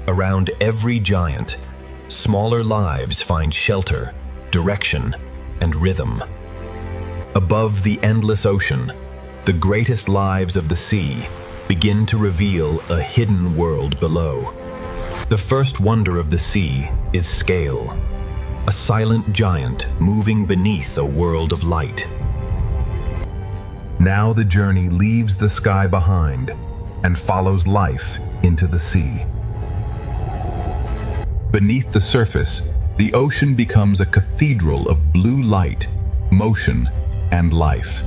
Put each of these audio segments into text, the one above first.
Around every giant, smaller lives find shelter, direction, and rhythm. Above the endless ocean, the greatest lives of the sea begin to reveal a hidden world below. The first wonder of the sea is scale, a silent giant moving beneath a world of light. Now the journey leaves the sky behind and follows life into the sea. Beneath the surface, the ocean becomes a cathedral of blue light, motion, and life.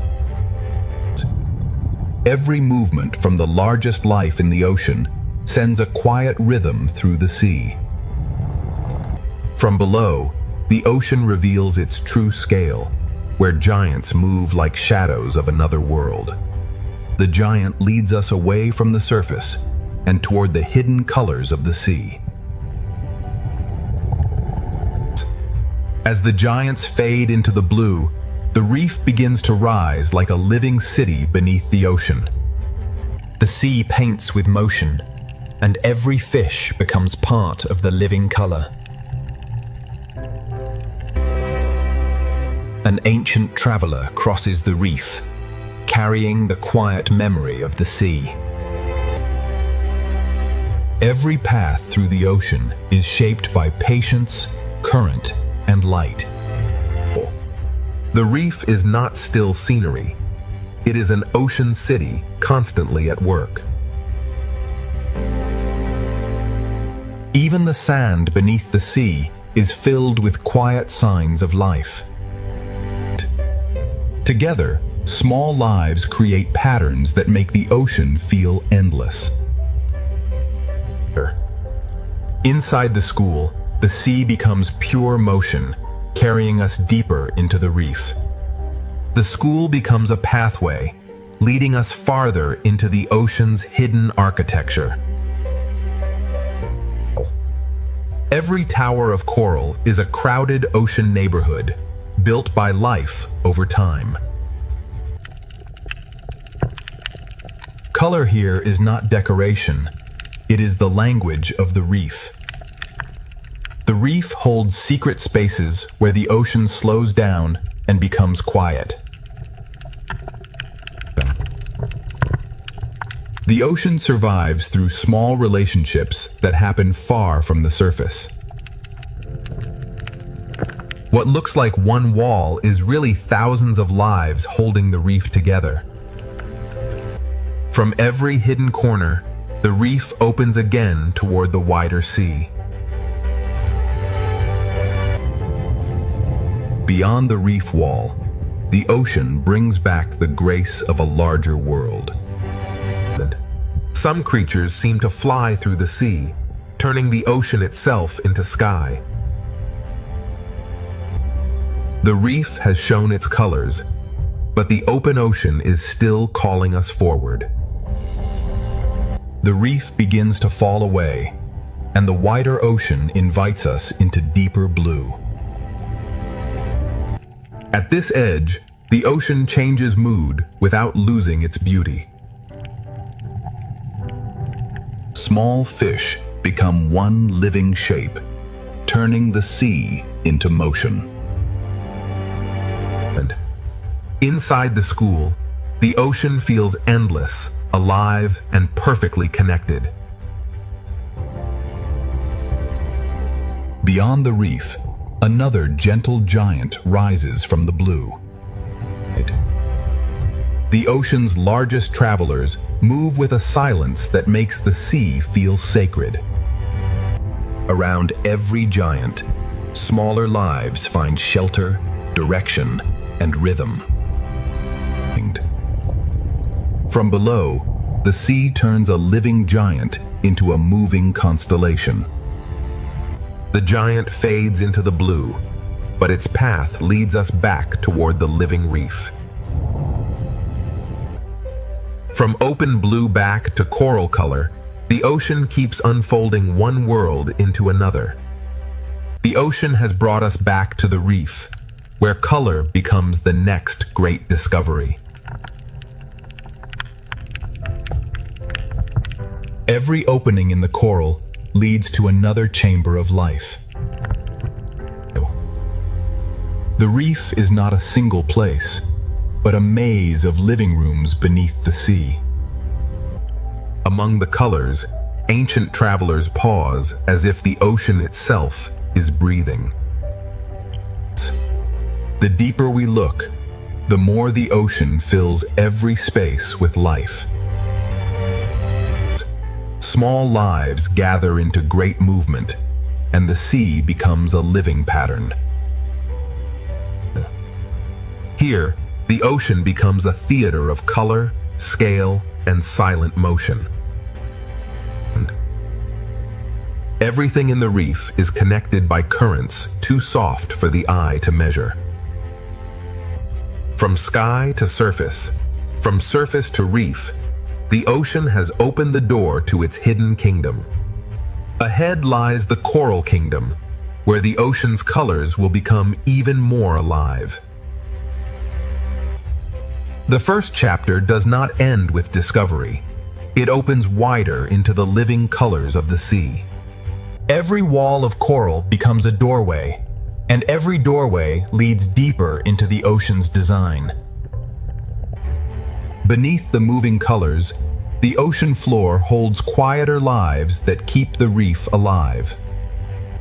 Every movement from the largest life in the ocean sends a quiet rhythm through the sea. From below, the ocean reveals its true scale, where giants move like shadows of another world. The giant leads us away from the surface and toward the hidden colors of the sea. As the giants fade into the blue, the reef begins to rise like a living city beneath the ocean. The sea paints with motion, and every fish becomes part of the living color. An ancient traveler crosses the reef, carrying the quiet memory of the sea. Every path through the ocean is shaped by patience, current, and light. The reef is not still scenery. It is an ocean city constantly at work. Even the sand beneath the sea is filled with quiet signs of life. Together, small lives create patterns that make the ocean feel endless. Inside the school, the sea becomes pure motion, carrying us deeper into the reef. The school becomes a pathway, leading us farther into the ocean's hidden architecture. Every tower of coral is a crowded ocean neighborhood, built by life over time. Color here is not decoration, it is the language of the reef. The reef holds secret spaces where the ocean slows down and becomes quiet. The ocean survives through small relationships that happen far from the surface. What looks like one wall is really thousands of lives holding the reef together. From every hidden corner, the reef opens again toward the wider sea. Beyond the reef wall, the ocean brings back the grace of a larger world. Some creatures seem to fly through the sea, turning the ocean itself into sky. The reef has shown its colors, but the open ocean is still calling us forward. The reef begins to fall away, and the wider ocean invites us into deeper blue. At this edge, the ocean changes mood without losing its beauty. Small fish become one living shape, turning the sea into motion. And inside the school, the ocean feels endless, alive, and perfectly connected. Beyond the reef, another gentle giant rises from the blue. The ocean's largest travelers move with a silence that makes the sea feel sacred. Around every giant, smaller lives find shelter, direction, and rhythm. From below, the sea turns a living giant into a moving constellation. The giant fades into the blue, but its path leads us back toward the living reef. From open blue back to coral color, the ocean keeps unfolding one world into another. The ocean has brought us back to the reef, where color becomes the next great discovery. Every opening in the coral leads to another chamber of life. The reef is not a single place, but a maze of living rooms beneath the sea. Among the colors, ancient travelers pause as if the ocean itself is breathing. The deeper we look, the more the ocean fills every space with life. Small lives gather into great movement, and the sea becomes a living pattern. Here, the ocean becomes a theater of color, scale, and silent motion. Everything in the reef is connected by currents too soft for the eye to measure. From sky to surface, from surface to reef, the ocean has opened the door to its hidden kingdom. Ahead lies the coral kingdom, where the ocean's colors will become even more alive. The first chapter does not end with discovery. It opens wider into the living colors of the sea. Every wall of coral becomes a doorway, and every doorway leads deeper into the ocean's design. Beneath the moving colors, the ocean floor holds quieter lives that keep the reef alive.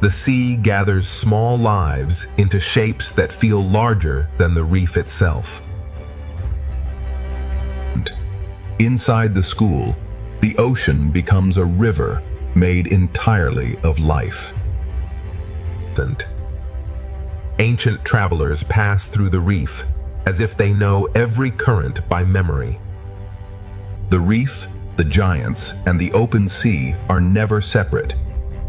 The sea gathers small lives into shapes that feel larger than the reef itself. Inside the school, the ocean becomes a river made entirely of life. Ancient travelers pass through the reef as if they know every current by memory. The reef, the giants, and the open sea are never separate.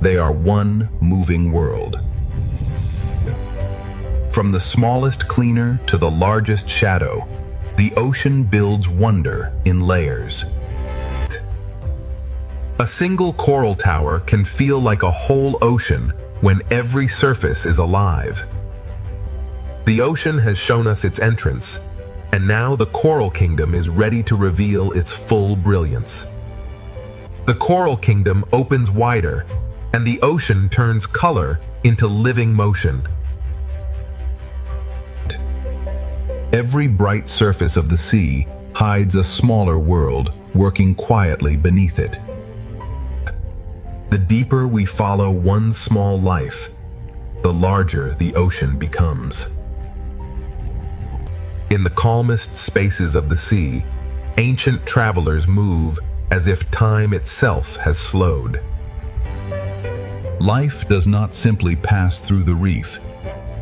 They are one moving world. From the smallest cleaner to the largest shadow, the ocean builds wonder in layers. A single coral tower can feel like a whole ocean when every surface is alive. The ocean has shown us its entrance, and now the coral kingdom is ready to reveal its full brilliance. The coral kingdom opens wider, and the ocean turns color into living motion. Every bright surface of the sea hides a smaller world working quietly beneath it. The deeper we follow one small life, the larger the ocean becomes. In the calmest spaces of the sea, ancient travelers move as if time itself has slowed. Life does not simply pass through the reef.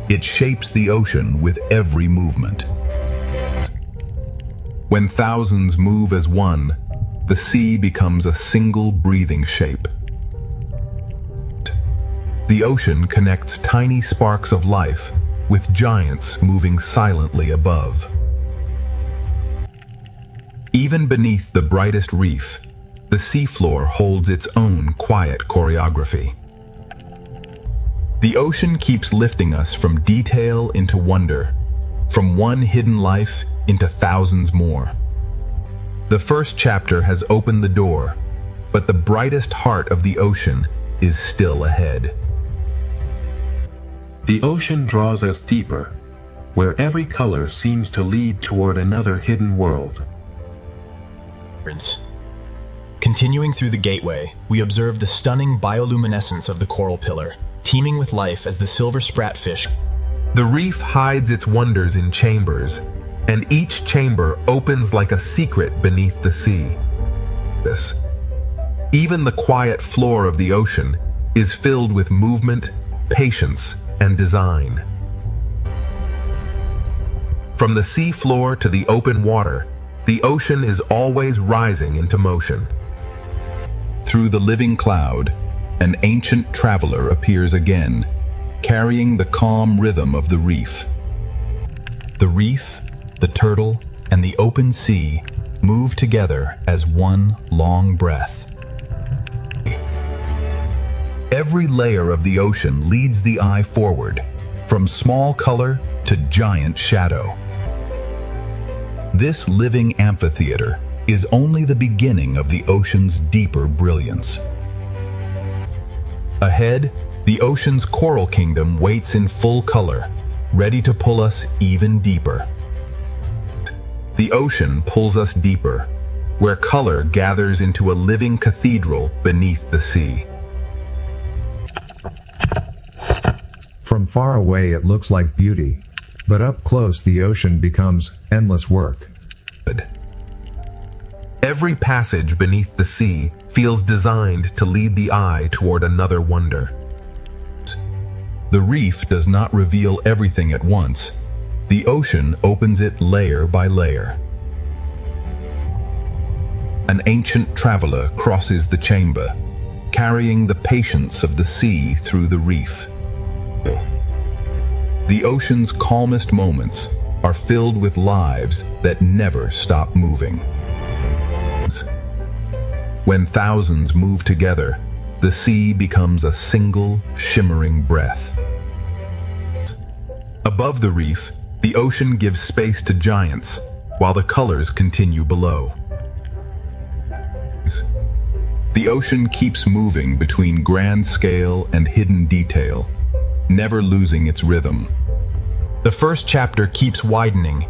It shapes the ocean with every movement. When thousands move as one, the sea becomes a single breathing shape. The ocean connects tiny sparks of life with giants moving silently above. Even beneath the brightest reef, the seafloor holds its own quiet choreography. The ocean keeps lifting us from detail into wonder, from one hidden life into thousands more. The first chapter has opened the door, but the brightest heart of the ocean is still ahead. The ocean draws us deeper, where every color seems to lead toward another hidden world. Continuing through the gateway, we observe the stunning bioluminescence of the coral pillar, teeming with life as the silver spratfish. The reef hides its wonders in chambers, and each chamber opens like a secret beneath the sea. Even the quiet floor of the ocean is filled with movement, patience, and design. From the sea floor to the open water, the ocean is always rising into motion. Through the living cloud, an ancient traveler appears again, carrying the calm rhythm of the reef. The reef, the turtle, and the open sea move together as one long breath. Every layer of the ocean leads the eye forward, from small color to giant shadow. This living amphitheater is only the beginning of the ocean's deeper brilliance. Ahead, the ocean's coral kingdom waits in full color, ready to pull us even deeper. The ocean pulls us deeper, where color gathers into a living cathedral beneath the sea. From far away it looks like beauty, but up close the ocean becomes endless work. Every passage beneath the sea feels designed to lead the eye toward another wonder. The reef does not reveal everything at once. The ocean opens it layer by layer. An ancient traveler crosses the chamber, carrying the patience of the sea through the reef. The ocean's calmest moments are filled with lives that never stop moving. When thousands move together, the sea becomes a single, shimmering breath. Above the reef, the ocean gives space to giants, while the colors continue below. The ocean keeps moving between grand scale and hidden detail, never losing its rhythm. The first chapter keeps widening,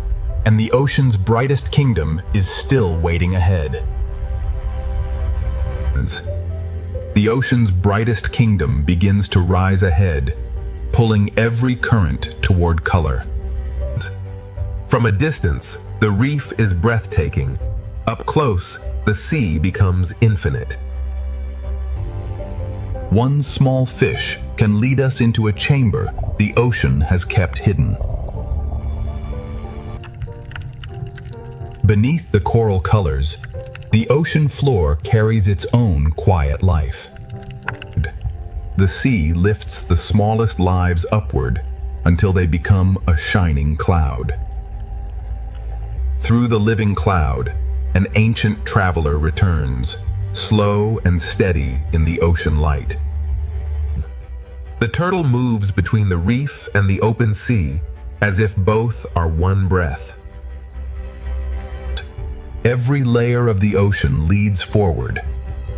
and the ocean's brightest kingdom is still waiting ahead. The ocean's brightest kingdom begins to rise ahead, pulling every current toward color. From a distance, the reef is breathtaking. Up close, the sea becomes infinite. One small fish can lead us into a chamber the ocean has kept hidden. Beneath the coral colors, the ocean floor carries its own quiet life. The sea lifts the smallest lives upward until they become a shining cloud. Through the living cloud, an ancient traveler returns, slow and steady in the ocean light. The turtle moves between the reef and the open sea as if both are one breath. Every layer of the ocean leads forward,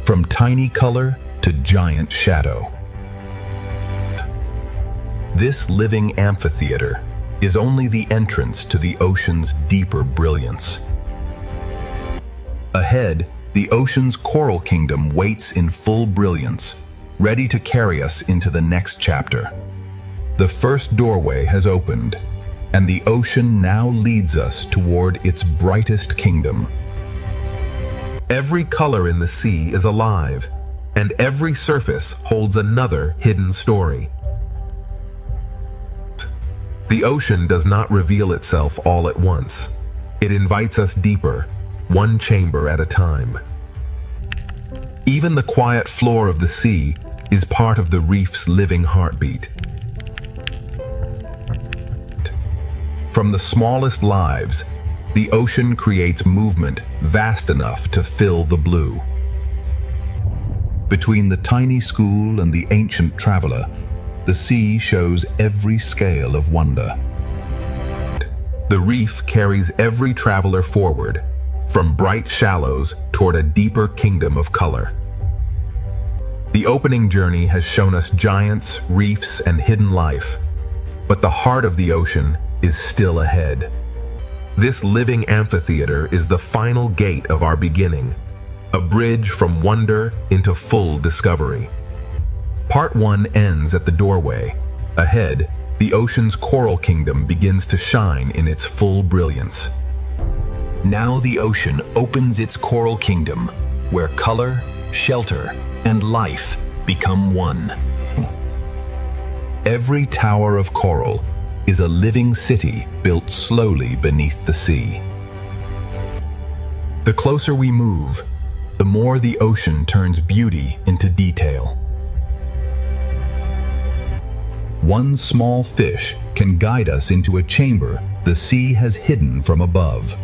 from tiny color to giant shadow. This living amphitheater is only the entrance to the ocean's deeper brilliance. Ahead, the ocean's coral kingdom waits in full brilliance, ready to carry us into the next chapter. The first doorway has opened, and the ocean now leads us toward its brightest kingdom. Every color in the sea is alive, and every surface holds another hidden story. The ocean does not reveal itself all at once. It invites us deeper, one chamber at a time. Even the quiet floor of the sea is part of the reef's living heartbeat. From the smallest lives, the ocean creates movement vast enough to fill the blue. Between the tiny school and the ancient traveler, the sea shows every scale of wonder. The reef carries every traveler forward, from bright shallows toward a deeper kingdom of color. The opening journey has shown us giants, reefs, and hidden life, but the heart of the ocean is still ahead. This living amphitheater is the final gate of our beginning, a bridge from wonder into full discovery. Part 1 ends at the doorway. Ahead, the ocean's coral kingdom begins to shine in its full brilliance. Now the ocean opens its coral kingdom, where color, shelter, and life become one. Every tower of coral is a living city built slowly beneath the sea. The closer we move, the more the ocean turns beauty into detail. One small fish can guide us into a chamber the sea has hidden from above.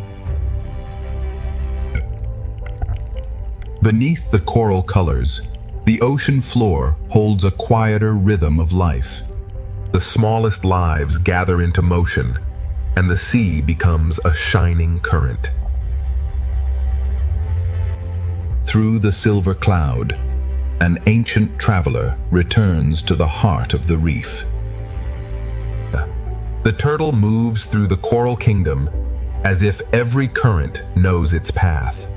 Beneath the coral colors, the ocean floor holds a quieter rhythm of life. The smallest lives gather into motion, and the sea becomes a shining current. Through the silver cloud, An ancient traveler returns to the heart of the reef. The turtle moves through the coral kingdom as if every current knows its path.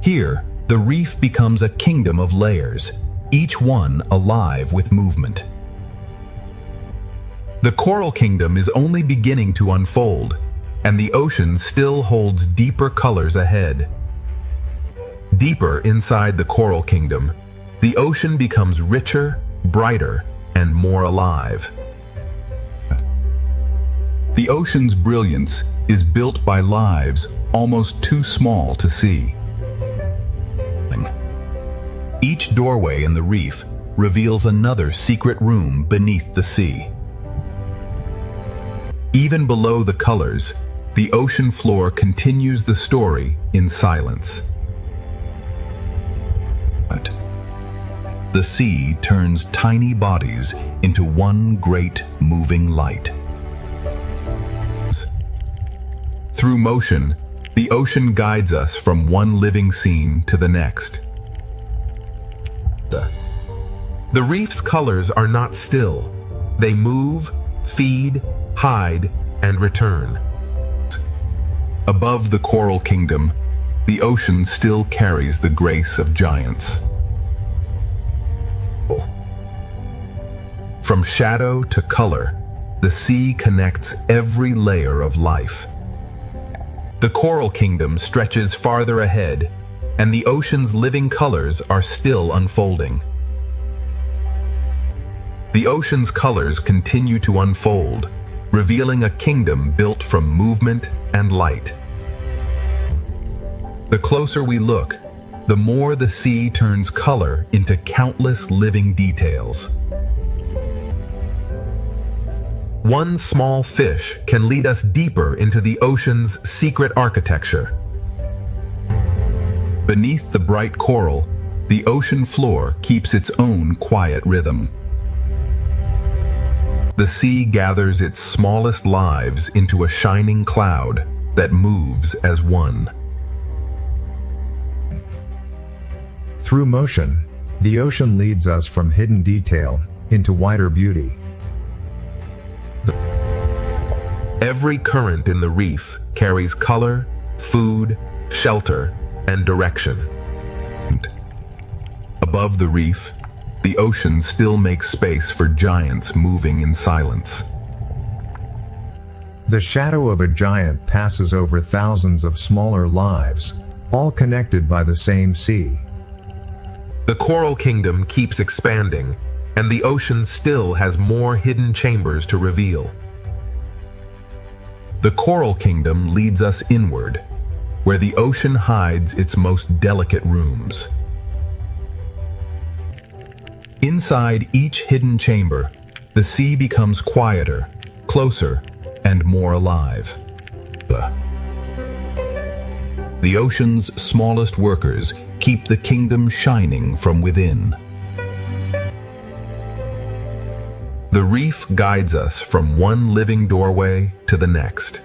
Here, the reef becomes a kingdom of layers, each one alive with movement. The coral kingdom is only beginning to unfold, and the ocean still holds deeper colors ahead. Deeper inside the coral kingdom, the ocean becomes richer, brighter, and more alive. The ocean's brilliance is built by lives almost too small to see. Each doorway in the reef reveals another secret room beneath the sea. Even below the colors, the ocean floor continues the story in silence. The sea turns tiny bodies into one great moving light. Through motion, the ocean guides us from one living scene to the next. The reef's colors are not still. They move, feed, hide, and return. Above the coral kingdom, the ocean still carries the grace of giants. From shadow to color, the sea connects every layer of life. The coral kingdom stretches farther ahead, and the ocean's living colors are still unfolding. The ocean's colors continue to unfold, revealing a kingdom built from movement and light. The closer we look, the more the sea turns color into countless living details. One small fish can lead us deeper into the ocean's secret architecture. Beneath the bright coral, the ocean floor keeps its own quiet rhythm. The sea gathers its smallest lives into a shining cloud that moves as one. Through motion, the ocean leads us from hidden detail into wider beauty. Every current in the reef carries color, food, shelter, and direction. Above the reef, the ocean still makes space for giants moving in silence. The shadow of a giant passes over thousands of smaller lives, all connected by the same sea. The coral kingdom keeps expanding, and the ocean still has more hidden chambers to reveal. The coral kingdom leads us inward, where the ocean hides its most delicate rooms. Inside each hidden chamber, the sea becomes quieter, closer, and more alive. The ocean's smallest workers keep the kingdom shining from within. The reef guides us from one living doorway to the next.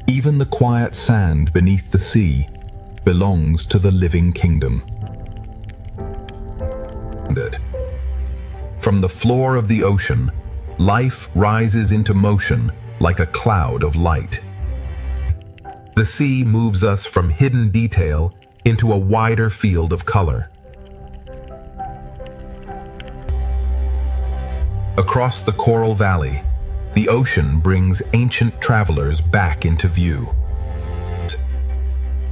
Even the quiet sand beneath the sea belongs to the living kingdom. From the floor of the ocean, life rises into motion like a cloud of light. The sea moves us from hidden detail into a wider field of color. Across the coral valley, the ocean brings ancient travelers back into view.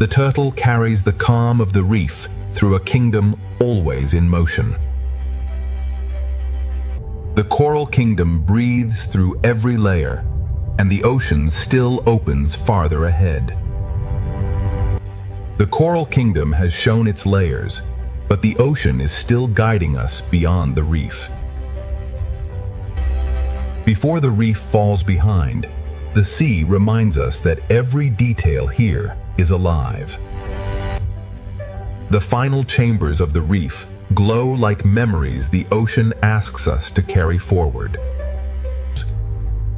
The turtle carries the calm of the reef through a kingdom always in motion. The coral kingdom breathes through every layer, and the ocean still opens farther ahead. The coral kingdom has shown its layers, but the ocean is still guiding us beyond the reef. Before the reef falls behind, the sea reminds us that every detail here is alive. The final chambers of the reef glow like memories the ocean asks us to carry forward.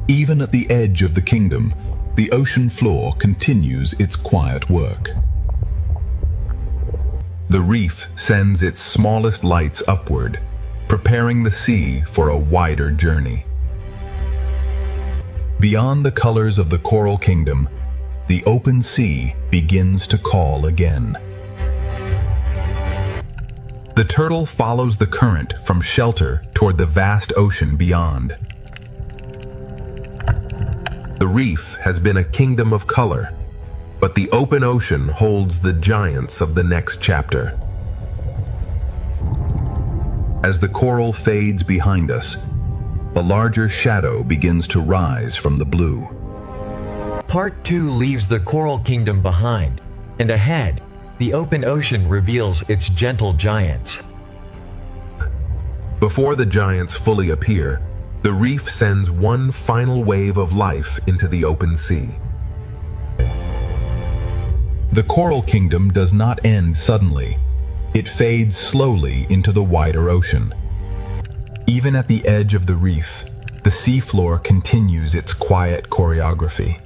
Even at the edge of the kingdom, the ocean floor continues its quiet work. The reef sends its smallest lights upward, preparing the sea for a wider journey. Beyond the colors of the coral kingdom, the open sea begins to call again. The turtle follows the current from shelter toward the vast ocean beyond. The reef has been a kingdom of color, but the open ocean holds the giants of the next chapter. As the coral fades behind us, a larger shadow begins to rise from the blue. Part 2 leaves the coral kingdom behind, and ahead, the open ocean reveals its gentle giants. Before the giants fully appear, the reef sends one final wave of life into the open sea. The coral kingdom does not end suddenly. It fades slowly into the wider ocean. Even at the edge of the reef, the seafloor continues its quiet choreography.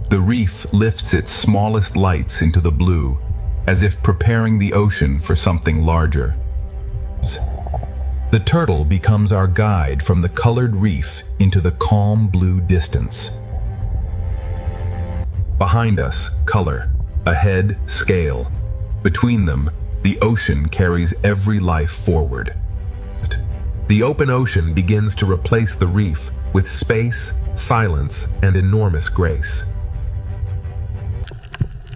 The reef lifts its smallest lights into the blue, as if preparing the ocean for something larger. The turtle becomes our guide from the colored reef into the calm blue distance. Behind us, color. Ahead, scale. Between them, the ocean carries every life forward. The open ocean begins to replace the reef with space, silence, and enormous grace.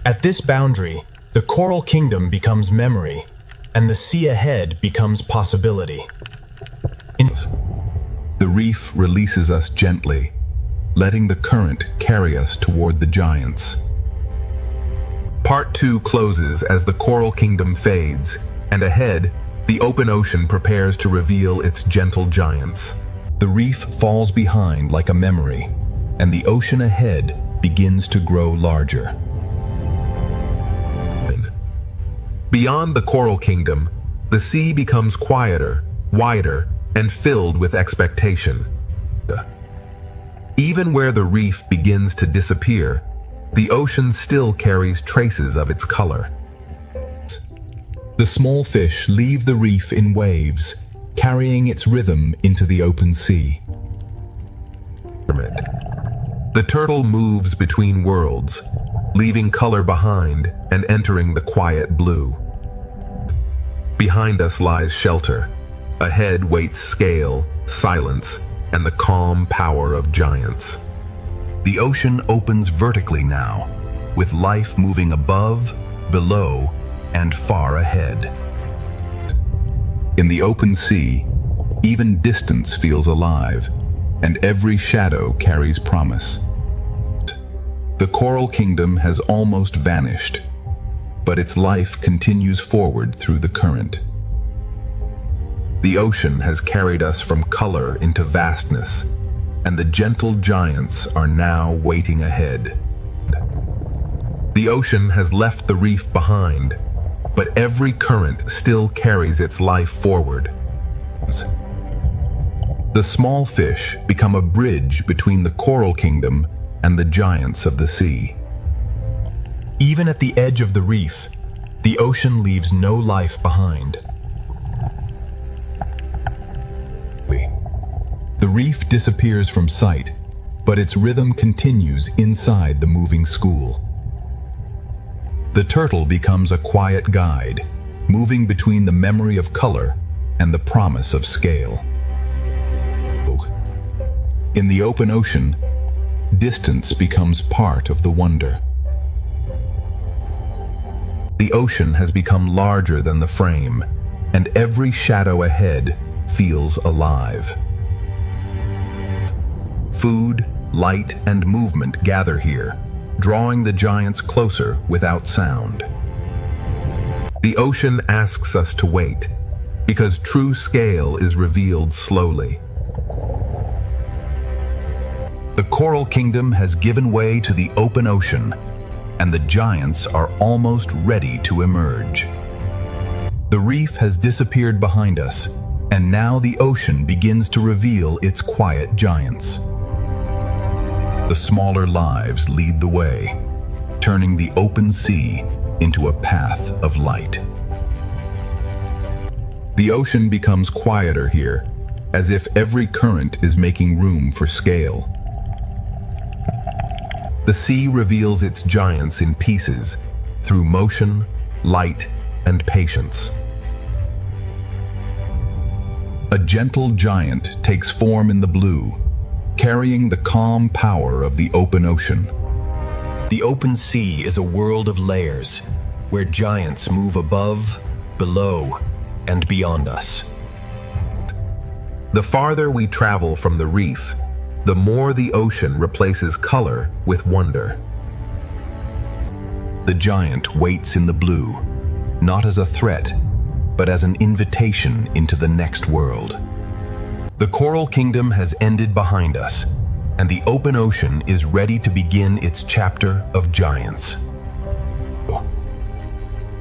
At this boundary, the coral kingdom becomes memory, and the sea ahead becomes possibility. The reef releases us gently, letting the current carry us toward the giants. Part 2 closes as the coral kingdom fades, and ahead, the open ocean prepares to reveal its gentle giants. The reef falls behind like a memory, and the ocean ahead begins to grow larger. Beyond the coral kingdom, the sea becomes quieter, wider, and filled with expectation. Even where the reef begins to disappear, the ocean still carries traces of its color. The small fish leave the reef in waves, carrying its rhythm into the open sea. The turtle moves between worlds, leaving color behind and entering the quiet blue. Behind us lies shelter. Ahead waits scale, silence, and the calm power of giants. The ocean opens vertically now, with life moving above, below, and far ahead. In the open sea, even distance feels alive, and every shadow carries promise. The coral kingdom has almost vanished, but its life continues forward through the current. The ocean has carried us from color into vastness, and the gentle giants are now waiting ahead. The ocean has left the reef behind, but every current still carries its life forward. The small fish become a bridge between the coral kingdom and the giants of the sea. Even at the edge of the reef, the ocean leaves no life behind. The reef disappears from sight, but its rhythm continues inside the moving school. The turtle becomes a quiet guide, moving between the memory of color and the promise of scale. In the open ocean, distance becomes part of the wonder. The ocean has become larger than the frame, and every shadow ahead feels alive. Food, light, and movement gather here, drawing the giants closer without sound. The ocean asks us to wait, because true scale is revealed slowly. The coral kingdom has given way to the open ocean, and the giants are almost ready to emerge. The reef has disappeared behind us, and now the ocean begins to reveal its quiet giants. The smaller lives lead the way, turning the open sea into a path of light. The ocean becomes quieter here, as if every current is making room for scale. The sea reveals its giants in pieces through motion, light, and patience. A gentle giant takes form in the blue, carrying the calm power of the open ocean. The open sea is a world of layers, where giants move above, below, and beyond us. The farther we travel from the reef, the more the ocean replaces color with wonder. The giant waits in the blue, not as a threat, but as an invitation into the next world. The coral kingdom has ended behind us, and the open ocean is ready to begin its chapter of giants.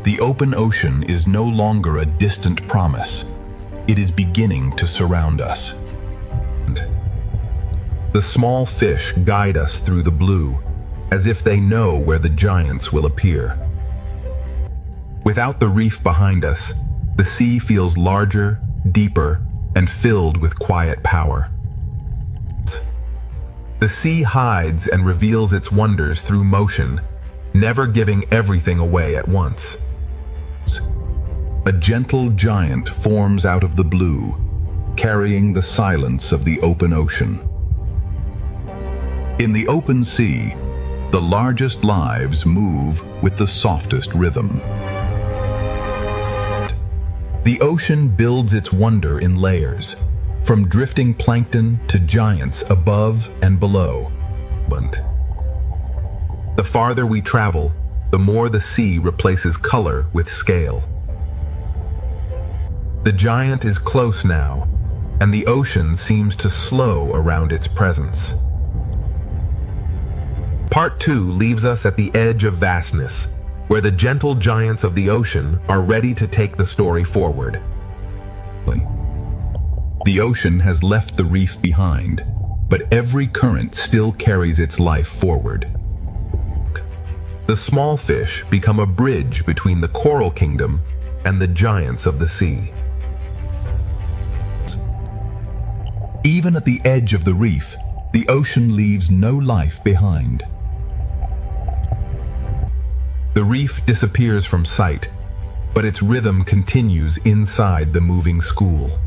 The open ocean is no longer a distant promise. It is beginning to surround us. The small fish guide us through the blue, as if they know where the giants will appear. Without the reef behind us, the sea feels larger, deeper, and filled with quiet power. The sea hides and reveals its wonders through motion, never giving everything away at once. A gentle giant forms out of the blue, carrying the silence of the open ocean. In the open sea, the largest lives move with the softest rhythm. The ocean builds its wonder in layers, from drifting plankton to giants above and below. The farther we travel, the more the sea replaces color with scale. The giant is close now, and the ocean seems to slow around its presence. Part 2 leaves us at the edge of vastness, where the gentle giants of the ocean are ready to take the story forward. The ocean has left the reef behind, but every current still carries its life forward. The small fish become a bridge between the coral kingdom and the giants of the sea. Even at the edge of the reef, the ocean leaves no life behind. The reef disappears from sight, but its rhythm continues inside the moving school.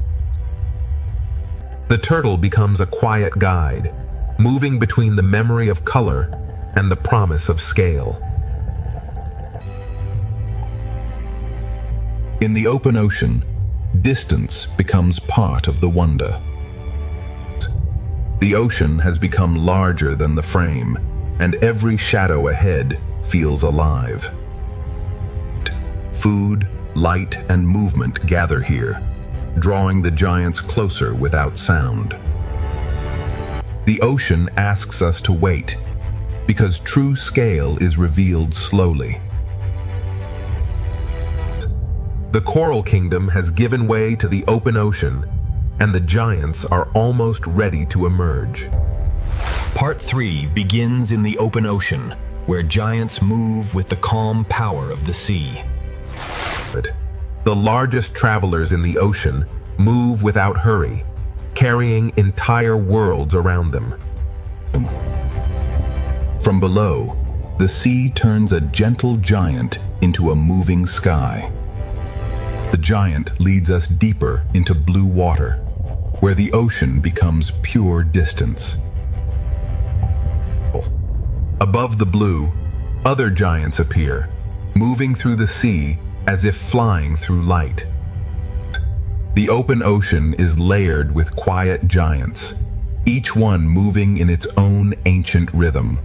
The turtle becomes a quiet guide, moving between the memory of color and the promise of scale. In the open ocean, distance becomes part of the wonder. The ocean has become larger than the frame, and every shadow ahead feels alive. Food, light, and movement gather here, drawing the giants closer without sound. The ocean asks us to wait, because true scale is revealed slowly. The coral kingdom has given way to the open ocean, and the giants are almost ready to emerge. Part 3 begins in the open ocean, where giants move with the calm power of the sea. The largest travelers in the ocean move without hurry, carrying entire worlds around them. From below, the sea turns a gentle giant into a moving sky. The giant leads us deeper into blue water, where the ocean becomes pure distance. Above the blue, other giants appear, moving through the sea as if flying through light. The open ocean is layered with quiet giants, each one moving in its own ancient rhythm.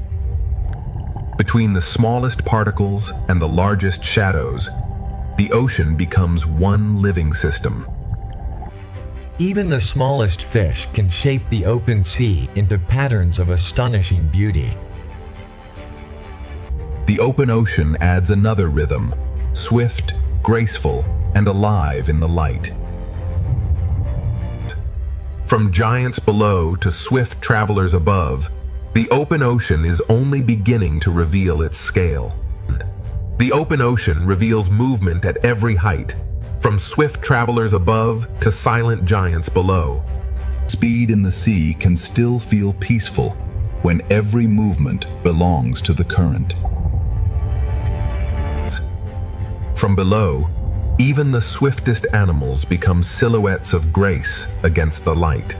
Between the smallest particles and the largest shadows, the ocean becomes one living system. Even the smallest fish can shape the open sea into patterns of astonishing beauty. The open ocean adds another rhythm, swift, graceful, and alive in the light. From giants below to swift travelers above, The open ocean is only beginning to reveal its scale. The open ocean reveals movement at every height, from swift travelers above to silent giants below. Speed in the sea can still feel peaceful when every movement belongs to the current. From below, even the swiftest animals become silhouettes of grace against the light.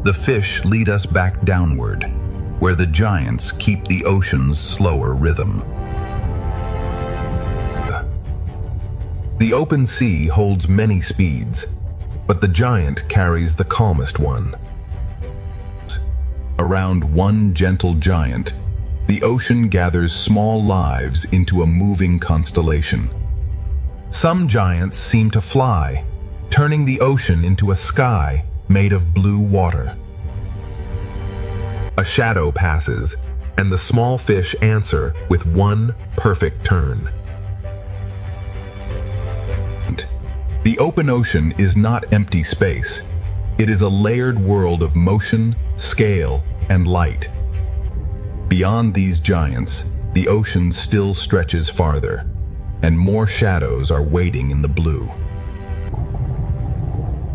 The fish lead us back downward, where the giants keep the ocean's slower rhythm. The open sea holds many speeds, but the giant carries the calmest one. Around one gentle giant, the ocean gathers small lives into a moving constellation. Some giants seem to fly, turning the ocean into a sky made of blue water. A shadow passes, and the small fish answer with one perfect turn. The open ocean is not empty space. It is a layered world of motion, scale, and light. Beyond these giants, the ocean still stretches farther, and more shadows are waiting in the blue.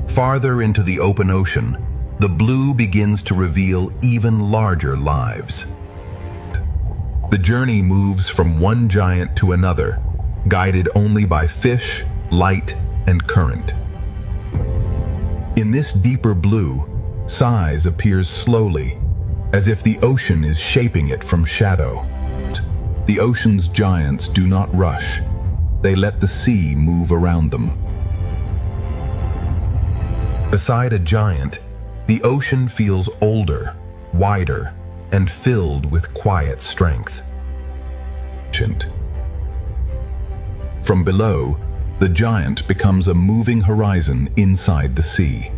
Farther into the open ocean, the blue begins to reveal even larger lives. The journey moves from one giant to another, guided only by fish, light, and current. In this deeper blue, size appears slowly, as if the ocean is shaping it from shadow. The ocean's giants do not rush. They let the sea move around them. Beside a giant, the ocean feels older, wider, and filled with quiet strength. From below, the giant becomes a moving horizon inside the sea.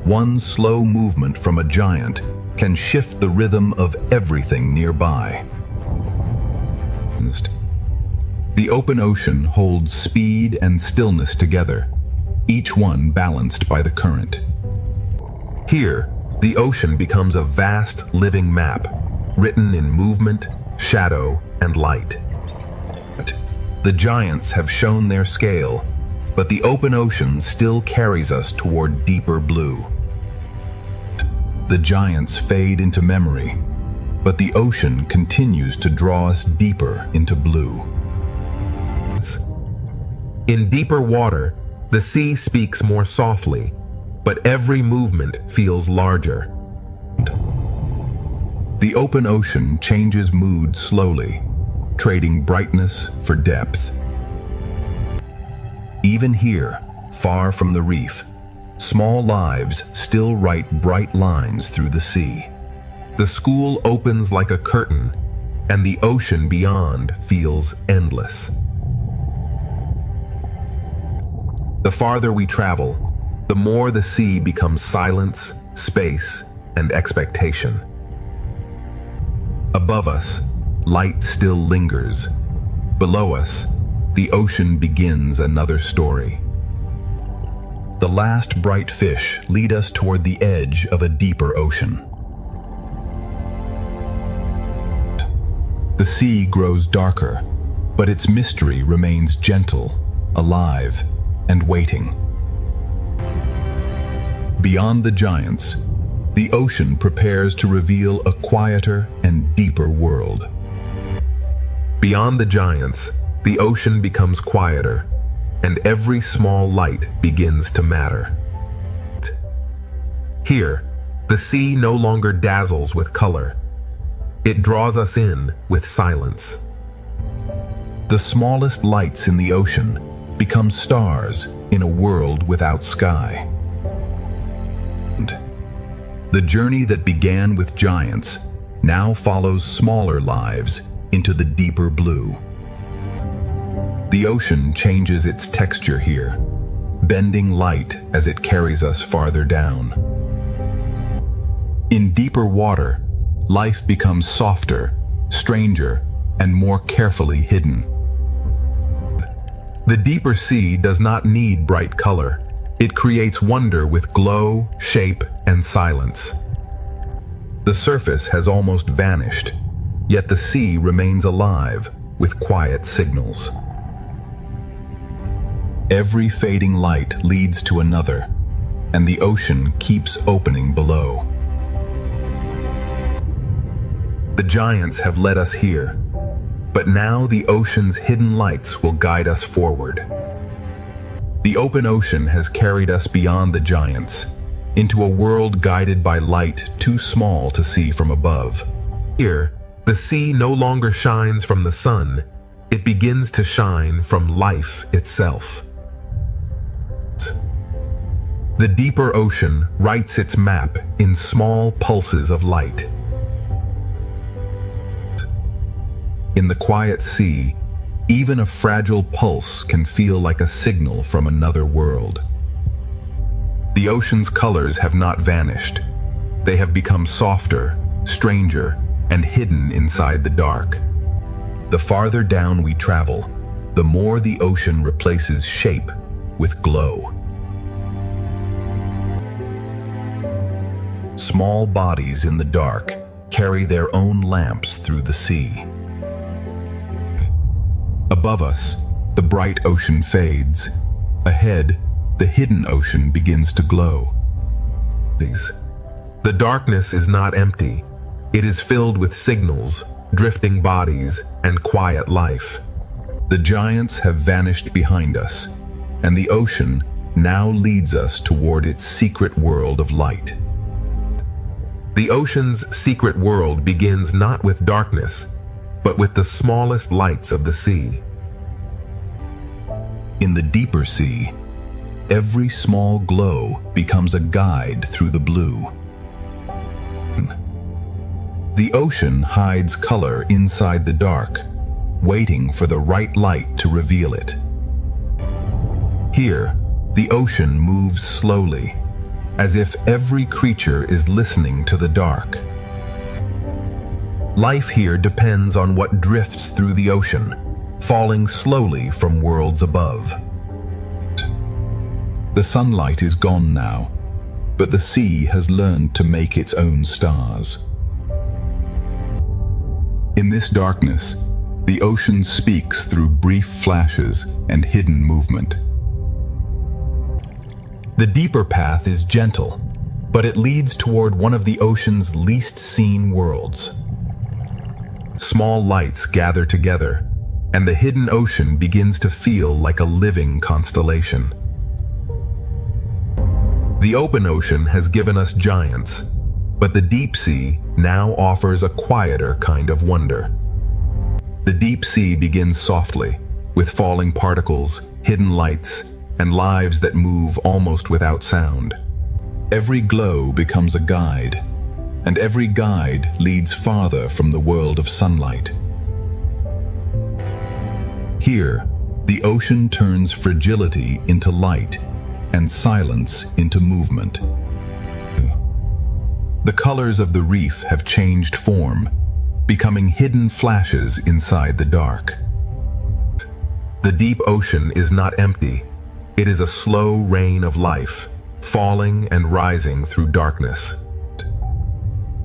One slow movement from a giant can shift the rhythm of everything nearby. The open ocean holds speed and stillness together, each one balanced by the current. Here, the ocean becomes a vast living map, written in movement, shadow, and light. The giants have shown their scale, but the open ocean still carries us toward deeper blue. The giants fade into memory, but the ocean continues to draw us deeper into blue. In deeper water, the sea speaks more softly, but every movement feels larger. The open ocean changes mood slowly, trading brightness for depth. Even here, far from the reef, small lives still write bright lines through the sea. The school opens like a curtain, and the ocean beyond feels endless. The farther we travel, the more the sea becomes silence, space, and expectation. Above us, light still lingers. Below us, the ocean begins another story. The last bright fish lead us toward the edge of a deeper ocean. The sea grows darker, but its mystery remains gentle, alive, and waiting. Beyond the giants, the ocean prepares to reveal a quieter and deeper world. Beyond the giants, the ocean becomes quieter, and every small light begins to matter. Here, the sea no longer dazzles with color. It draws us in with silence. The smallest lights in the ocean become stars in a world without sky. The journey that began with giants now follows smaller lives into the deeper blue. The ocean changes its texture here, bending light as it carries us farther down. In deeper water, life becomes softer, stranger, and more carefully hidden. The deeper sea does not need bright color. It creates wonder with glow, shape, and silence. The surface has almost vanished, yet the sea remains alive with quiet signals. Every fading light leads to another, and the ocean keeps opening below. The giants have led us here, but now the ocean's hidden lights will guide us forward. The open ocean has carried us beyond the giants, into a world guided by light too small to see from above. Here, the sea no longer shines from the sun, it begins to shine from life itself. The deeper ocean writes its map in small pulses of light. In the quiet sea, even a fragile pulse can feel like a signal from another world. The ocean's colors have not vanished. They have become softer, stranger, and hidden inside the dark. The farther down we travel, the more the ocean replaces shape with glow. Small bodies in the dark carry their own lamps through the sea. Above us, the bright ocean fades. Ahead, the hidden ocean begins to glow. The darkness is not empty. It is filled with signals, drifting bodies, and quiet life. The giants have vanished behind us, and the ocean now leads us toward its secret world of light. The ocean's secret world begins not with darkness, but with the smallest lights of the sea. In the deeper sea, every small glow becomes a guide through the blue. The ocean hides color inside the dark, waiting for the right light to reveal it. Here, the ocean moves slowly, as if every creature is listening to the dark. Life here depends on what drifts through the ocean, falling slowly from worlds above. The sunlight is gone now, but the sea has learned to make its own stars. In this darkness, the ocean speaks through brief flashes and hidden movement. The deeper path is gentle, but it leads toward one of the ocean's least seen worlds. Small lights gather together, and the hidden ocean begins to feel like a living constellation. The open ocean has given us giants, but the deep sea now offers a quieter kind of wonder. The deep sea begins softly, with falling particles, hidden lights, and lives that move almost without sound. Every glow becomes a guide, and every guide leads farther from the world of sunlight. Here, the ocean turns fragility into light and silence into movement. The colors of the reef have changed form, becoming hidden flashes inside the dark. The deep ocean is not empty. It is a slow rain of life, falling and rising through darkness.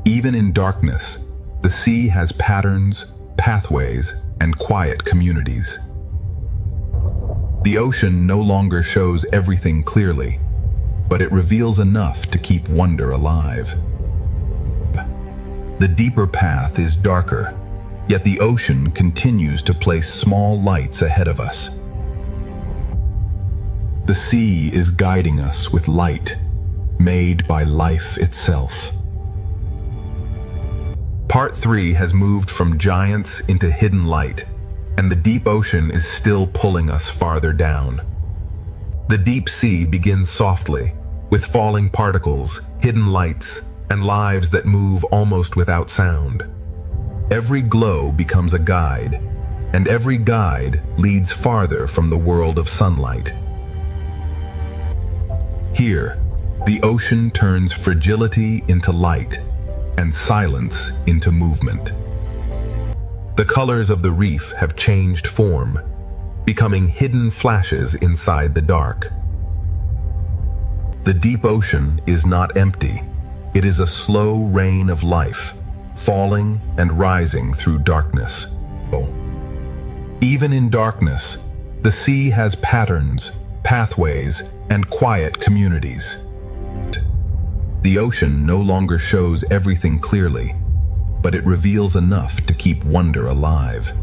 Even in darkness, the sea has patterns, pathways, and quiet communities. The ocean no longer shows everything clearly, but it reveals enough to keep wonder alive. The deeper path is darker, yet the ocean continues to place small lights ahead of us. The sea is guiding us with light, made by life itself. Part 3 has moved from giants into hidden light, and the deep ocean is still pulling us farther down. The deep sea begins softly, with falling particles, hidden lights, and lives that move almost without sound. Every glow becomes a guide, and every guide leads farther from the world of sunlight. Here, the ocean turns fragility into light, and silence into movement. The colors of the reef have changed form, becoming hidden flashes inside the dark. The deep ocean is not empty. It is a slow rain of life, falling and rising through darkness. Even in darkness, the sea has patterns, pathways, and quiet communities. The ocean no longer shows everything clearly, but it reveals enough to keep wonder alive.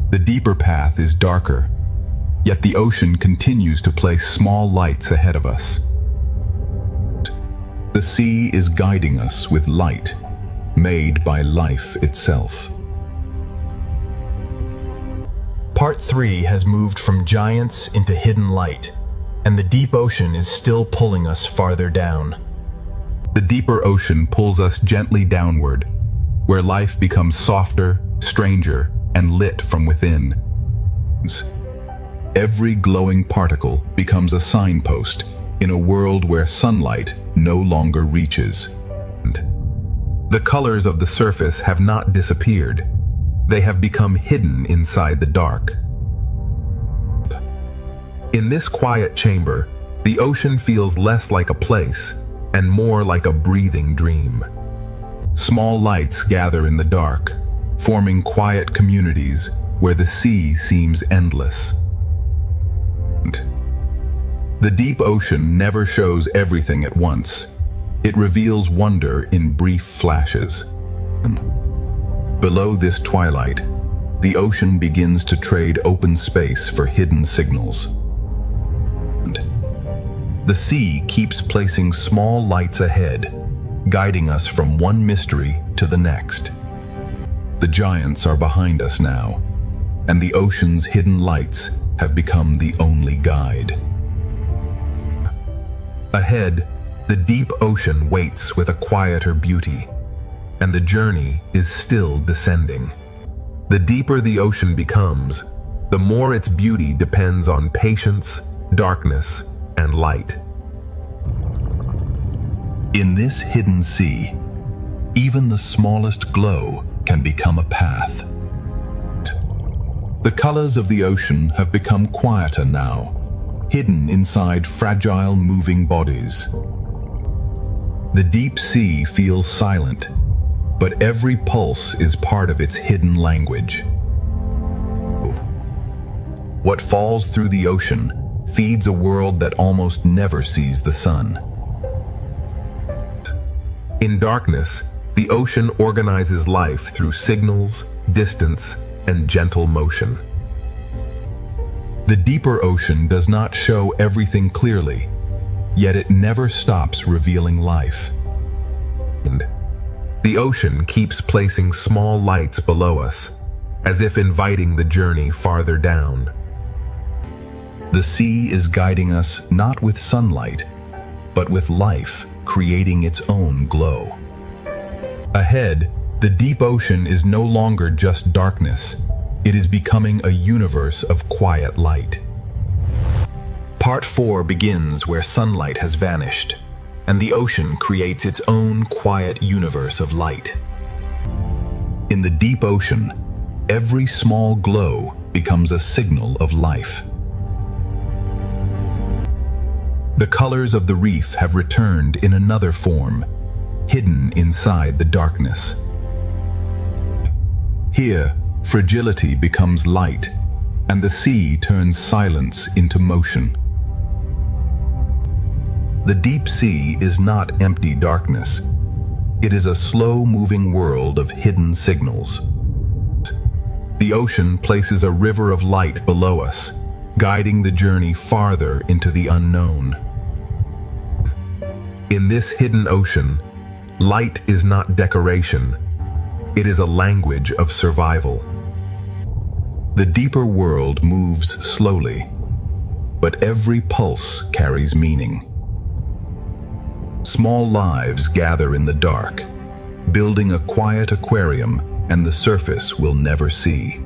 The deeper path is darker, yet the ocean continues to place small lights ahead of us. The sea is guiding us with light, made by life itself. Part 3 has moved from giants into hidden light, and the deep ocean is still pulling us farther down. The deeper ocean pulls us gently downward, where life becomes softer, stranger, and lit from within. Every glowing particle becomes a signpost in a world where sunlight no longer reaches. The colors of the surface have not disappeared. They have become hidden inside the dark. In this quiet chamber, the ocean feels less like a place and more like a breathing dream. Small lights gather in the dark, forming quiet communities where the sea seems endless. The deep ocean never shows everything at once. It reveals wonder in brief flashes. Below this twilight, the ocean begins to trade open space for hidden signals. The sea keeps placing small lights ahead, guiding us from one mystery to the next. The giants are behind us now, and the ocean's hidden lights have become the only guide. Ahead, the deep ocean waits with a quieter beauty, and the journey is still descending. The deeper the ocean becomes, the more its beauty depends on patience, darkness, and light. In this hidden sea, even the smallest glow can become a path. The colors of the ocean have become quieter now, hidden inside fragile moving bodies. The deep sea feels silent, but every pulse is part of its hidden language. What falls through the ocean feeds a world that almost never sees the sun. In darkness, the ocean organizes life through signals, distance, and gentle motion. The deeper ocean does not show everything clearly, yet it never stops revealing life. And the ocean keeps placing small lights below us, as if inviting the journey farther down. The sea is guiding us not with sunlight, but with life creating its own glow. Ahead, the deep ocean is no longer just darkness. It is becoming a universe of quiet light. Part 4 begins where sunlight has vanished, and the ocean creates its own quiet universe of light. In the deep ocean, every small glow becomes a signal of life. The colors of the reef have returned in another form, hidden inside the darkness. Here, fragility becomes light, and the sea turns silence into motion. The deep sea is not empty darkness. It is a slow-moving world of hidden signals. The ocean places a river of light below us, guiding the journey farther into the unknown. In this hidden ocean, light is not decoration. It is a language of survival. The deeper world moves slowly, but every pulse carries meaning. Small lives gather in the dark, building a quiet aquarium and the surface we'll never see.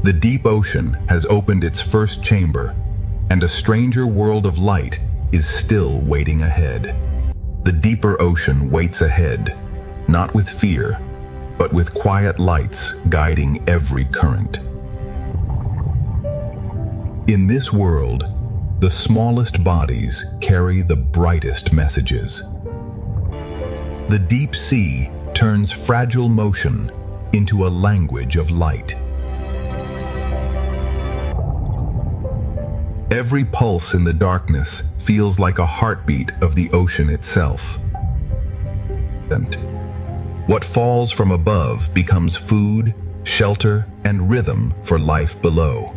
The deep ocean has opened its first chamber, and a stranger world of light is still waiting ahead. The deeper ocean waits ahead, not with fear, but with quiet lights guiding every current. In this world, the smallest bodies carry the brightest messages. The deep sea turns fragile motion into a language of light. Every pulse in the darkness feels like a heartbeat of the ocean itself. And what falls from above becomes food, shelter, and rhythm for life below.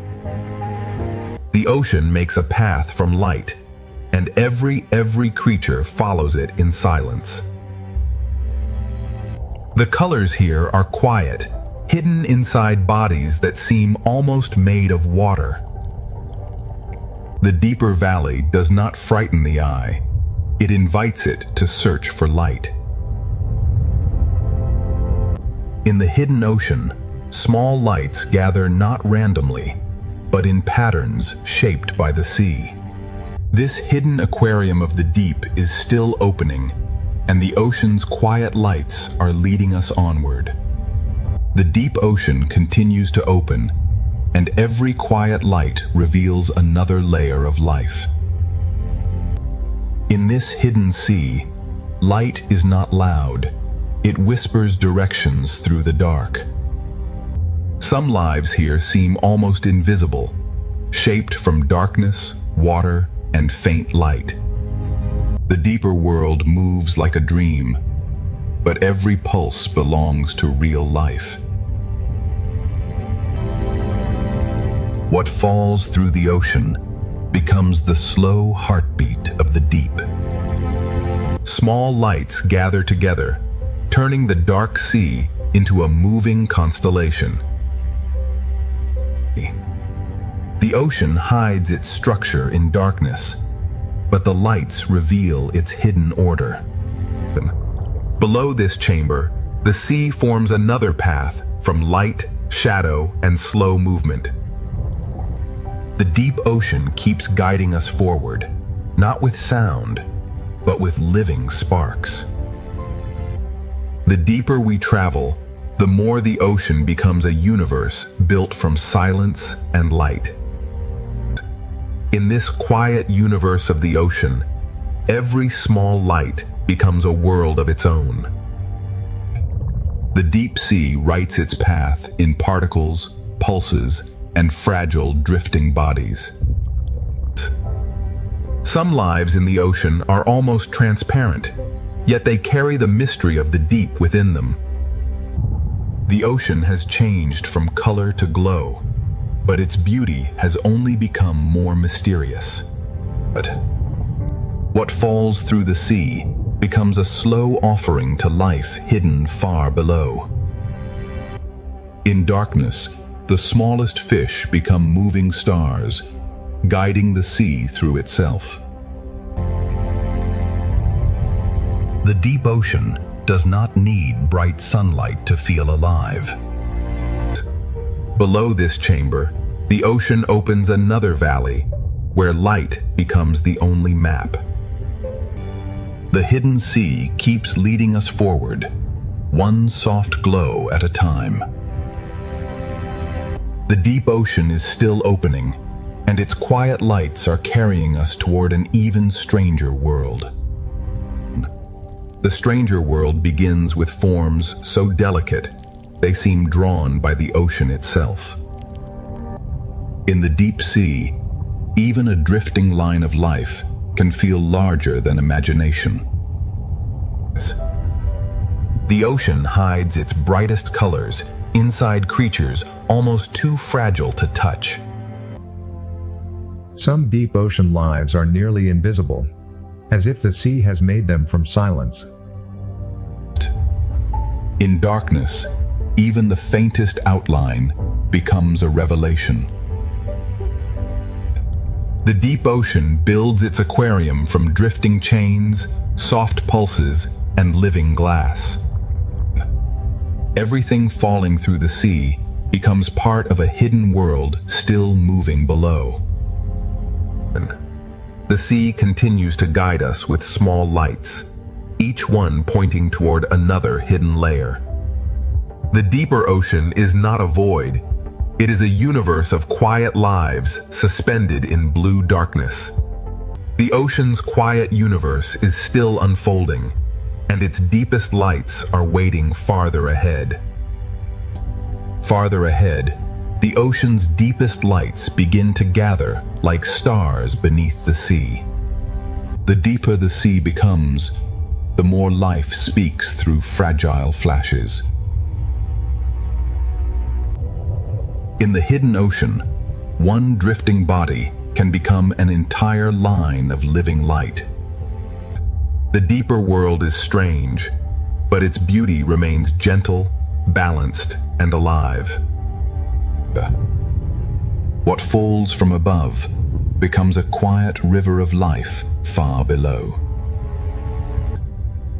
The ocean makes a path from light, and every creature follows it in silence. The colors here are quiet, hidden inside bodies that seem almost made of water. The deeper valley does not frighten the eye. It invites it to search for light. In the hidden ocean, small lights gather not randomly, but in patterns shaped by the sea. This hidden aquarium of the deep is still opening, and the ocean's quiet lights are leading us onward. The deep ocean continues to open, and every quiet light reveals another layer of life. In this hidden sea, light is not loud. It whispers directions through the dark. Some lives here seem almost invisible, shaped from darkness, water, and faint light. The deeper world moves like a dream, but every pulse belongs to real life. What falls through the ocean becomes the slow heartbeat of the deep. Small lights gather together, turning the dark sea into a moving constellation. The ocean hides its structure in darkness, but the lights reveal its hidden order. Below this chamber, the sea forms another path from light, shadow, and slow movement. The deep ocean keeps guiding us forward, not with sound, but with living sparks. The deeper we travel, the more the ocean becomes a universe built from silence and light. In this quiet universe of the ocean, every small light becomes a world of its own. The deep sea writes its path in particles, pulses, and fragile drifting bodies. Some lives in the ocean are almost transparent, yet they carry the mystery of the deep within them. The ocean has changed from color to glow, but its beauty has only become more mysterious. But what falls through the sea becomes a slow offering to life hidden far below. In darkness, the smallest fish become moving stars, guiding the sea through itself. The deep ocean does not need bright sunlight to feel alive. Below this chamber, the ocean opens another valley, where light becomes the only map. The hidden sea keeps leading us forward, one soft glow at a time. The deep ocean is still opening, and its quiet lights are carrying us toward an even stranger world. The stranger world begins with forms so delicate, they seem drawn by the ocean itself. In the deep sea, even a drifting line of life can feel larger than imagination. The ocean hides its brightest colors inside creatures almost too fragile to touch. Some deep ocean lives are nearly invisible, as if the sea has made them from silence. In darkness, even the faintest outline becomes a revelation. The deep ocean builds its aquarium from drifting chains, soft pulses, and living glass. Everything falling through the sea becomes part of a hidden world still moving below. The sea continues to guide us with small lights, each one pointing toward another hidden layer. The deeper ocean is not a void, It is a universe of quiet lives suspended in blue darkness. The ocean's quiet universe is still unfolding, and its deepest lights are waiting farther ahead. Farther ahead, the ocean's deepest lights begin to gather like stars beneath the sea. The deeper the sea becomes, the more life speaks through fragile flashes. In the hidden ocean, one drifting body can become an entire line of living light. The deeper world is strange, but its beauty remains gentle, balanced, and alive. What falls from above becomes a quiet river of life far below.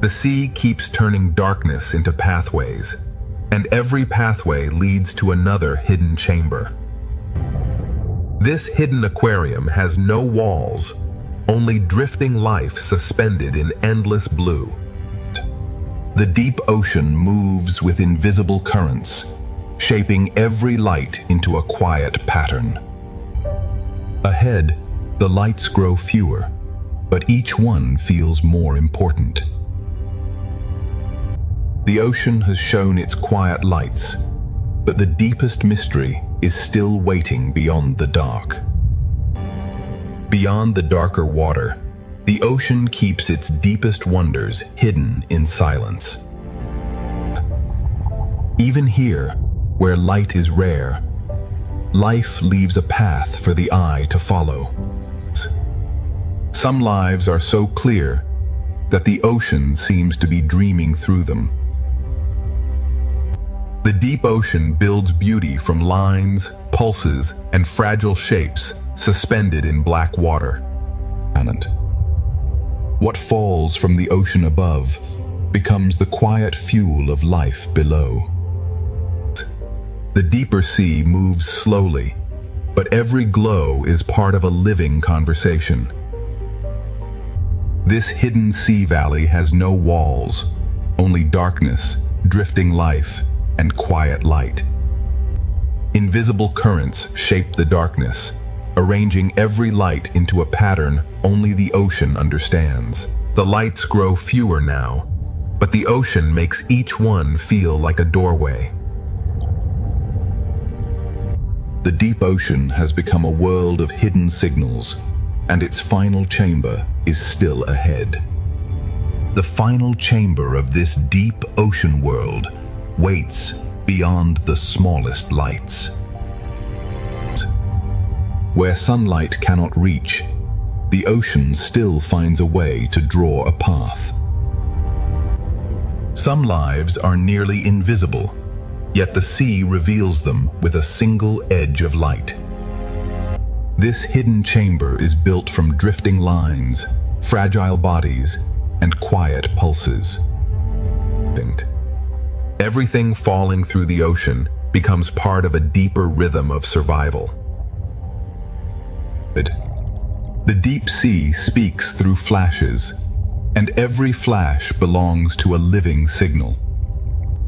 The sea keeps turning darkness into pathways, and every pathway leads to another hidden chamber. This hidden aquarium has no walls, only drifting life suspended in endless blue. The deep ocean moves with invisible currents, shaping every light into a quiet pattern. Ahead, the lights grow fewer, but each one feels more important. The ocean has shown its quiet lights, but the deepest mystery is still waiting beyond the dark. Beyond the darker water, the ocean keeps its deepest wonders hidden in silence. Even here, where light is rare, life leaves a path for the eye to follow. Some lives are so clear that the ocean seems to be dreaming through them. The deep ocean builds beauty from lines, pulses, and fragile shapes suspended in black water. What falls from the ocean above becomes the quiet fuel of life below. The deeper sea moves slowly, but every glow is part of a living conversation. This hidden sea valley has no walls, only darkness, drifting life, and quiet light. Invisible currents shape the darkness, arranging every light into a pattern only the ocean understands. The lights grow fewer now, but the ocean makes each one feel like a doorway. The deep ocean has become a world of hidden signals, and its final chamber is still ahead. The final chamber of this deep ocean world waits beyond the smallest lights. Where sunlight cannot reach, the ocean still finds a way to draw a path. Some lives are nearly invisible, yet the sea reveals them with a single edge of light. This hidden chamber is built from drifting lines, fragile bodies, and quiet pulses. Everything falling through the ocean becomes part of a deeper rhythm of survival. The deep sea speaks through flashes, and every flash belongs to a living signal.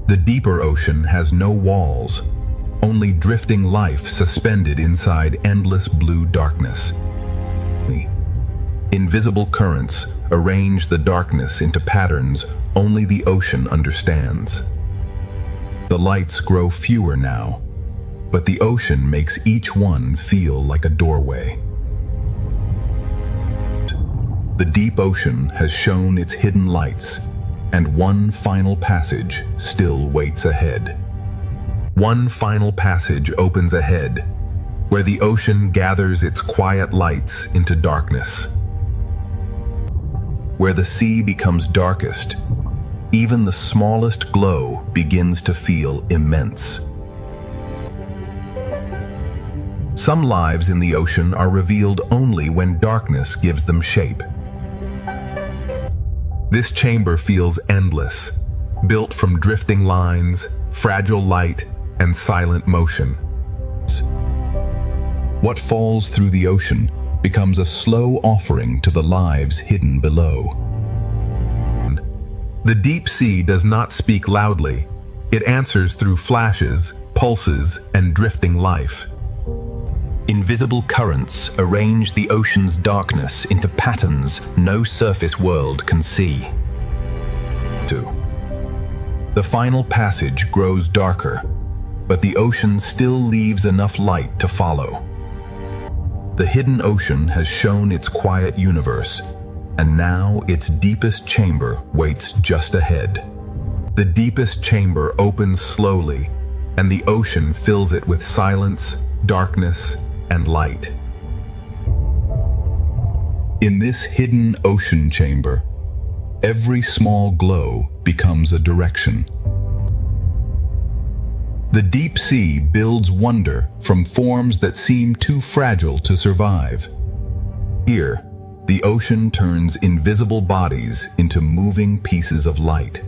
The deeper ocean has no walls, only drifting life suspended inside endless blue darkness. Invisible currents arrange the darkness into patterns only the ocean understands. The lights grow fewer now, but the ocean makes each one feel like a doorway. The deep ocean has shown its hidden lights, and one final passage still waits ahead. One final passage opens ahead, where the ocean gathers its quiet lights into darkness. Where the sea becomes darkest, even the smallest glow begins to feel immense. Some lives in the ocean are revealed only when darkness gives them shape. This chamber feels endless, built from drifting lines, fragile light, and silent motion. What falls through the ocean becomes a slow offering to the lives hidden below. The deep sea does not speak loudly. It answers through flashes, pulses, and drifting life. Invisible currents arrange the ocean's darkness into patterns no surface world can see. 2. The final passage grows darker, but the ocean still leaves enough light to follow. The hidden ocean has shown its quiet universe, and now its deepest chamber waits just ahead. The deepest chamber opens slowly, and the ocean fills it with silence, darkness, and light. In this hidden ocean chamber, every small glow becomes a direction. The deep sea builds wonder from forms that seem too fragile to survive. Here, the ocean turns invisible bodies into moving pieces of light.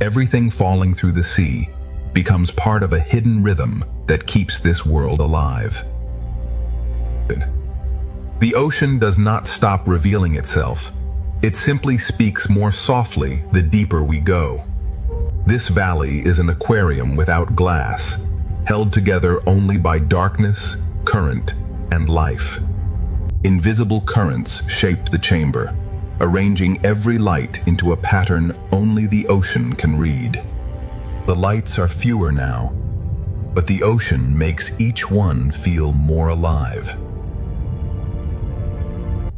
Everything falling through the sea becomes part of a hidden rhythm that keeps this world alive. The ocean does not stop revealing itself. It simply speaks more softly the deeper we go. This valley is an aquarium without glass, held together only by darkness, current, and life. Invisible currents shaped the chamber, arranging every light into a pattern only the ocean can read. The lights are fewer now, but the ocean makes each one feel more alive.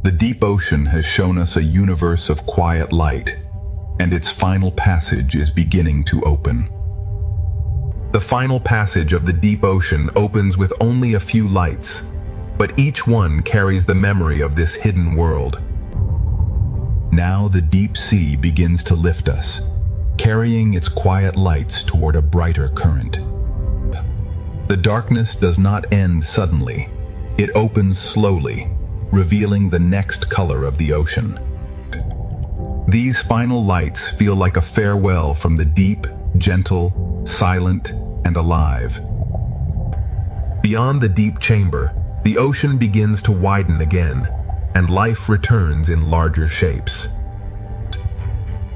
The deep ocean has shown us a universe of quiet light, and its final passage is beginning to open. The final passage of the deep ocean opens with only a few lights, but each one carries the memory of this hidden world. Now the deep sea begins to lift us, carrying its quiet lights toward a brighter current. The darkness does not end suddenly. It opens slowly, revealing the next color of the ocean. These final lights feel like a farewell from the deep, gentle, silent, and alive. Beyond the deep chamber, the ocean begins to widen again, and life returns in larger shapes.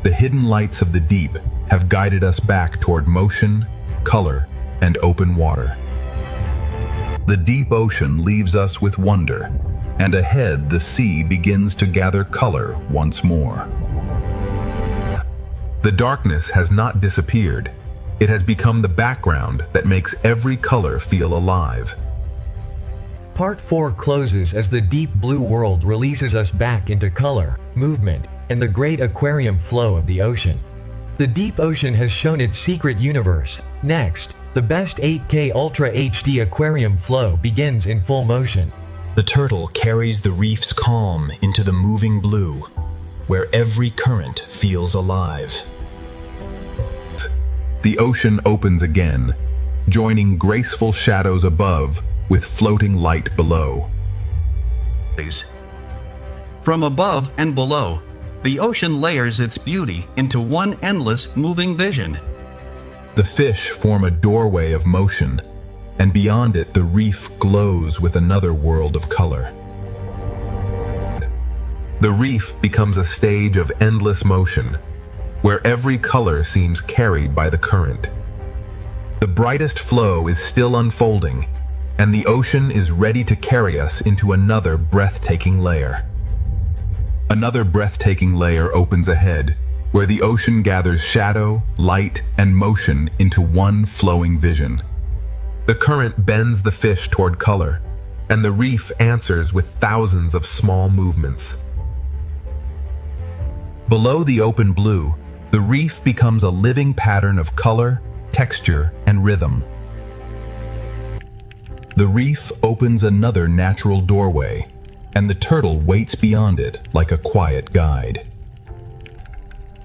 The hidden lights of the deep have guided us back toward motion, color, and open water. The deep ocean leaves us with wonder, and ahead the sea begins to gather color once more. The darkness has not disappeared. It has become the background that makes every color feel alive. Part 4 closes as the deep blue world releases us back into color, movement, and the great aquarium flow of the ocean. The deep ocean has shown its secret universe. Next, the best 8K Ultra HD aquarium flow begins in full motion. The turtle carries the reef's calm into the moving blue, where every current feels alive. The ocean opens again, joining graceful shadows above with floating light below. From above and below, the ocean layers its beauty into one endless moving vision. The fish form a doorway of motion, and beyond it the reef glows with another world of color. The reef becomes a stage of endless motion, where every color seems carried by the current. The brightest flow is still unfolding, and the ocean is ready to carry us into another breathtaking layer. Another breathtaking layer opens ahead, where the ocean gathers shadow, light, and motion into one flowing vision. The current bends the fish toward color, and the reef answers with thousands of small movements. Below the open blue, the reef becomes a living pattern of color, texture, and rhythm. The reef opens another natural doorway, and the turtle waits beyond it like a quiet guide.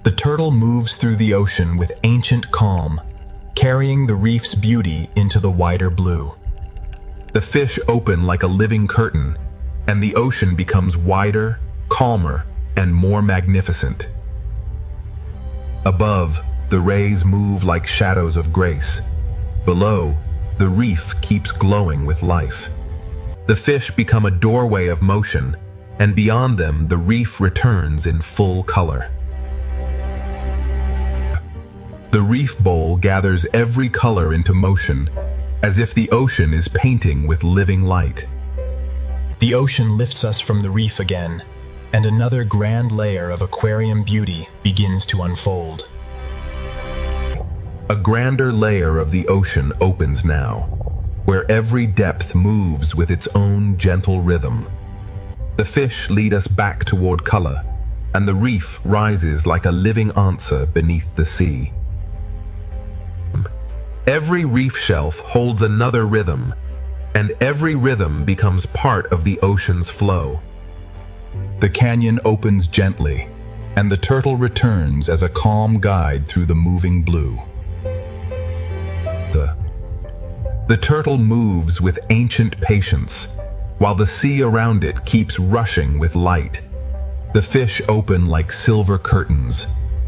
The turtle moves through the ocean with ancient calm, carrying the reef's beauty into the wider blue. The fish open like a living curtain, and the ocean becomes wider, calmer, and more magnificent. Above, the rays move like shadows of grace. Below, the reef keeps glowing with life. The fish become a doorway of motion, and beyond them the reef returns in full color. The reef bowl gathers every color into motion, as if the ocean is painting with living light. The ocean lifts us from the reef again, and another grand layer of aquarium beauty begins to unfold. A grander layer of the ocean opens now, where every depth moves with its own gentle rhythm. The fish lead us back toward color, and the reef rises like a living answer beneath the sea. Every reef shelf holds another rhythm, and every rhythm becomes part of the ocean's flow. The canyon opens gently, and the turtle returns as a calm guide through the moving blue. The turtle moves with ancient patience, while the sea around it keeps rushing with light. The fish open like silver curtains,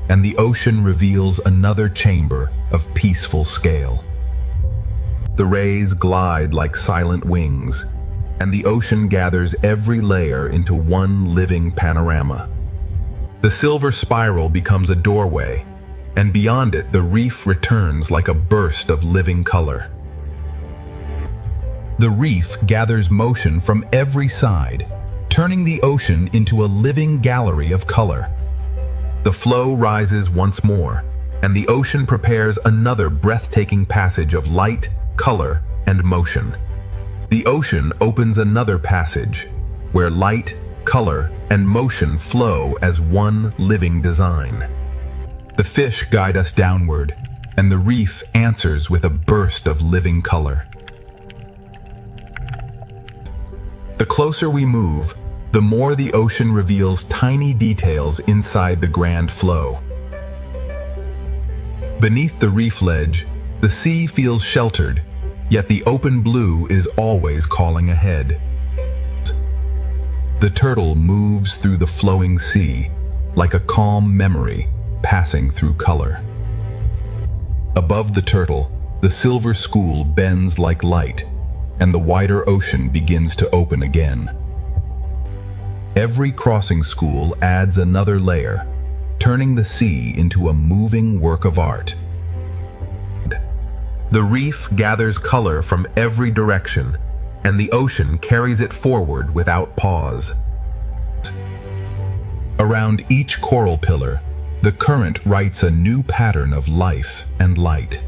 and the ocean reveals another chamber of peaceful scale. The rays glide like silent wings, and the ocean gathers every layer into one living panorama. The silver spiral becomes a doorway, and beyond it the reef returns like a burst of living color. The reef gathers motion from every side, turning the ocean into a living gallery of color. The flow rises once more, and the ocean prepares another breathtaking passage of light, color, and motion. The ocean opens another passage, where light, color, and motion flow as one living design. The fish guide us downward, and the reef answers with a burst of living color. The closer we move, the more the ocean reveals tiny details inside the grand flow. Beneath the reef ledge, the sea feels sheltered, yet the open blue is always calling ahead. The turtle moves through the flowing sea, like a calm memory passing through color. Above the turtle, the silver school bends like light, and the wider ocean begins to open again. Every crossing school adds another layer, turning the sea into a moving work of art. The reef gathers color from every direction, and the ocean carries it forward without pause. Around each coral pillar, the current writes a new pattern of life and light.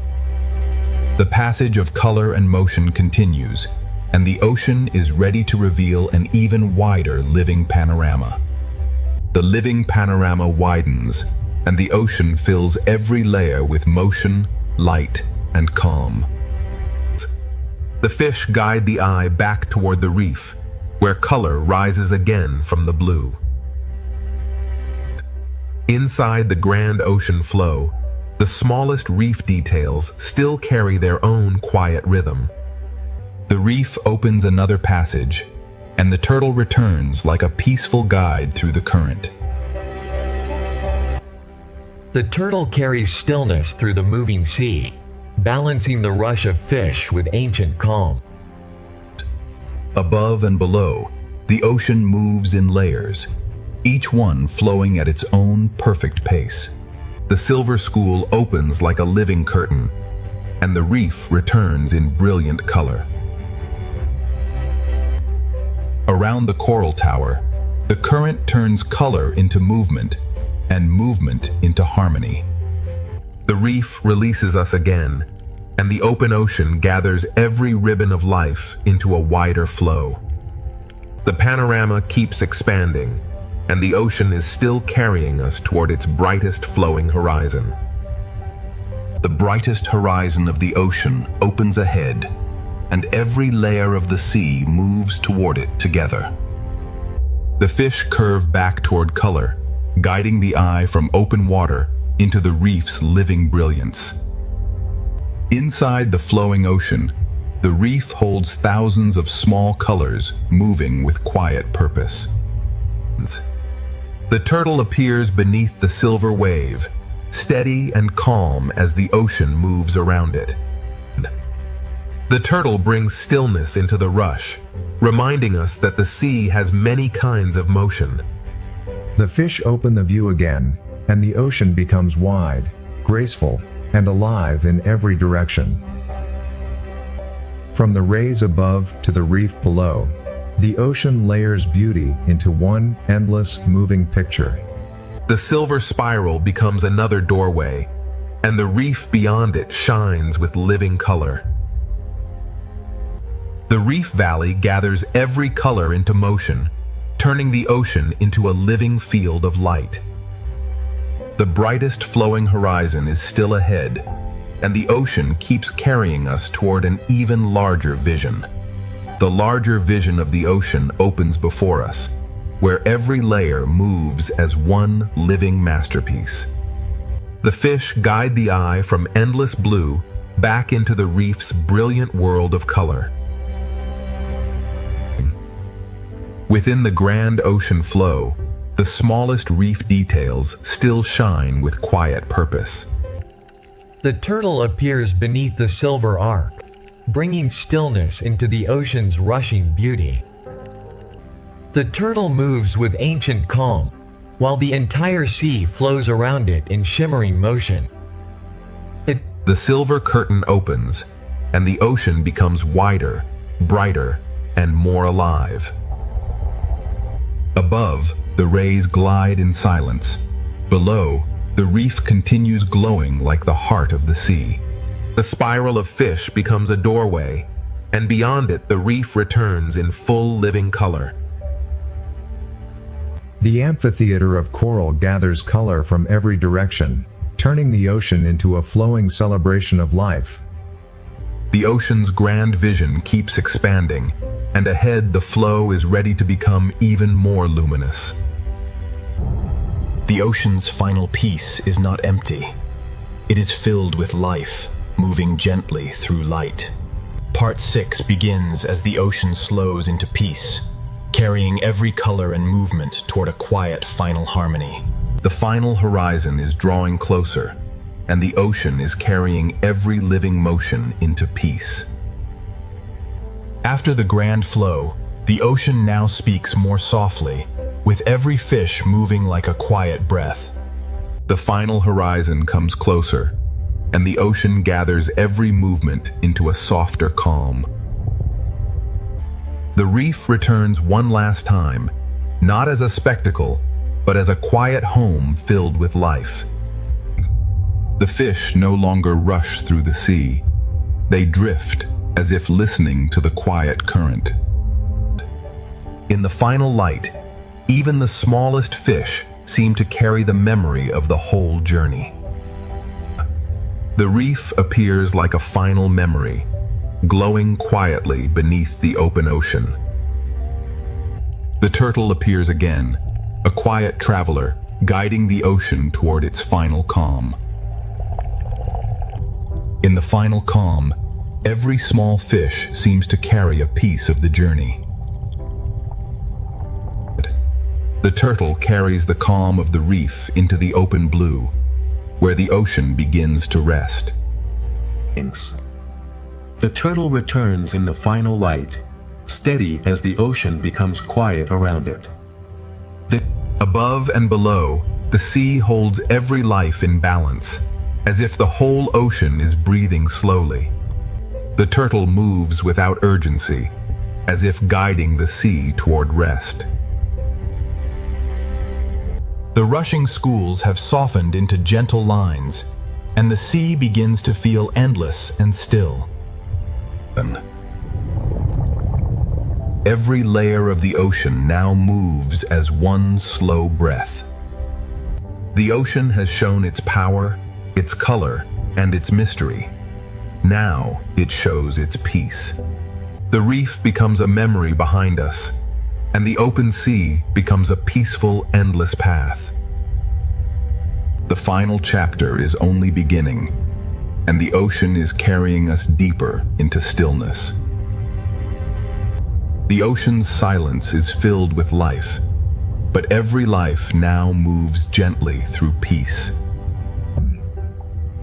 The passage of color and motion continues, and the ocean is ready to reveal an even wider living panorama. The living panorama widens, and the ocean fills every layer with motion, light, and calm. The fish guide the eye back toward the reef, where color rises again from the blue. Inside the grand ocean flow, the smallest reef details still carry their own quiet rhythm. The reef opens another passage, and the turtle returns like a peaceful guide through the current. The turtle carries stillness through the moving sea, balancing the rush of fish with ancient calm. Above and below, the ocean moves in layers, each one flowing at its own perfect pace. The silver school opens like a living curtain, and the reef returns in brilliant color. Around the coral tower, the current turns color into movement, and movement into harmony. The reef releases us again, and the open ocean gathers every ribbon of life into a wider flow. The panorama keeps expanding, and the ocean is still carrying us toward its brightest flowing horizon. The brightest horizon of the ocean opens ahead, and every layer of the sea moves toward it together. The fish curve back toward color, guiding the eye from open water into the reef's living brilliance. Inside the flowing ocean, the reef holds thousands of small colors moving with quiet purpose. The turtle appears beneath the silver wave, steady and calm as the ocean moves around it. The turtle brings stillness into the rush, reminding us that the sea has many kinds of motion. The fish open the view again, and the ocean becomes wide, graceful, and alive in every direction. From the rays above to the reef below, the ocean layers beauty into one endless moving picture. The silver spiral becomes another doorway, and the reef beyond it shines with living color. The reef valley gathers every color into motion, turning the ocean into a living field of light. The brightest flowing horizon is still ahead, and the ocean keeps carrying us toward an even larger vision. The larger vision of the ocean opens before us, where every layer moves as one living masterpiece. The fish guide the eye from endless blue back into the reef's brilliant world of color. Within the grand ocean flow, the smallest reef details still shine with quiet purpose. The turtle appears beneath the silver arc, bringing stillness into the ocean's rushing beauty. The turtle moves with ancient calm, while the entire sea flows around it in shimmering motion. The silver curtain opens, and the ocean becomes wider, brighter, and more alive. Above, the rays glide in silence. Below, the reef continues glowing like the heart of the sea. The spiral of fish becomes a doorway, and beyond it the reef returns in full living color. The amphitheater of coral gathers color from every direction, turning the ocean into a flowing celebration of life. The ocean's grand vision keeps expanding, and ahead the flow is ready to become even more luminous. The ocean's final piece is not empty. It is filled with life, moving gently through light. Part 6 begins as the ocean slows into peace, carrying every color and movement toward a quiet final harmony. The final horizon is drawing closer, and the ocean is carrying every living motion into peace. After the grand flow, the ocean now speaks more softly, with every fish moving like a quiet breath. The final horizon comes closer, and the ocean gathers every movement into a softer calm. The reef returns one last time, not as a spectacle, but as a quiet home filled with life. The fish no longer rush through the sea. They drift as if listening to the quiet current. In the final light, even the smallest fish seem to carry the memory of the whole journey. The reef appears like a final memory, glowing quietly beneath the open ocean. The turtle appears again, a quiet traveler, guiding the ocean toward its final calm. In the final calm, every small fish seems to carry a piece of the journey. The turtle carries the calm of the reef into the open blue, where the ocean begins to rest. The turtle returns in the final light, steady as the ocean becomes quiet around it. Above and below, the sea holds every life in balance, as if the whole ocean is breathing slowly. The turtle moves without urgency, as if guiding the sea toward rest. The rushing schools have softened into gentle lines, and the sea begins to feel endless and still. Every layer of the ocean now moves as one slow breath. The ocean has shown its power, its color, and its mystery. Now it shows its peace. The reef becomes a memory behind us, and the open sea becomes a peaceful, endless path. The final chapter is only beginning, and the ocean is carrying us deeper into stillness. The ocean's silence is filled with life, but every life now moves gently through peace.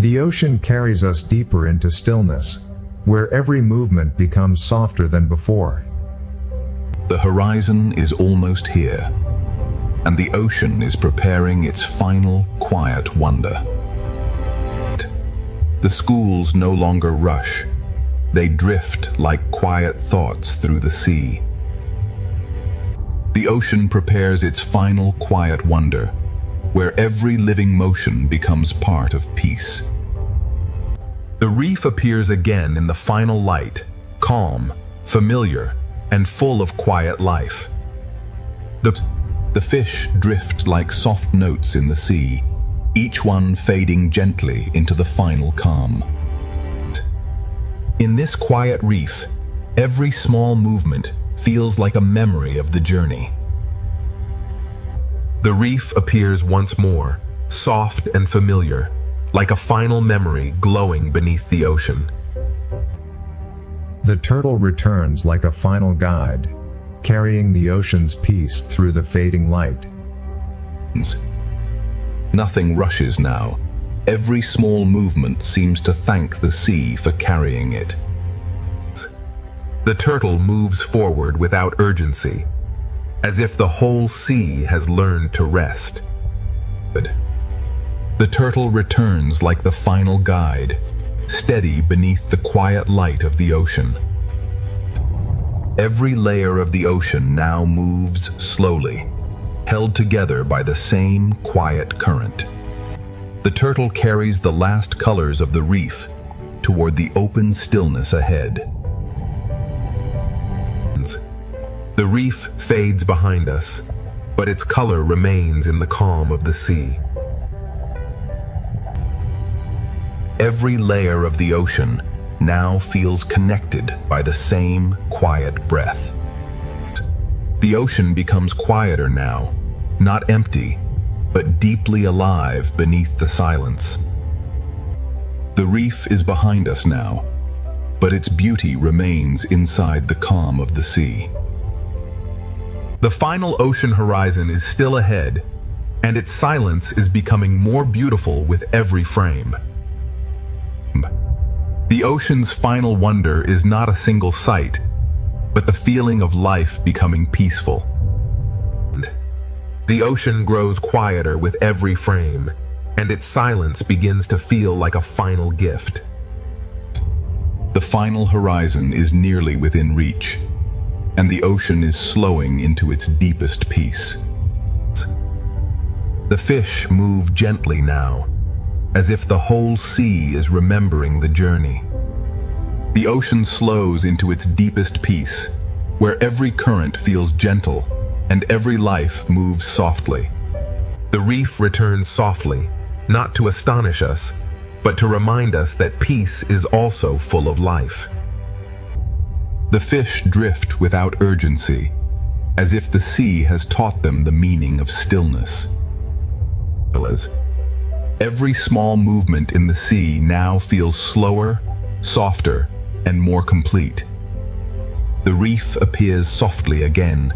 The ocean carries us deeper into stillness, where every movement becomes softer than before. The horizon is almost here, and the ocean is preparing its final quiet wonder. The schools no longer rush. They drift like quiet thoughts through the sea. The ocean prepares its final quiet wonder, where every living motion becomes part of peace. The reef appears again in the final light, calm, familiar, and full of quiet life. The fish drift like soft notes in the sea, each one fading gently into the final calm. In this quiet reef, every small movement feels like a memory of the journey. The reef appears once more, soft and familiar, like a final memory glowing beneath the ocean. The turtle returns like a final guide, carrying the ocean's peace through the fading light. Nothing rushes now. Every small movement seems to thank the sea for carrying it. The turtle moves forward without urgency, as if the whole sea has learned to rest. The turtle returns like the final guide, steady beneath the quiet light of the ocean. Every layer of the ocean now moves slowly, held together by the same quiet current. The turtle carries the last colors of the reef toward the open stillness ahead. The reef fades behind us, but its color remains in the calm of the sea. Every layer of the ocean now feels connected by the same quiet breath. The ocean becomes quieter now, not empty, but deeply alive beneath the silence. The reef is behind us now, but its beauty remains inside the calm of the sea. The final ocean horizon is still ahead, and its silence is becoming more beautiful with every frame. The ocean's final wonder is not a single sight, but the feeling of life becoming peaceful. The ocean grows quieter with every frame, and its silence begins to feel like a final gift. The final horizon is nearly within reach, and the ocean is slowing into its deepest peace. The fish move gently now, as if the whole sea is remembering the journey. The ocean slows into its deepest peace, where every current feels gentle and every life moves softly. The reef returns softly, not to astonish us, but to remind us that peace is also full of life. The fish drift without urgency, as if the sea has taught them the meaning of stillness. Every small movement in the sea now feels slower, softer, and more complete. The reef appears softly again,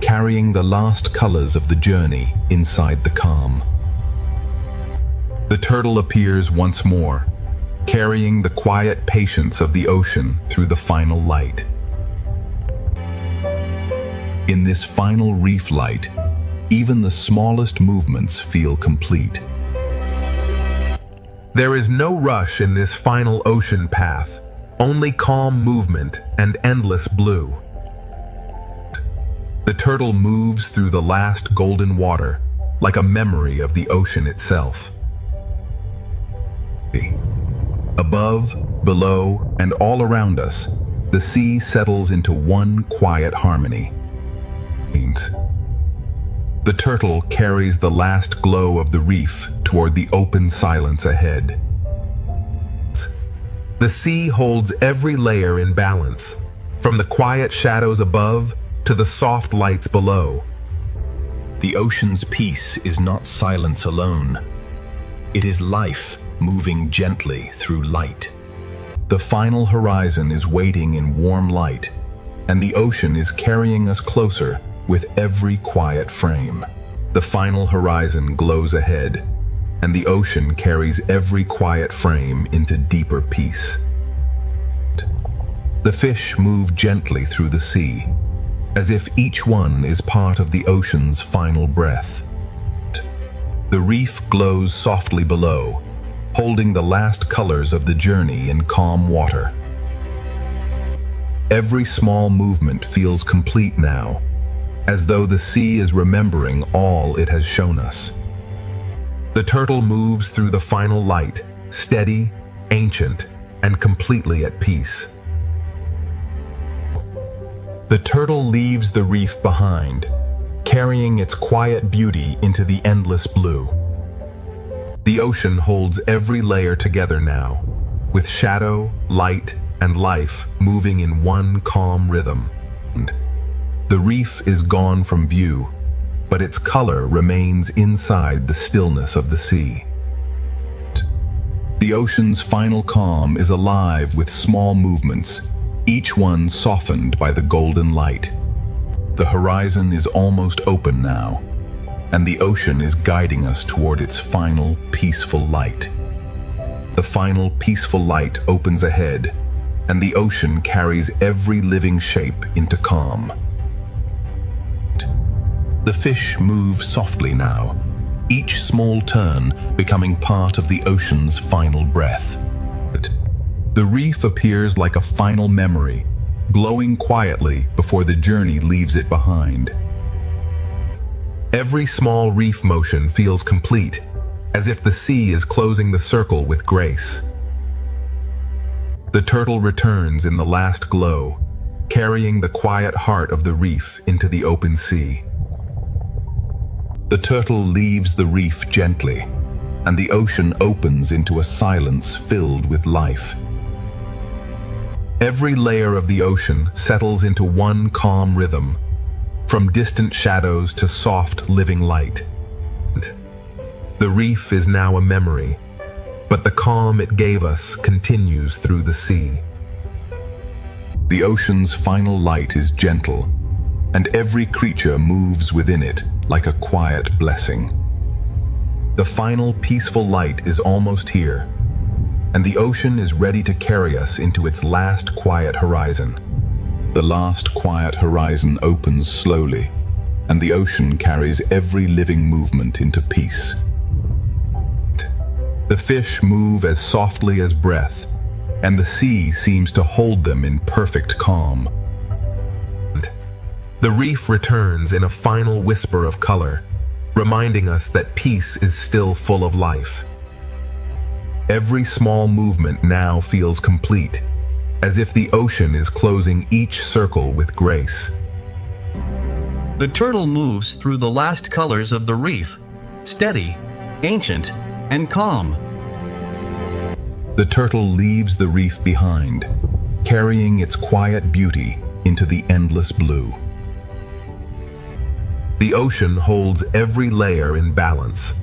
carrying the last colors of the journey inside the calm. The turtle appears once more, carrying the quiet patience of the ocean through the final light. In this final reef light, even the smallest movements feel complete. There is no rush in this final ocean path, only calm movement and endless blue. The turtle moves through the last golden water, like a memory of the ocean itself. Above, below, and all around us, the sea settles into one quiet harmony. The turtle carries the last glow of the reef toward the open silence ahead. The sea holds every layer in balance, from the quiet shadows above to the soft lights below. The ocean's peace is not silence alone. It is life moving gently through light. The final horizon is waiting in warm light, and the ocean is carrying us closer with every quiet frame. The final horizon glows ahead, and the ocean carries every quiet frame into deeper peace. The fish move gently through the sea, as if each one is part of the ocean's final breath. The reef glows softly below, holding the last colors of the journey in calm water. Every small movement feels complete now, as though the sea is remembering all it has shown us. The turtle moves through the final light, steady, ancient, and completely at peace. The turtle leaves the reef behind, carrying its quiet beauty into the endless blue. The ocean holds every layer together now, with shadow, light, and life moving in one calm rhythm. The reef is gone from view, but its color remains inside the stillness of the sea. The ocean's final calm is alive with small movements, each one softened by the golden light. The horizon is almost open now, and the ocean is guiding us toward its final peaceful light. The final peaceful light opens ahead, and the ocean carries every living shape into calm. The fish move softly now, each small turn becoming part of the ocean's final breath. The reef appears like a final memory, glowing quietly before the journey leaves it behind. Every small reef motion feels complete, as if the sea is closing the circle with grace. The turtle returns in the last glow, carrying the quiet heart of the reef into the open sea. The turtle leaves the reef gently, and the ocean opens into a silence filled with life. Every layer of the ocean settles into one calm rhythm, from distant shadows to soft, living light. The reef is now a memory, but the calm it gave us continues through the sea. The ocean's final light is gentle, and every creature moves within it like a quiet blessing. The final peaceful light is almost here, and the ocean is ready to carry us into its last quiet horizon. The last quiet horizon opens slowly, and the ocean carries every living movement into peace. The fish move as softly as breath, and the sea seems to hold them in perfect calm. The reef returns in a final whisper of color, reminding us that peace is still full of life. Every small movement now feels complete, as if the ocean is closing each circle with grace. The turtle moves through the last colors of the reef, steady, ancient, and calm. The turtle leaves the reef behind, carrying its quiet beauty into the endless blue. The ocean holds every layer in balance,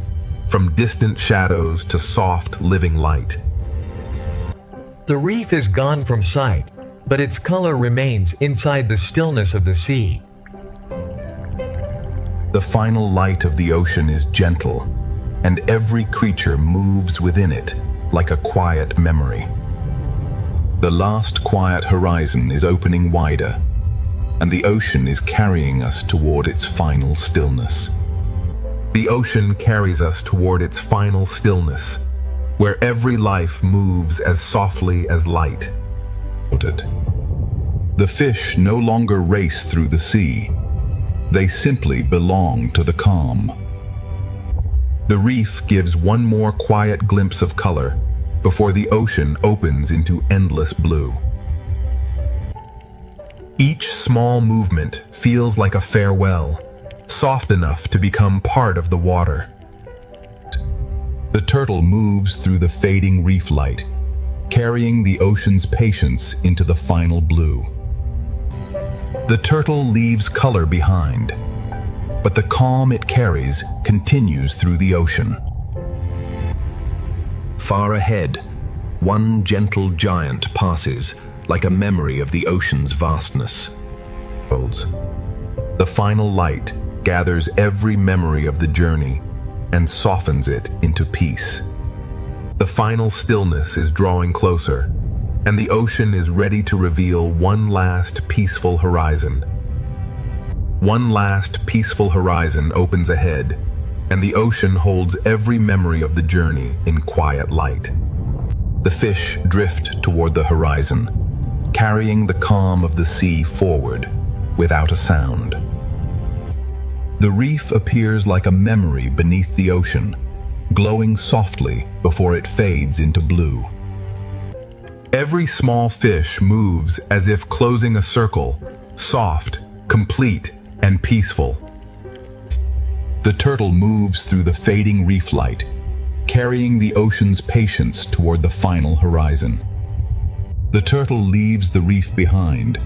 from distant shadows to soft, living light. The reef is gone from sight, but its color remains inside the stillness of the sea. The final light of the ocean is gentle, and every creature moves within it like a quiet memory. The last quiet horizon is opening wider, and the ocean is carrying us toward its final stillness. The ocean carries us toward its final stillness, where every life moves as softly as light. The fish no longer race through the sea. They simply belong to the calm. The reef gives one more quiet glimpse of color before the ocean opens into endless blue. Each small movement feels like a farewell, soft enough to become part of the water. The turtle moves through the fading reef light, carrying the ocean's patience into the final blue. The turtle leaves color behind, but the calm it carries continues through the ocean. Far ahead, one gentle giant passes, like a memory of the ocean's vastness. The final light gathers every memory of the journey and softens it into peace. The final stillness is drawing closer, and the ocean is ready to reveal one last peaceful horizon. One last peaceful horizon opens ahead, and the ocean holds every memory of the journey in quiet light. The fish drift toward the horizon, carrying the calm of the sea forward without a sound. The reef appears like a memory beneath the ocean, glowing softly before it fades into blue. Every small fish moves as if closing a circle, soft, complete, and peaceful. The turtle moves through the fading reef light, carrying the ocean's patience toward the final horizon. The turtle leaves the reef behind,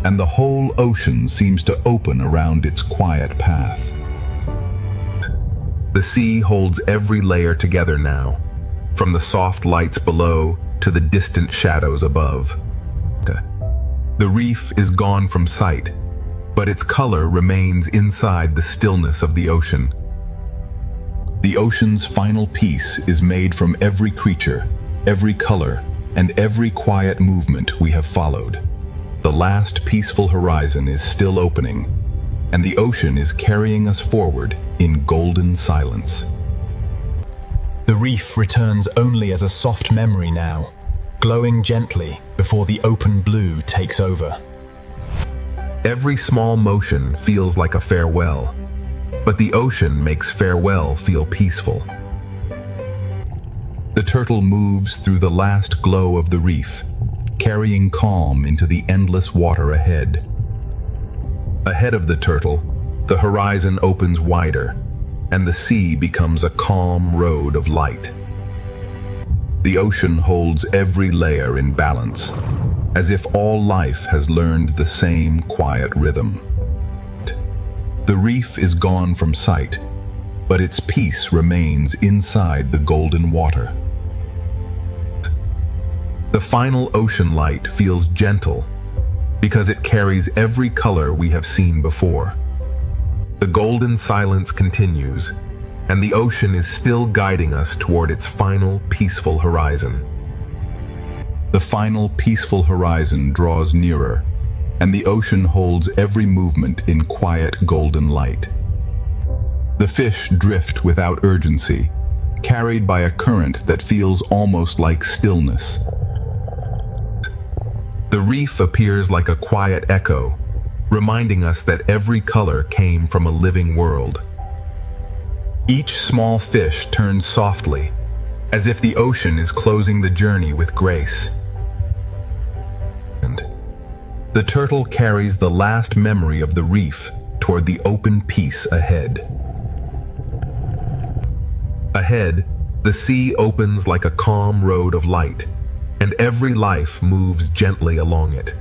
and the whole ocean seems to open around its quiet path. The sea holds every layer together now, from the soft lights below to the distant shadows above. The reef is gone from sight, but its color remains inside the stillness of the ocean. The ocean's final piece is made from every creature, every color, and every quiet movement we have followed. The last peaceful horizon is still opening, and the ocean is carrying us forward in golden silence. The reef returns only as a soft memory now, glowing gently before the open blue takes over. Every small motion feels like a farewell, but the ocean makes farewell feel peaceful. The turtle moves through the last glow of the reef, carrying calm into the endless water ahead. Ahead of the turtle, the horizon opens wider, and the sea becomes a calm road of light. The ocean holds every layer in balance, as if all life has learned the same quiet rhythm. The reef is gone from sight, but its peace remains inside the golden water. The final ocean light feels gentle because it carries every color we have seen before. The golden silence continues, and the ocean is still guiding us toward its final peaceful horizon. The final peaceful horizon draws nearer, and the ocean holds every movement in quiet golden light. The fish drift without urgency, carried by a current that feels almost like stillness. The reef appears like a quiet echo, reminding us that every color came from a living world. Each small fish turns softly, as if the ocean is closing the journey with grace. And the turtle carries the last memory of the reef toward the open peace ahead. Ahead, the sea opens like a calm road of light, and every life moves gently along it.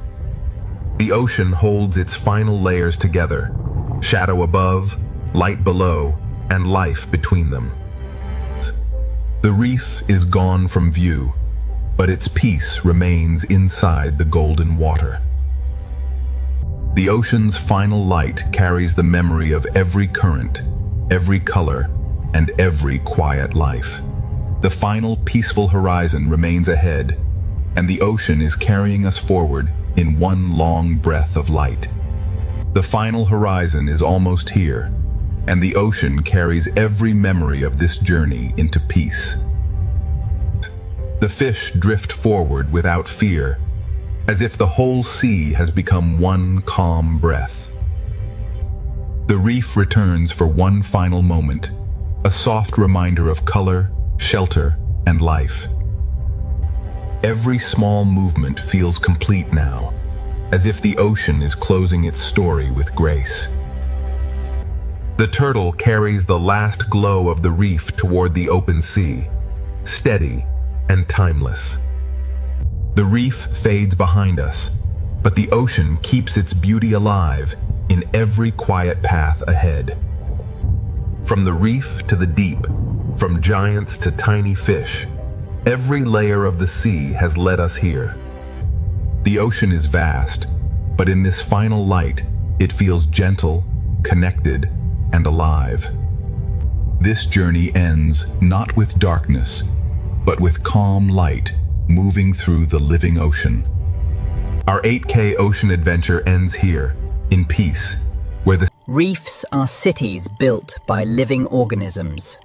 The ocean holds its final layers together, shadow above, light below, and life between them. The reef is gone from view, but its peace remains inside the golden water. The ocean's final light carries the memory of every current, every color, and every quiet life. The final peaceful horizon remains ahead, and the ocean is carrying us forward in one long breath of light. The final horizon is almost here, and the ocean carries every memory of this journey into peace. The fish drift forward without fear, as if the whole sea has become one calm breath. The reef returns for one final moment, a soft reminder of color, shelter, and life. Every small movement feels complete now, as if the ocean is closing its story with grace. The turtle carries the last glow of the reef toward the open sea, steady and timeless. The reef fades behind us, but the ocean keeps its beauty alive in every quiet path ahead. From the reef to the deep, from giants to tiny fish, every layer of the sea has led us here. The ocean is vast, but in this final light, it feels gentle, connected, and alive. This journey ends not with darkness, but with calm light moving through the living ocean. Our 8K ocean adventure ends here, in peace, where the Reefs are cities built by living organisms.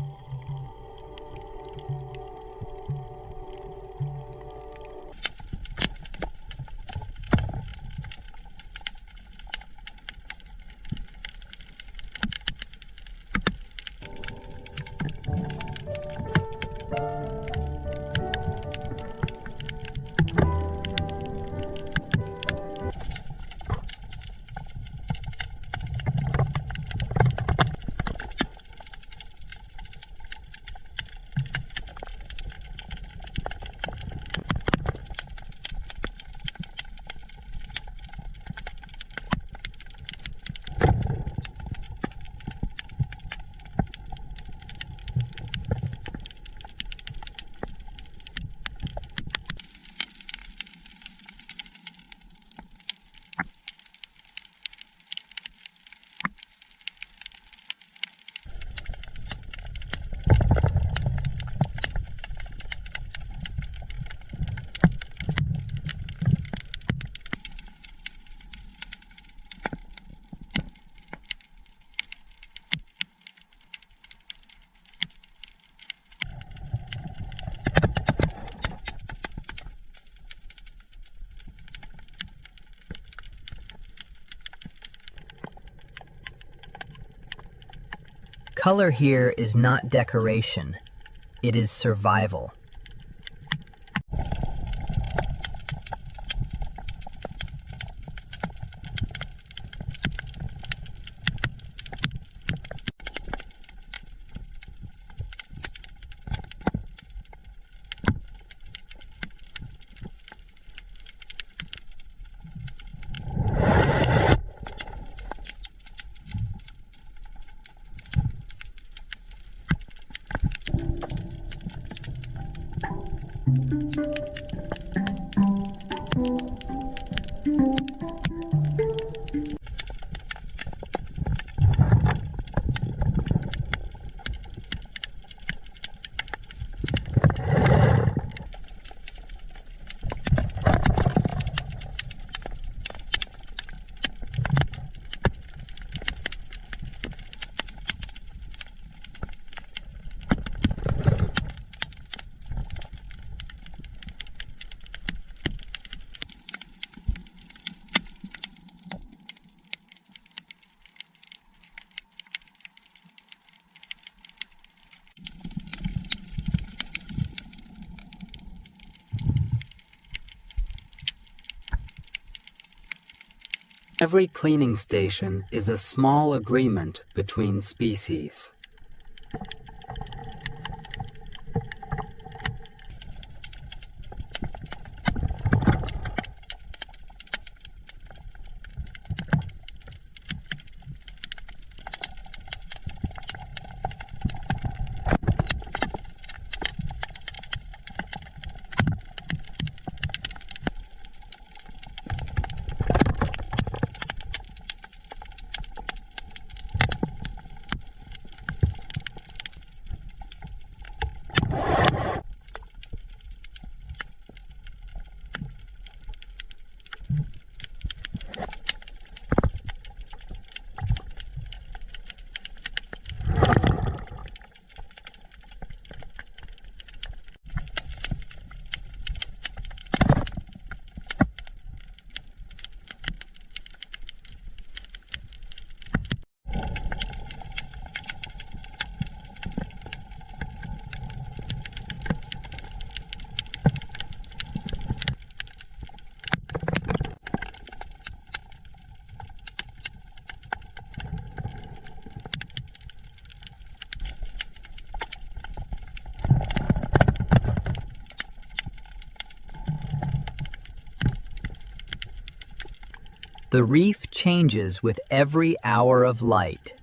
Color here is not decoration, it is survival. Every cleaning station is a small agreement between species. The reef changes with every hour of light.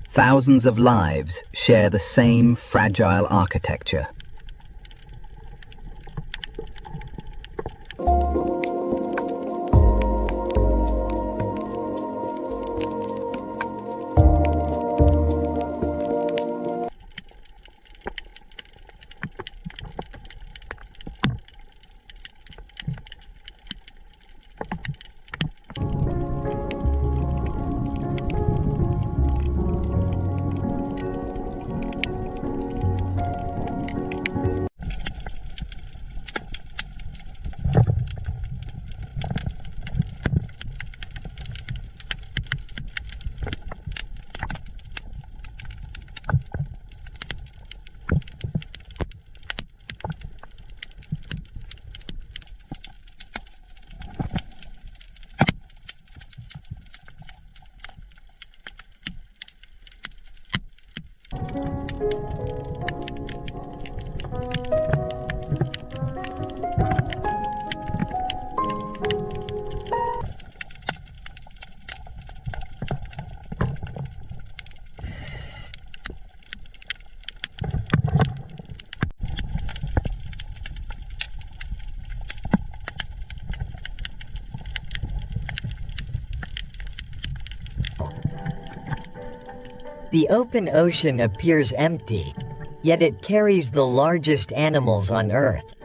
thousands of lives share the same fragile architecture. The open ocean appears empty, yet it carries the largest animals on Earth.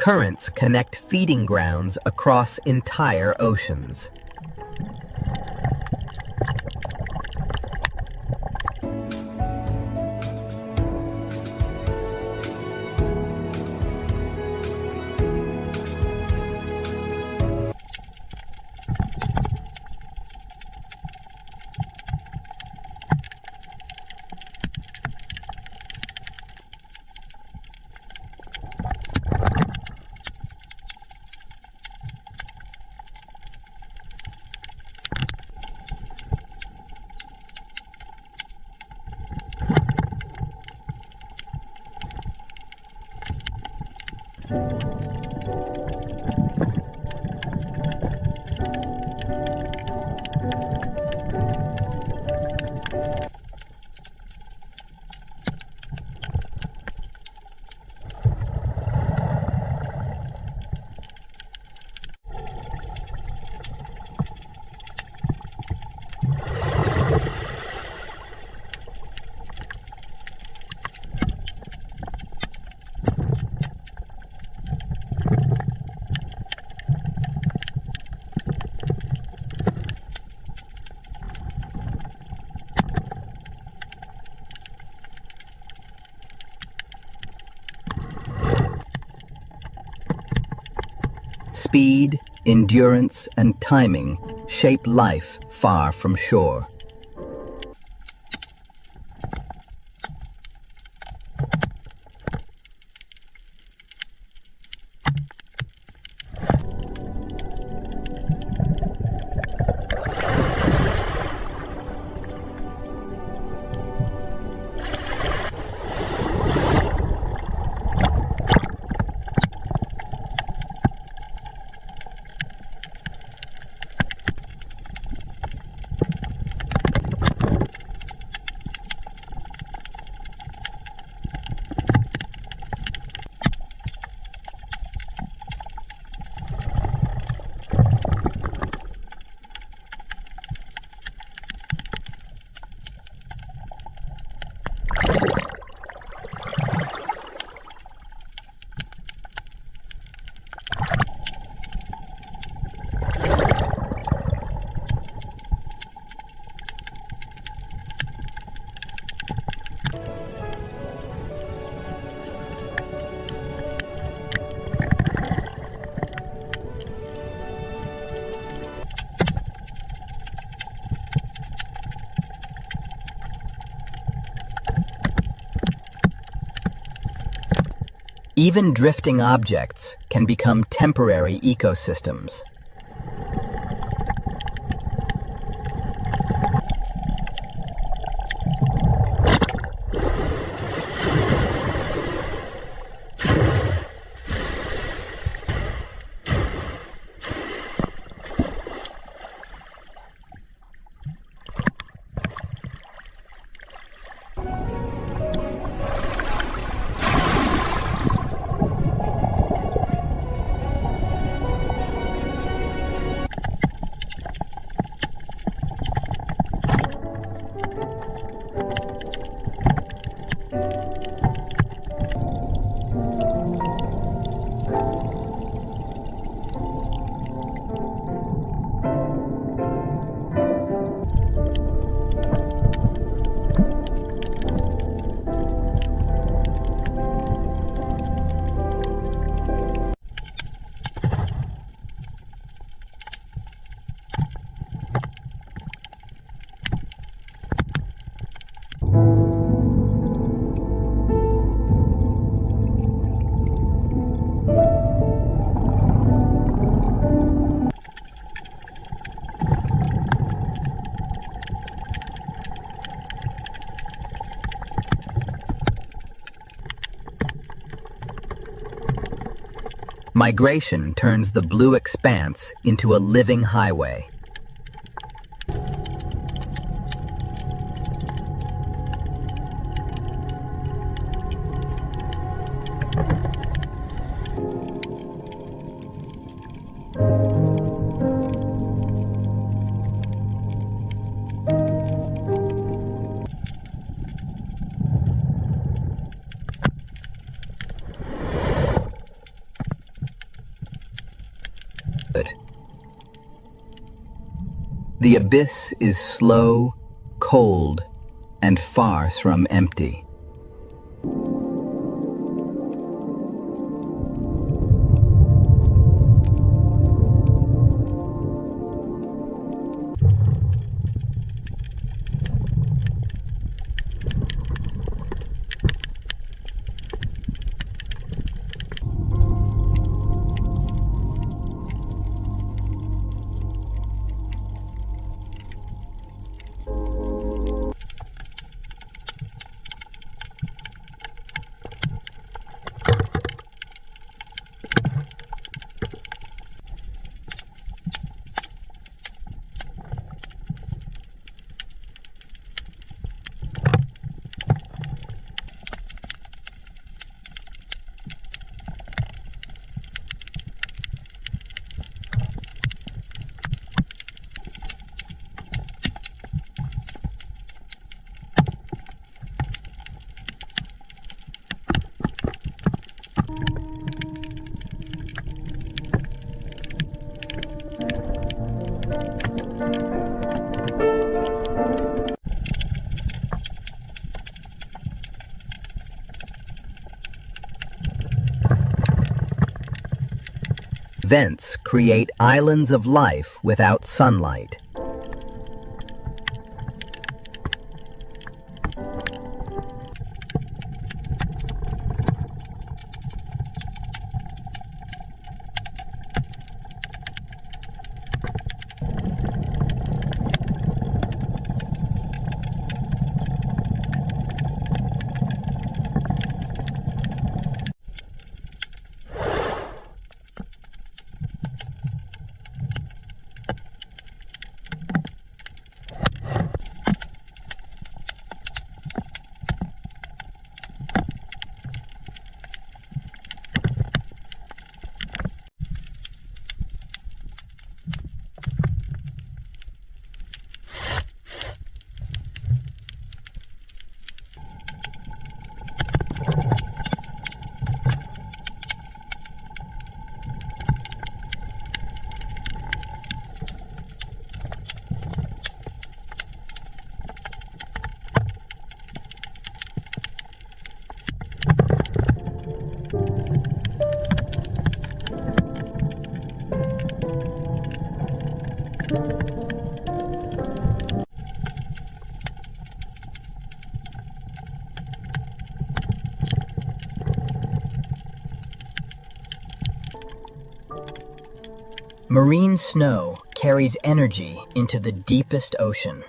Currents connect feeding grounds across entire oceans. Speed, endurance, and timing shape life far from shore. Even drifting objects can become temporary ecosystems. Migration turns the blue expanse into a living highway. The abyss is slow, cold, and far from empty. Vents create islands of life without sunlight. Marine snow carries energy into the deepest ocean.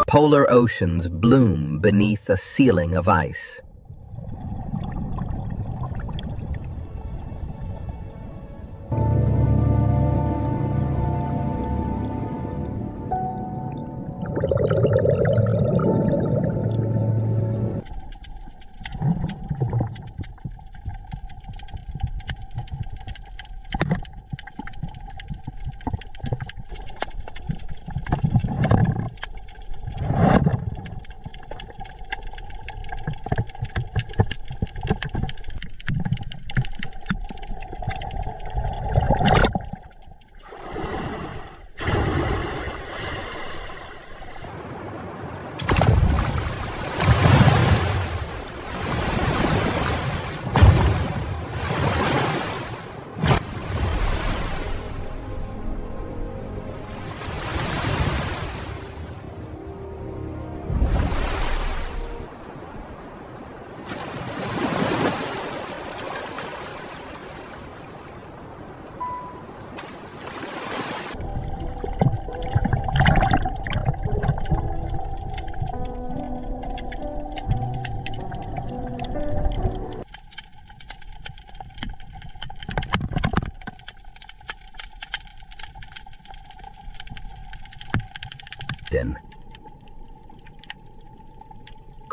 Polar oceans bloom beneath a ceiling of ice.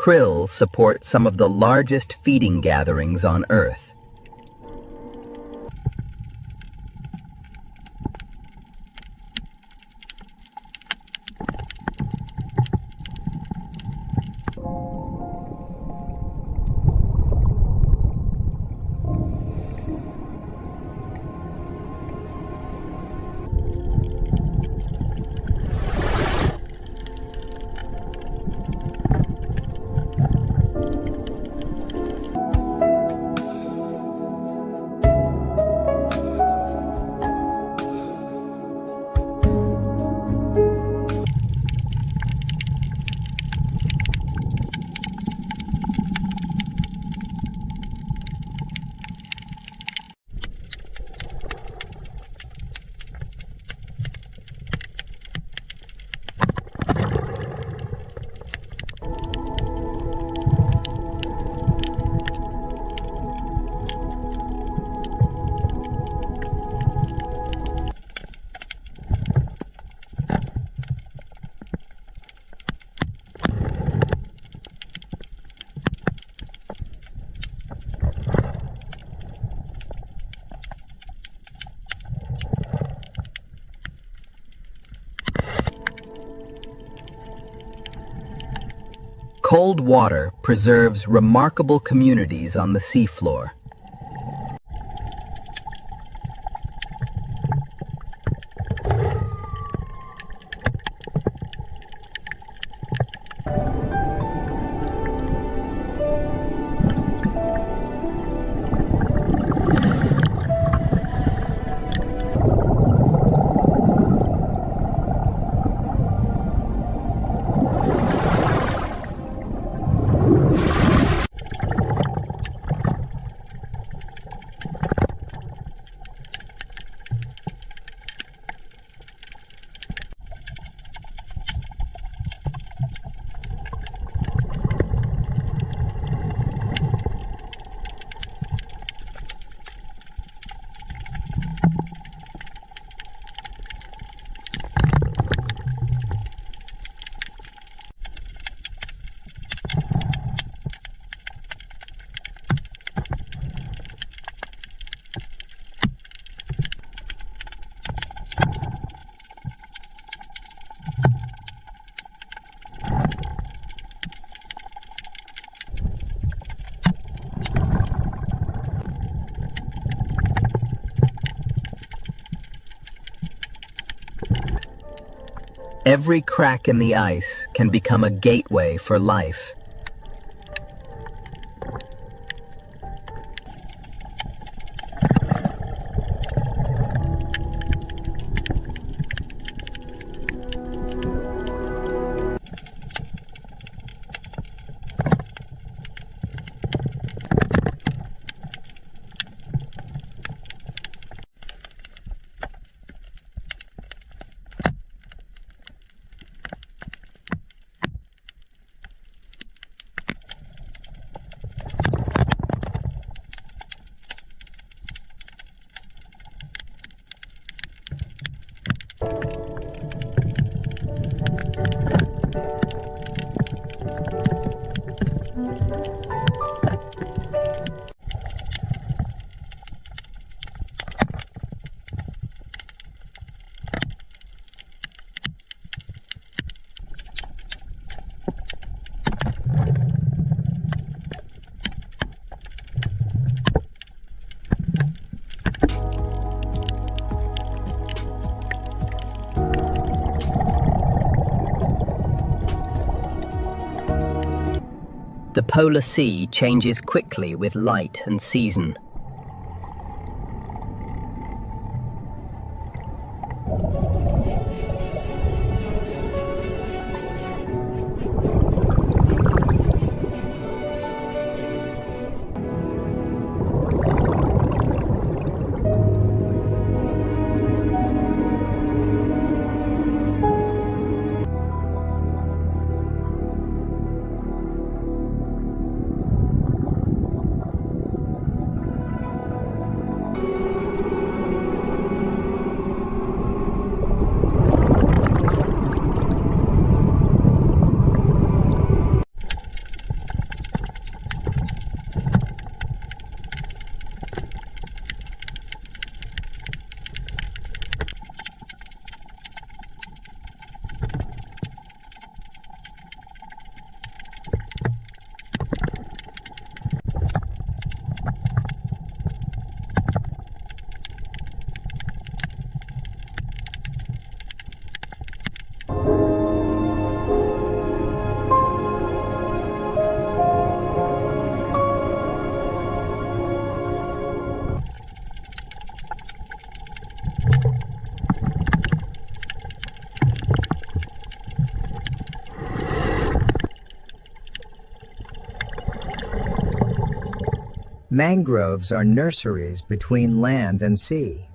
Krill support some of the largest feeding gatherings on Earth. Cold water preserves remarkable communities on the seafloor. Every crack in the ice can become a gateway for life. The polar sea changes quickly with light and season. Mangroves are nurseries between land and sea.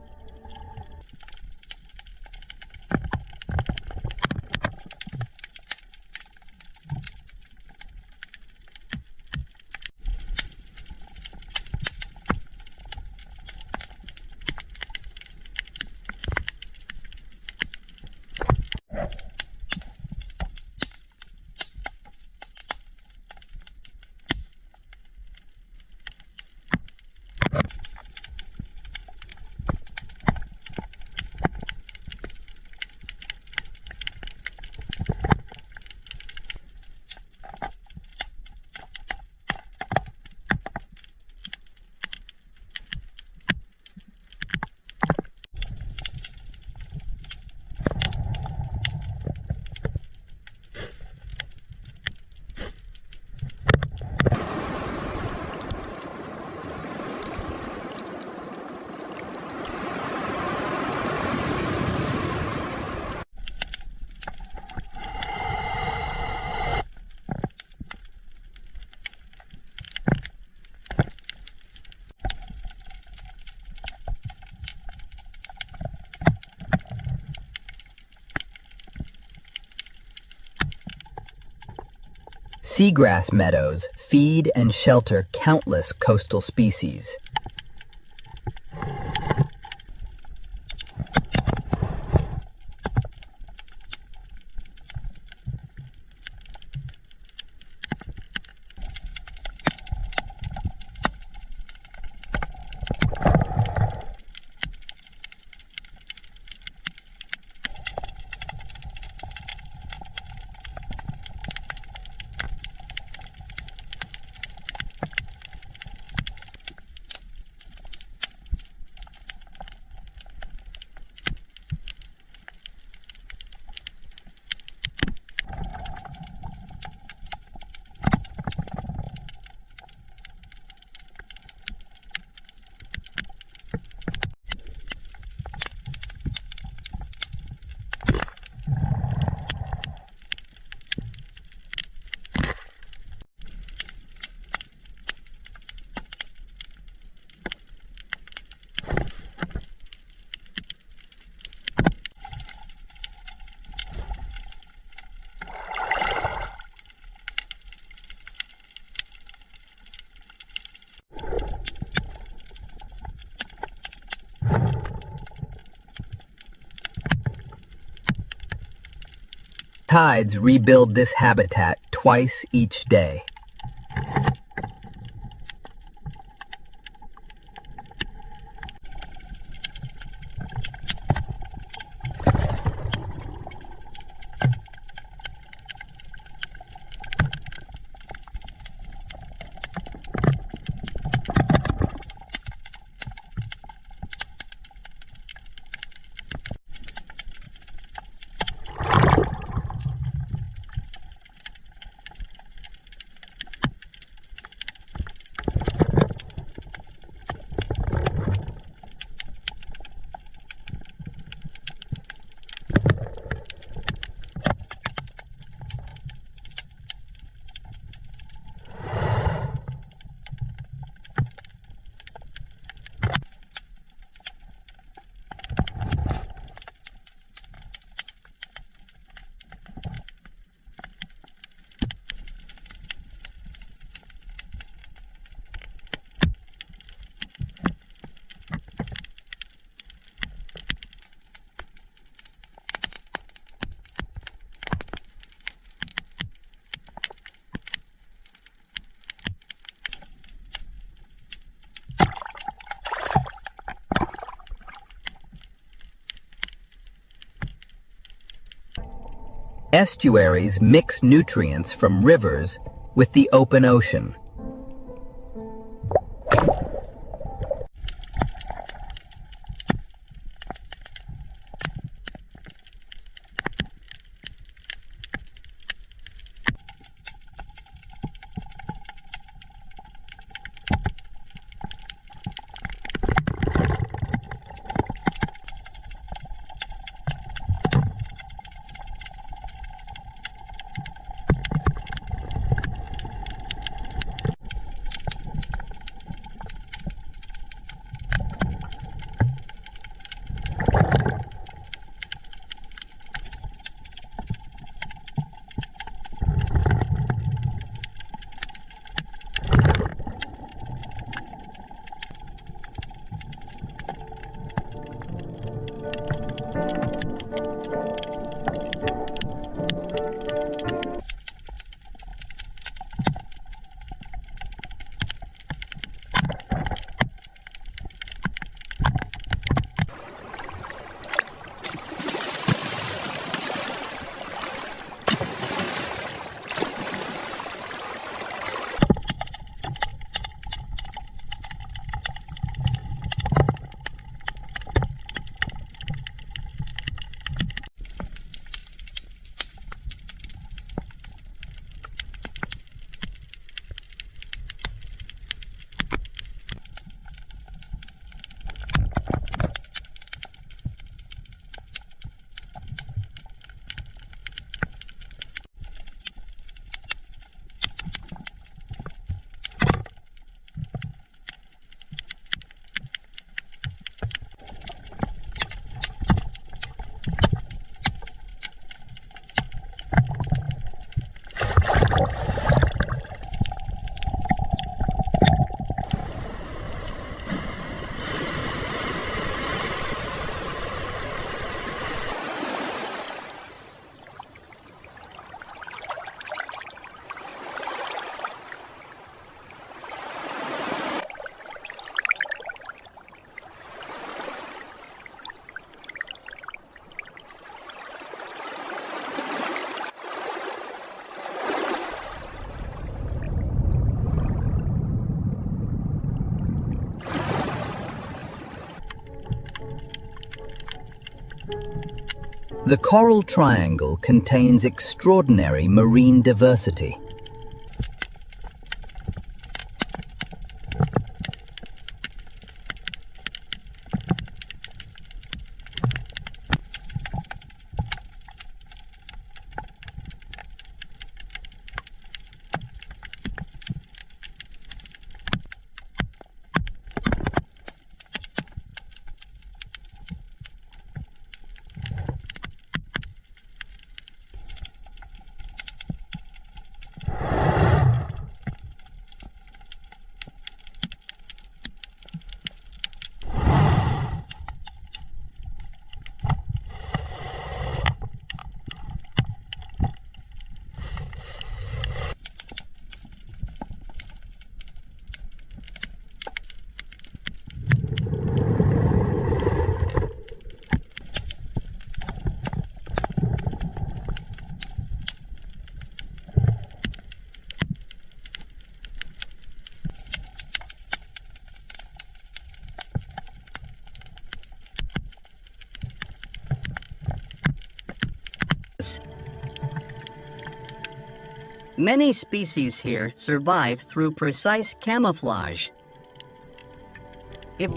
Seagrass meadows feed and shelter countless coastal species. tides rebuild this habitat twice each day. Estuaries mix nutrients from rivers with the open ocean. The Coral Triangle contains extraordinary marine diversity. Many species here survive through precise camouflage. If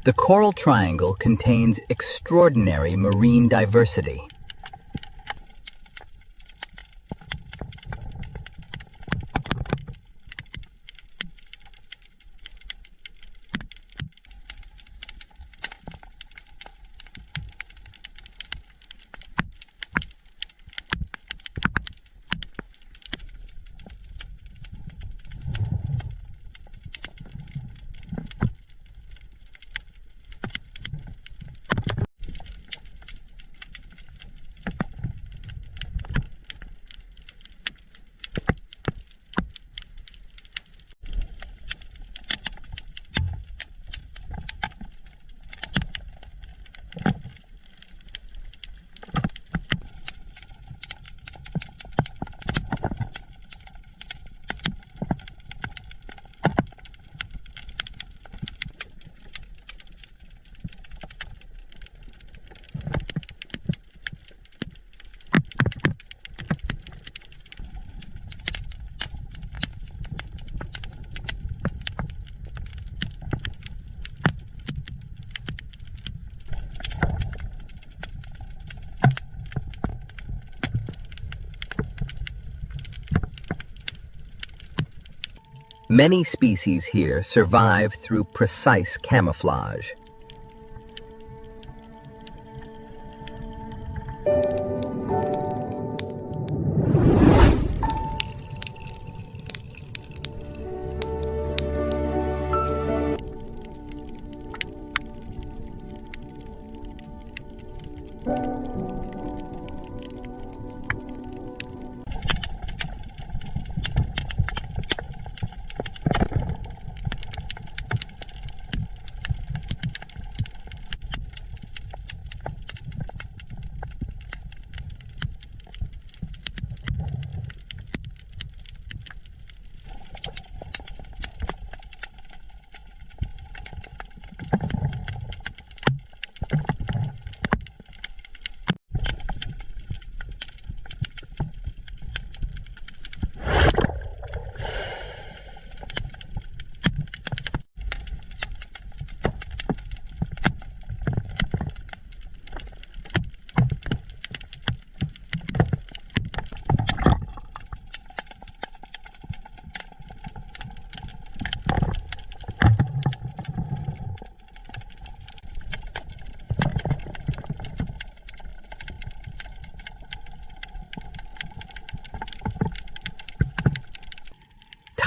The coral triangle contains extraordinary marine diversity. Many species here survive through precise camouflage.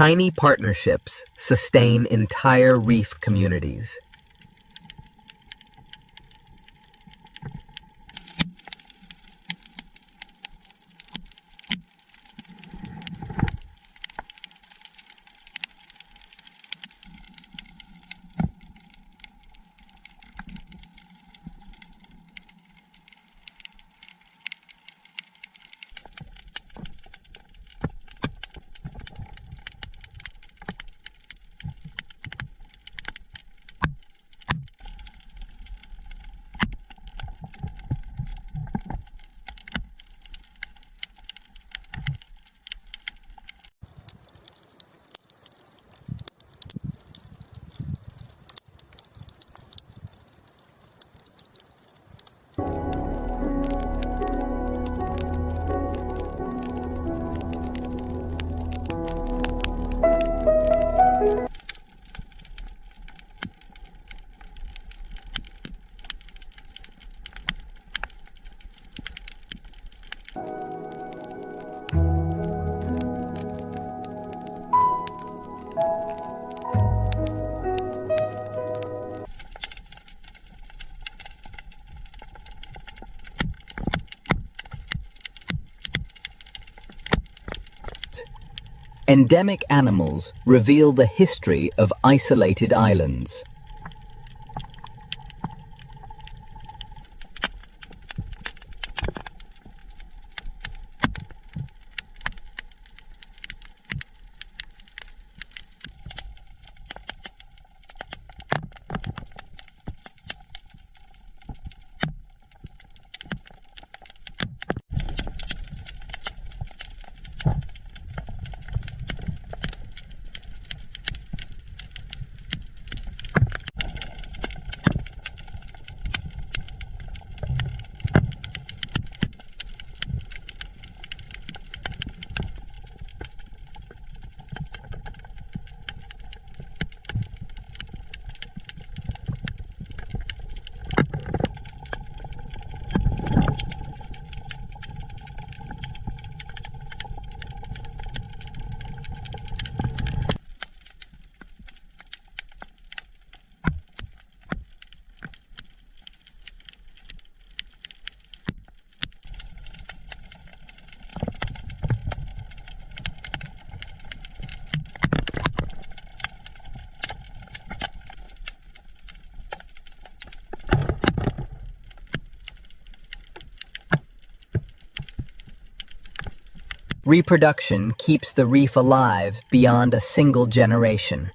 Tiny partnerships sustain entire reef communities. Endemic animals reveal the history of isolated islands. Reproduction keeps the reef alive beyond a single generation.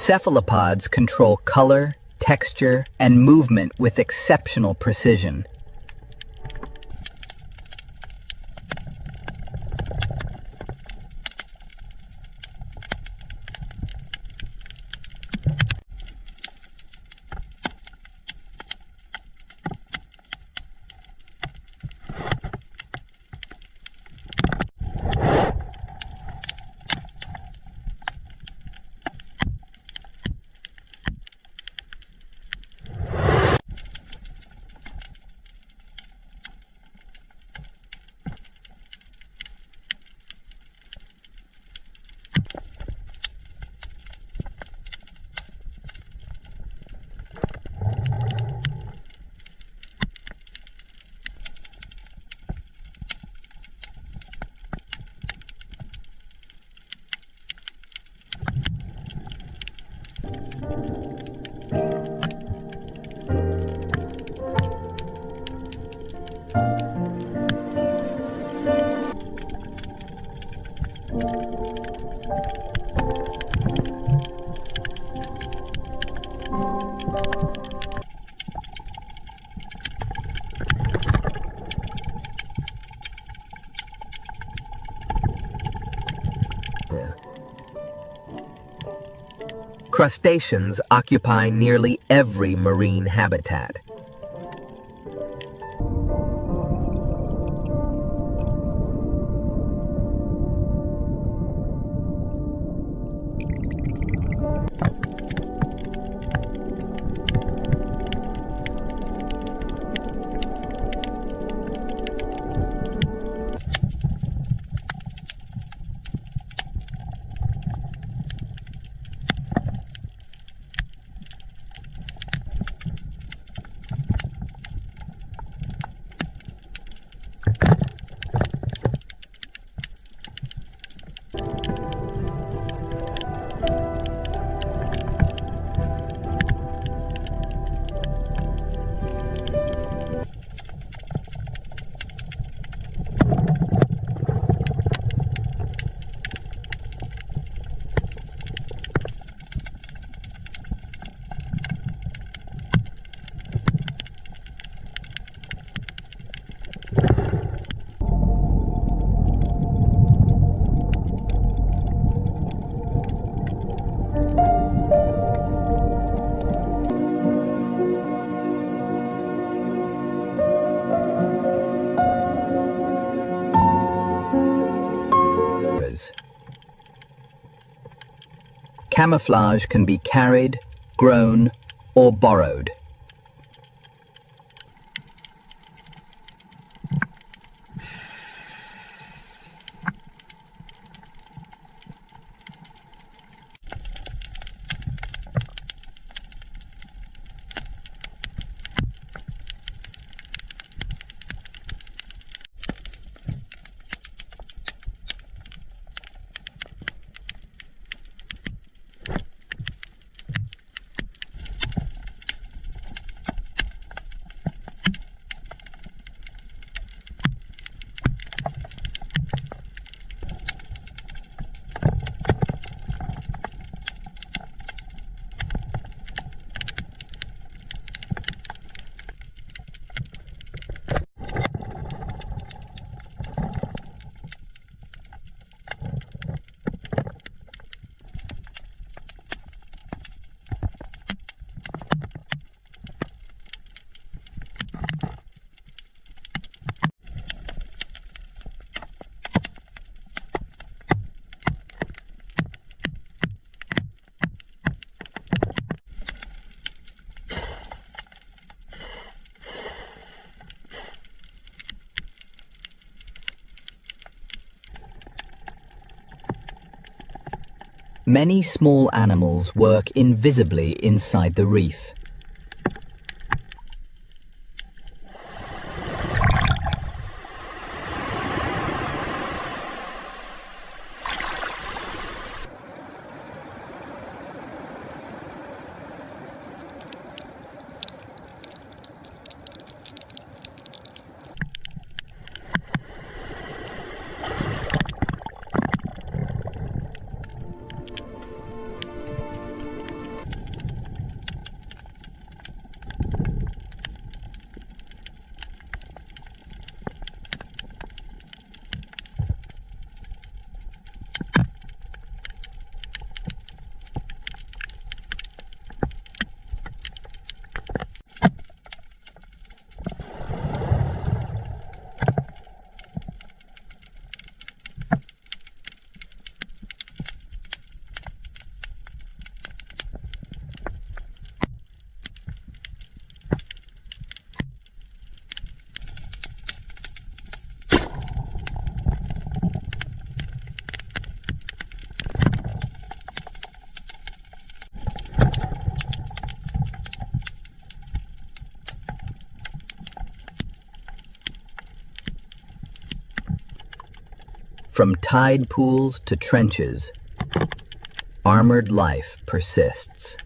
Cephalopods control color, texture, and movement with exceptional precision. Crustaceans occupy nearly every marine habitat. Camouflage can be carried, grown, or borrowed. Many small animals work invisibly inside the reef. From tide pools to trenches, armored life persists.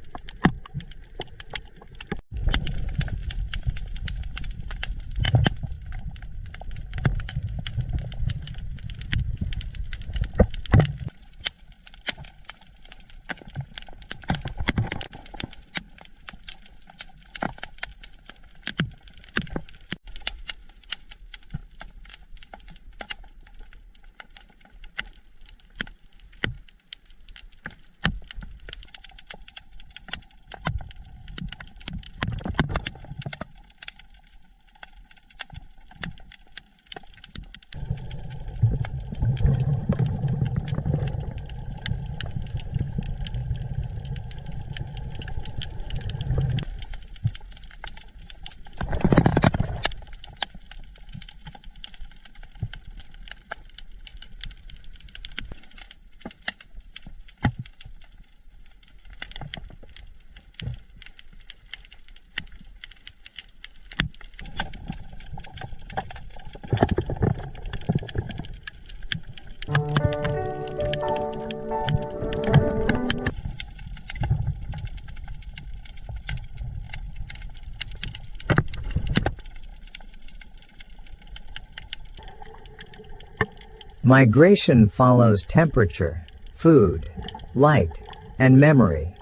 Migration follows temperature, food, light, and memory.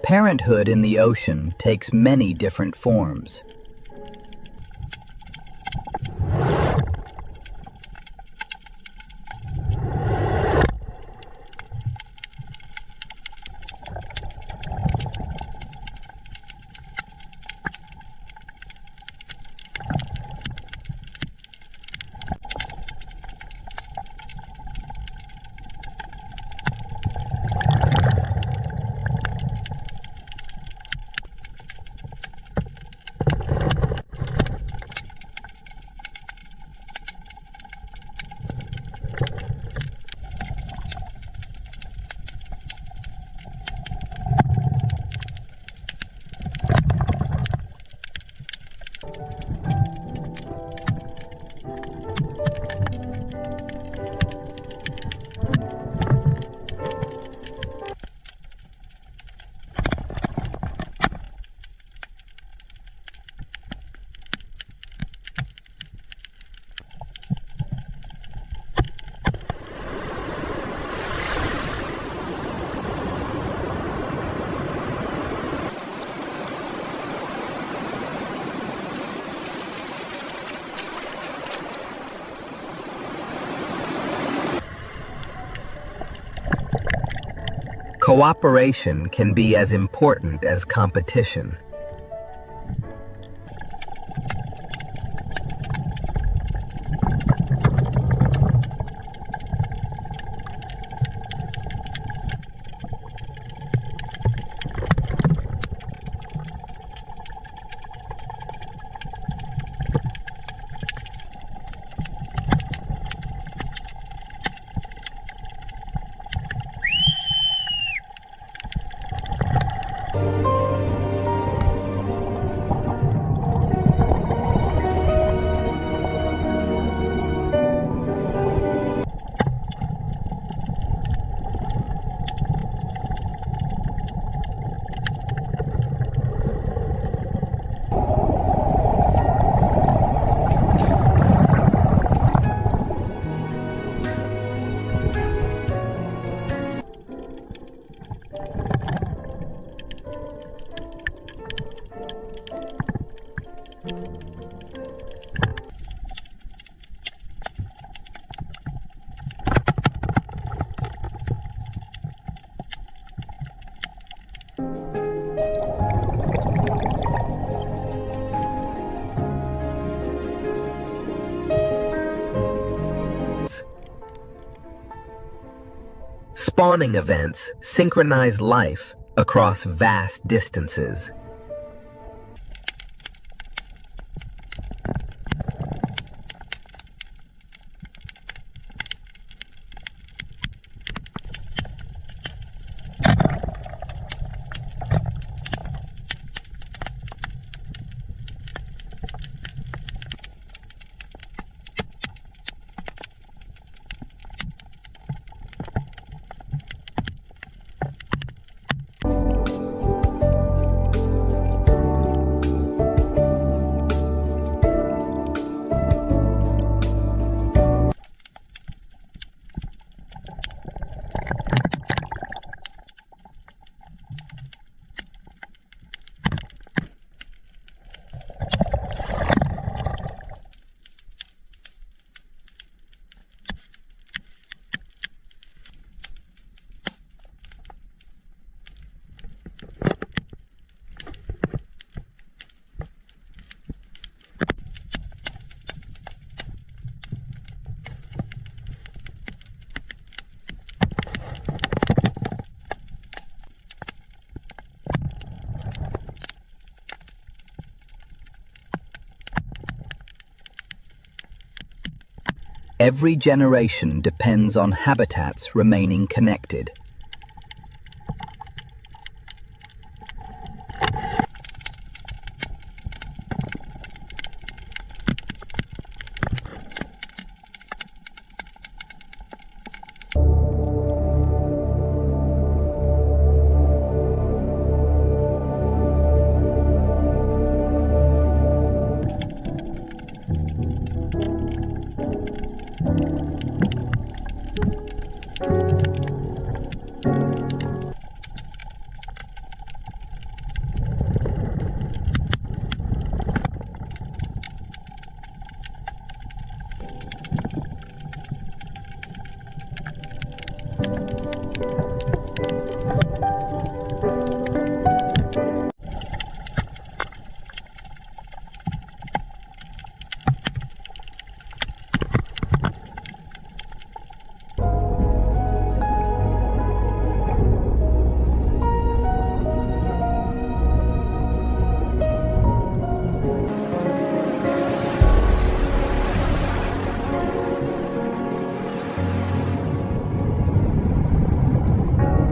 Parenthood in the ocean takes many different forms. Cooperation can be as important as competition. Spawning events synchronize life across vast distances. Every generation depends on habitats remaining connected.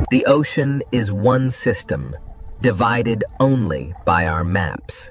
The ocean is one system, divided only by our maps.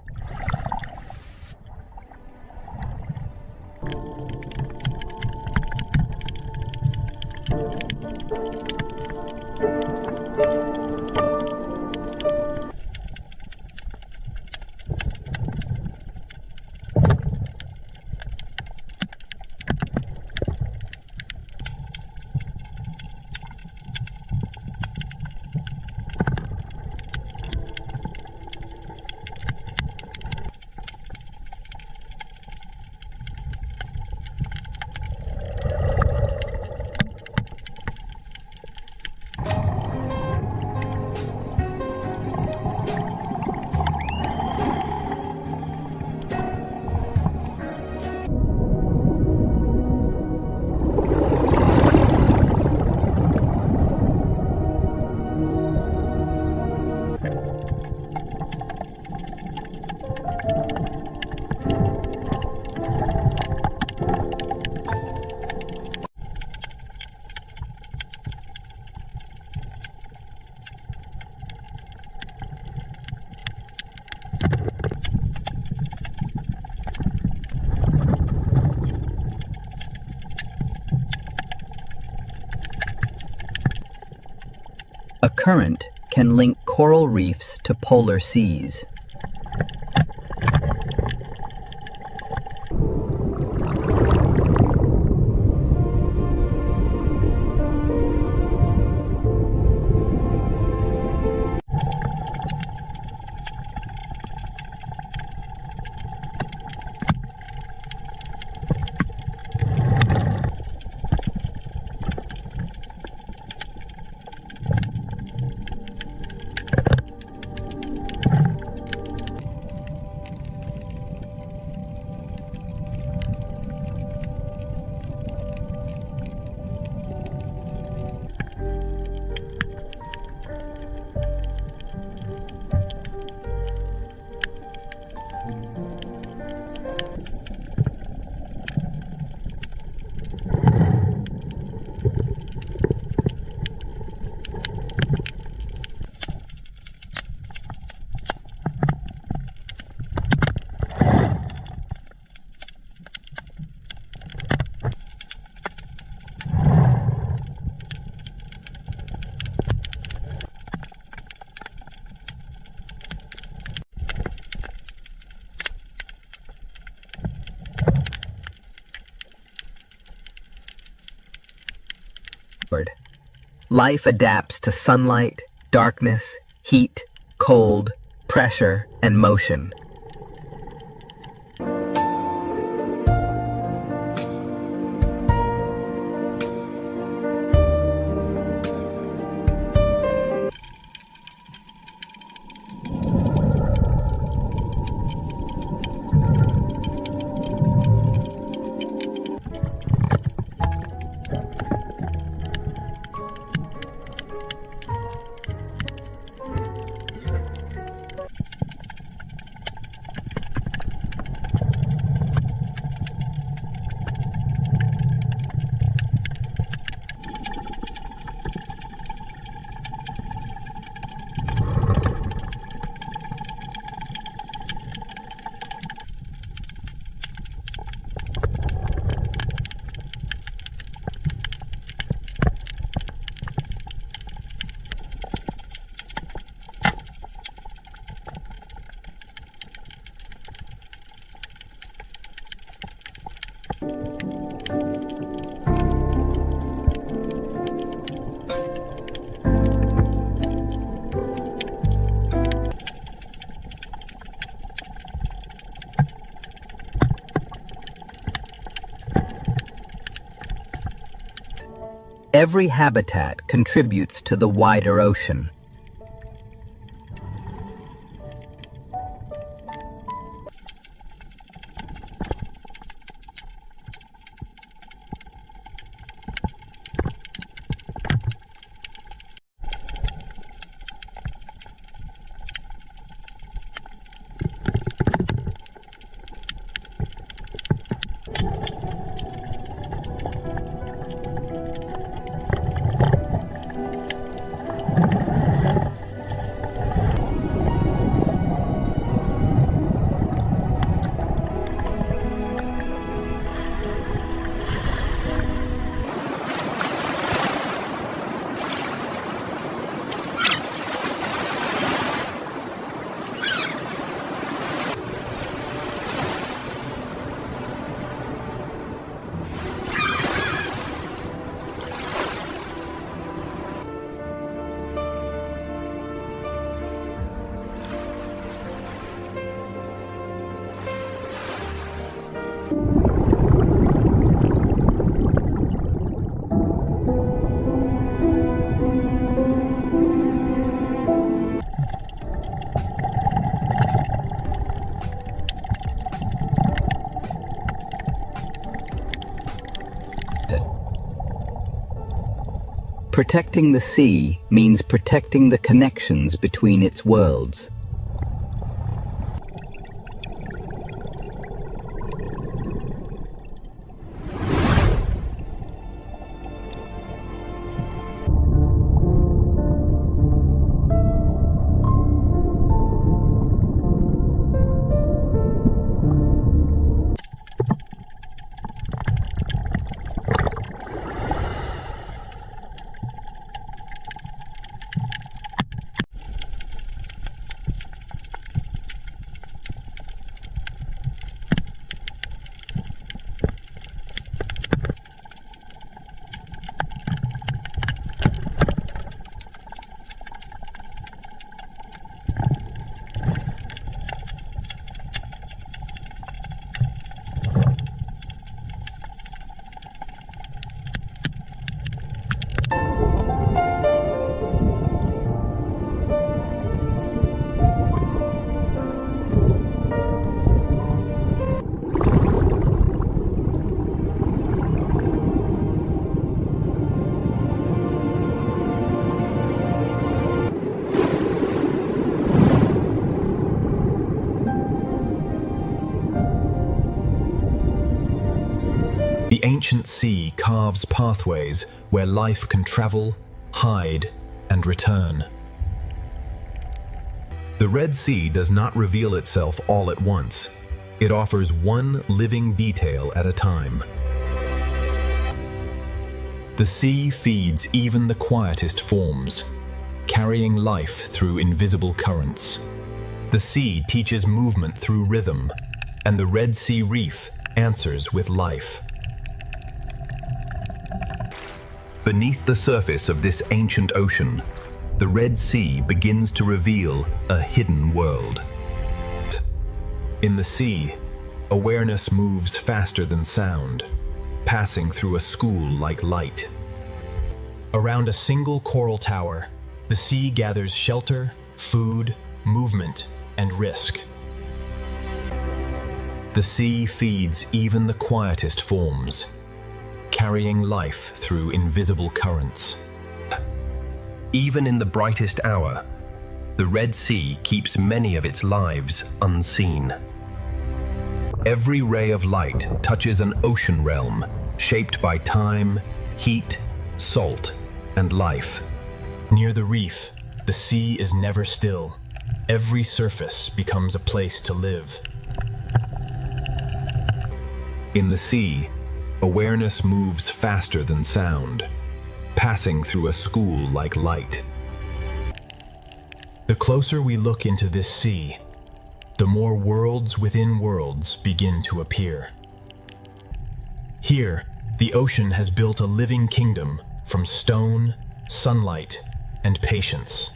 A current can link coral reefs to polar seas. Life adapts to sunlight, darkness, heat, cold, pressure, and motion. Every habitat contributes to the wider ocean. Protecting the sea means protecting the connections between its worlds. The ancient sea carves pathways where life can travel, hide, and return. The Red Sea does not reveal itself all at once. It offers one living detail at a time. The sea feeds even the quietest forms, carrying life through invisible currents. The sea teaches movement through rhythm, and the Red Sea Reef answers with life. Beneath the surface of this ancient ocean, the Red Sea begins to reveal a hidden world. In the sea, awareness moves faster than sound, passing through a school like light. Around a single coral tower, the sea gathers shelter, food, movement, and risk. The sea feeds even the quietest forms, carrying life through invisible currents. Even in the brightest hour, the Red Sea keeps many of its lives unseen. Every ray of light touches an ocean realm shaped by time, heat, salt, and life. Near the reef, the sea is never still. Every surface becomes a place to live. In the sea, awareness moves faster than sound, passing through a school like light. The closer we look into this sea, the more worlds within worlds begin to appear. Here, the ocean has built a living kingdom from stone, sunlight, and patience.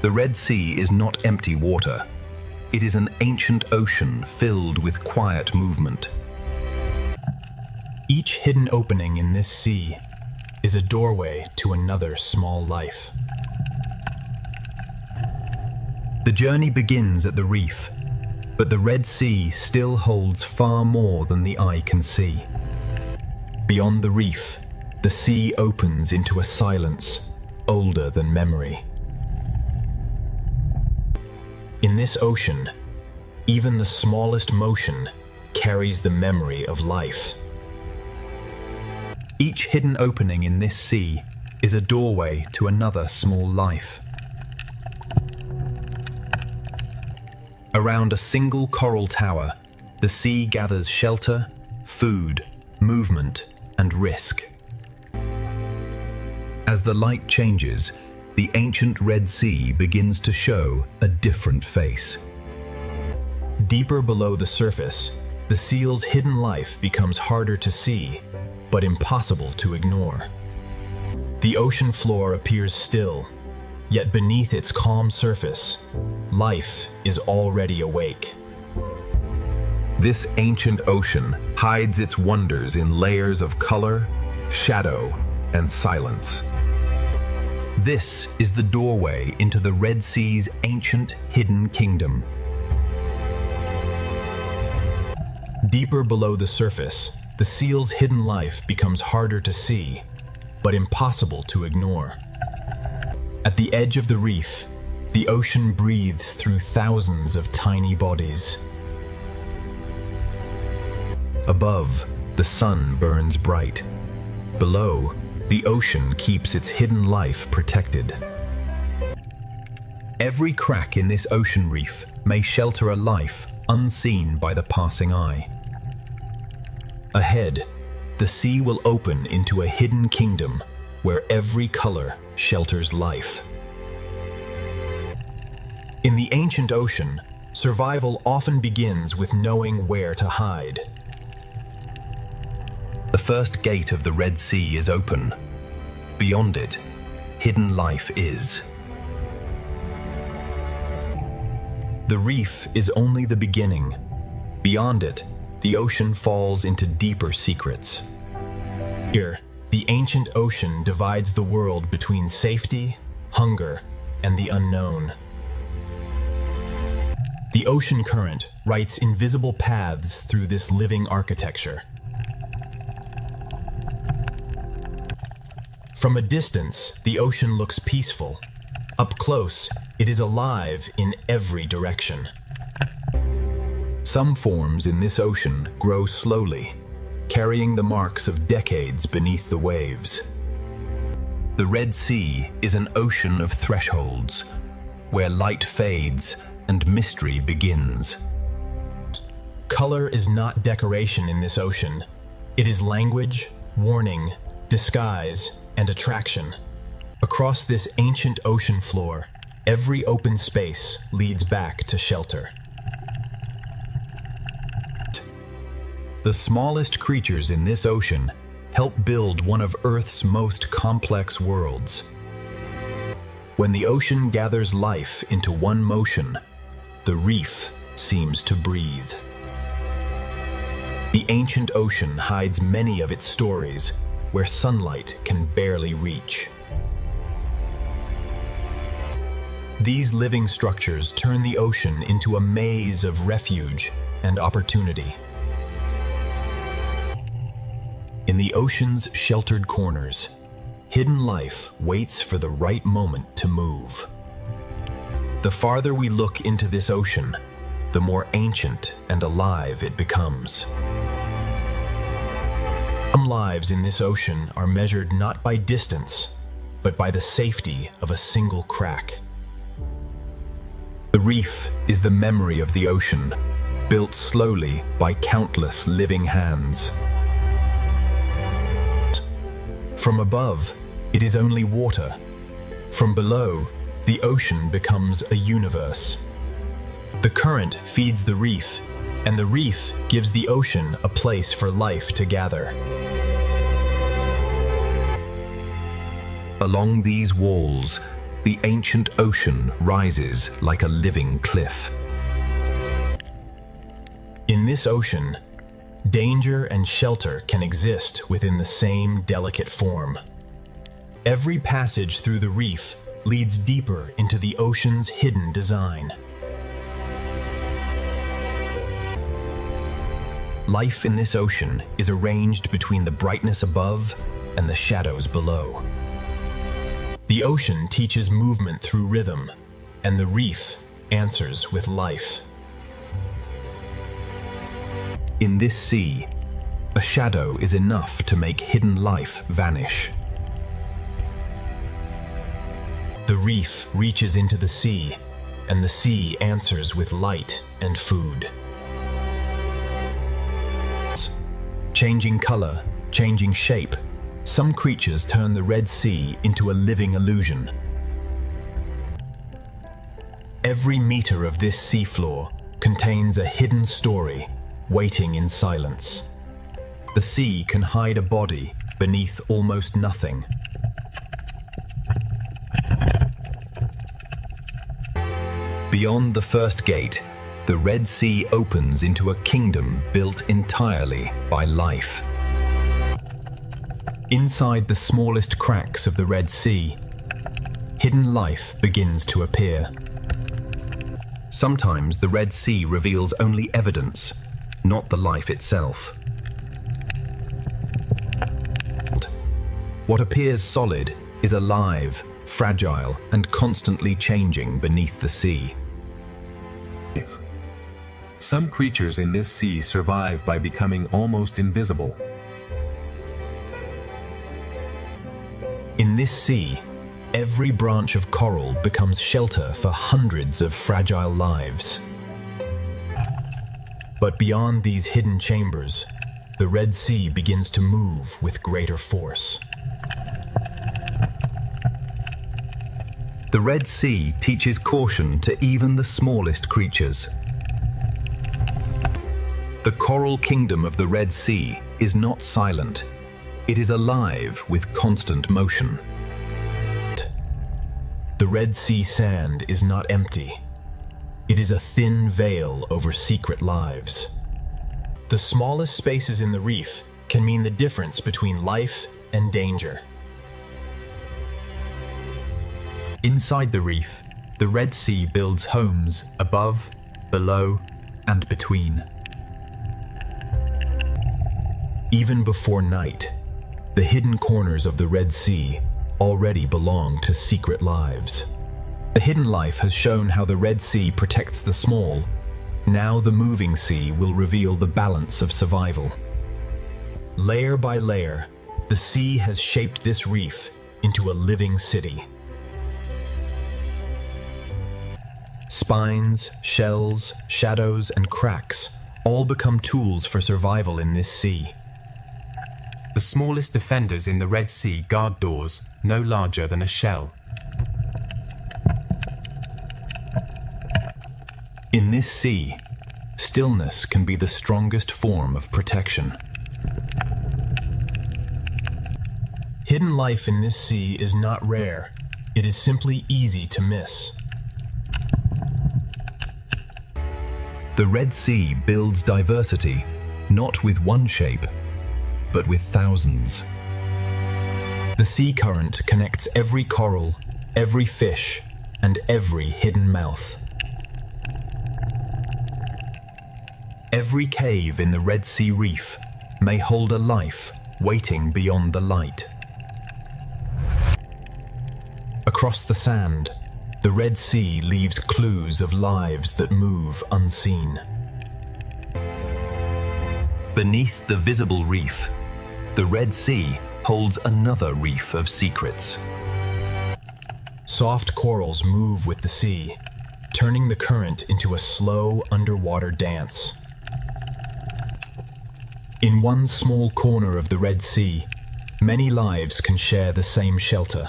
The Red Sea is not empty water. It is an ancient ocean filled with quiet movement. Each hidden opening in this sea is a doorway to another small life. The journey begins at the reef, but the Red Sea still holds far more than the eye can see. Beyond the reef, the sea opens into a silence older than memory. In this ocean, even the smallest motion carries the memory of life. Each hidden opening in this sea is a doorway to another small life. Around a single coral tower, the sea gathers shelter, food, movement, and risk. As the light changes, the ancient Red Sea begins to show a different face. Deeper below the surface, the seal's hidden life becomes harder to see, but impossible to ignore. The ocean floor appears still, yet beneath its calm surface, life is already awake. This ancient ocean hides its wonders in layers of color, shadow, and silence. This is the doorway into the Red Sea's ancient hidden kingdom. Deeper below the surface, the seal's hidden life becomes harder to see, but impossible to ignore. At the edge of the reef, the ocean breathes through thousands of tiny bodies. Above, the sun burns bright. Below, the ocean keeps its hidden life protected. Every crack in this ocean reef may shelter a life unseen by the passing eye. Ahead, the sea will open into a hidden kingdom where every color shelters life. In the ancient ocean, survival often begins with knowing where to hide. The first gate of the Red Sea is open. Beyond it, hidden life is. The reef is only the beginning. Beyond it, the ocean falls into deeper secrets. Here, the ancient ocean divides the world between safety, hunger, and the unknown. The ocean current writes invisible paths through this living architecture. From a distance, the ocean looks peaceful. Up close, it is alive in every direction. Some forms in this ocean grow slowly, carrying the marks of decades beneath the waves. The Red Sea is an ocean of thresholds, where light fades and mystery begins. Color is not decoration in this ocean. It is language, warning, disguise, and attraction. Across this ancient ocean floor, every open space leads back to shelter. The smallest creatures in this ocean help build one of Earth's most complex worlds. When the ocean gathers life into one motion, the reef seems to breathe. The ancient ocean hides many of its stories where sunlight can barely reach. These living structures turn the ocean into a maze of refuge and opportunity. In the ocean's sheltered corners, hidden life waits for the right moment to move. The farther we look into this ocean, the more ancient and alive it becomes. Some lives in this ocean are measured not by distance, but by the safety of a single crack. The reef is the memory of the ocean, built slowly by countless living hands. From above, it is only water. From below, the ocean becomes a universe. The current feeds the reef, and the reef gives the ocean a place for life to gather. Along these walls, the ancient ocean rises like a living cliff. In this ocean, danger and shelter can exist within the same delicate form. Every passage through the reef leads deeper into the ocean's hidden design. Life in this ocean is arranged between the brightness above and the shadows below. The ocean teaches movement through rhythm, and the reef answers with life. In this sea, a shadow is enough to make hidden life vanish. The reef reaches into the sea, and the sea answers with light and food. Changing color, changing shape, some creatures turn the Red Sea into a living illusion. Every meter of this seafloor contains a hidden story waiting in silence. The sea can hide a body beneath almost nothing. Beyond the first gate, the Red Sea opens into a kingdom built entirely by life. Inside the smallest cracks of the Red Sea, hidden life begins to appear. Sometimes the Red Sea reveals only evidence, not the life itself. What appears solid is alive, fragile, and constantly changing beneath the sea. Some creatures in this sea survive by becoming almost invisible. In this sea, every branch of coral becomes shelter for hundreds of fragile lives. But beyond these hidden chambers, the Red Sea begins to move with greater force. The Red Sea teaches caution to even the smallest creatures. The coral kingdom of the Red Sea is not silent. It is alive with constant motion. The Red Sea sand is not empty. It is a thin veil over secret lives. The smallest spaces in the reef can mean the difference between life and danger. Inside the reef, the Red Sea builds homes above, below, and between. Even before night, the hidden corners of the Red Sea already belong to secret lives. The hidden life has shown how the Red Sea protects the small. Now the moving sea will reveal the balance of survival. Layer by layer, the sea has shaped this reef into a living city. Spines, shells, shadows, and cracks all become tools for survival in this sea. The smallest defenders in the Red Sea guard doors no larger than a shell. In this sea, stillness can be the strongest form of protection. Hidden life in this sea is not rare. It is simply easy to miss. The Red Sea builds diversity, not with one shape, but with thousands. The sea current connects every coral, every fish, and every hidden mouth. Every cave in the Red Sea reef may hold a life waiting beyond the light. Across the sand, the Red Sea leaves clues of lives that move unseen. Beneath the visible reef, the Red Sea holds another reef of secrets. Soft corals move with the sea, turning the current into a slow underwater dance. In one small corner of the Red Sea, many lives can share the same shelter.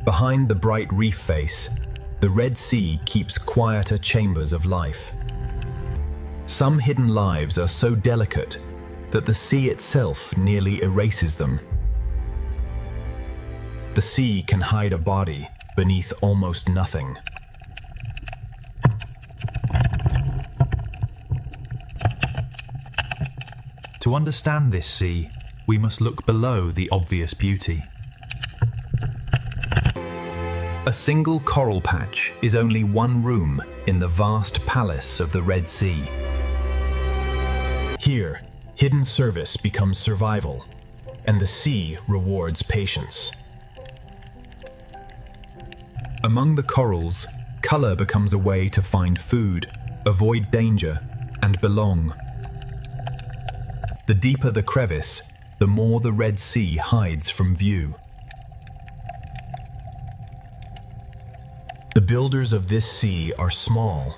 Behind the bright reef face, the Red Sea keeps quieter chambers of life. Some hidden lives are so delicate that the sea itself nearly erases them. The sea can hide a body beneath almost nothing. To understand this sea, we must look below the obvious beauty. A single coral patch is only one room in the vast palace of the Red Sea. Here, hidden service becomes survival, and the sea rewards patience. Among the corals, color becomes a way to find food, avoid danger, and belong. The deeper the crevice, the more the Red Sea hides from view. The builders of this sea are small,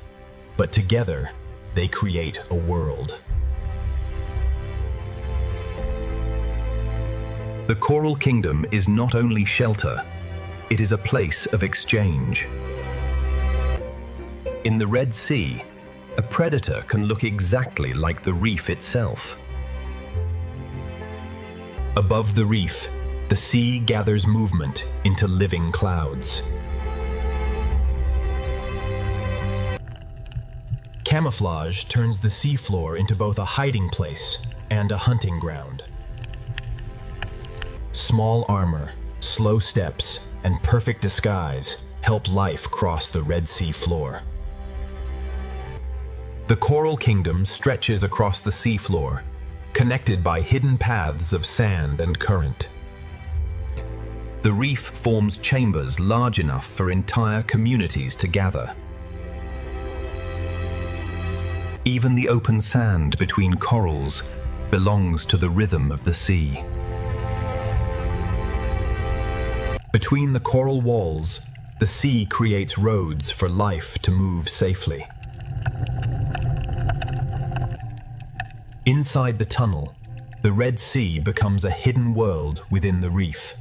but together they create a world. The Coral Kingdom is not only shelter, it is a place of exchange. In the Red Sea, a predator can look exactly like the reef itself. Above the reef, the sea gathers movement into living clouds. Camouflage turns the seafloor into both a hiding place and a hunting ground. Small armor, slow steps, and perfect disguise help life cross the Red Sea floor. The Coral Kingdom stretches across the seafloor, connected by hidden paths of sand and current. The reef forms chambers large enough for entire communities to gather. Even the open sand between corals belongs to the rhythm of the sea. Between the coral walls, the sea creates roads for life to move safely. Inside the tunnel, the Red Sea becomes a hidden world within the reef.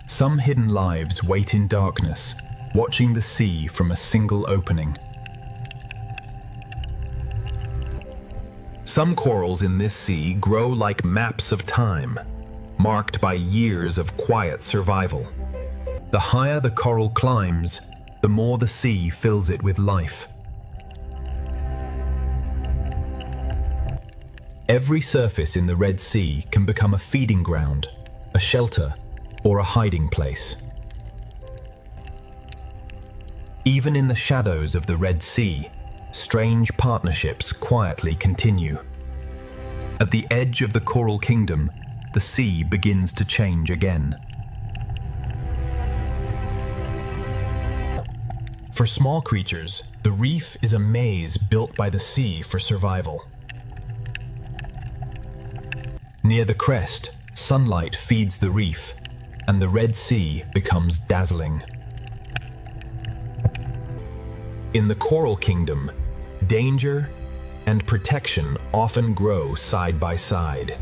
Some hidden lives wait in darkness, watching the sea from a single opening. Some corals in this sea grow like maps of time, marked by years of quiet survival. The higher the coral climbs, the more the sea fills it with life. Every surface in the Red Sea can become a feeding ground, a shelter, or a hiding place. Even in the shadows of the Red Sea, strange partnerships quietly continue. At the edge of the coral kingdom, the sea begins to change again. For small creatures, the reef is a maze built by the sea for survival. Near the crest, sunlight feeds the reef, and the Red Sea becomes dazzling. In the coral kingdom, danger and protection often grow side by side.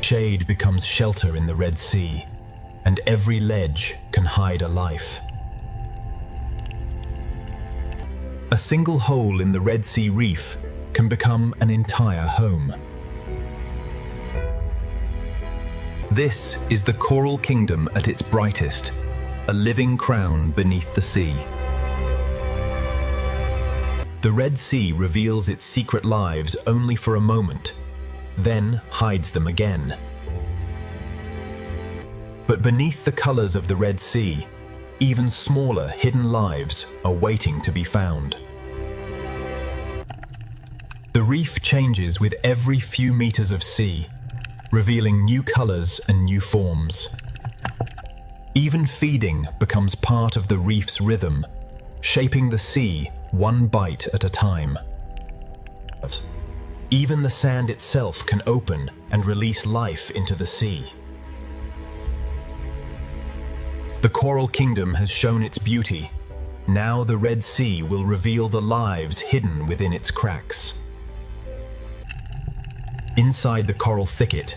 Shade becomes shelter in the Red Sea, and every ledge can hide a life. A single hole in the Red Sea reef can become an entire home. This is the coral kingdom at its brightest, a living crown beneath the sea. The Red Sea reveals its secret lives only for a moment, then hides them again. But beneath the colors of the Red Sea, even smaller hidden lives are waiting to be found. The reef changes with every few meters of sea, revealing new colors and new forms. Even feeding becomes part of the reef's rhythm, shaping the sea one bite at a time. Even the sand itself can open and release life into the sea. The coral kingdom has shown its beauty. Now the Red Sea will reveal the lives hidden within its cracks. Inside the coral thicket,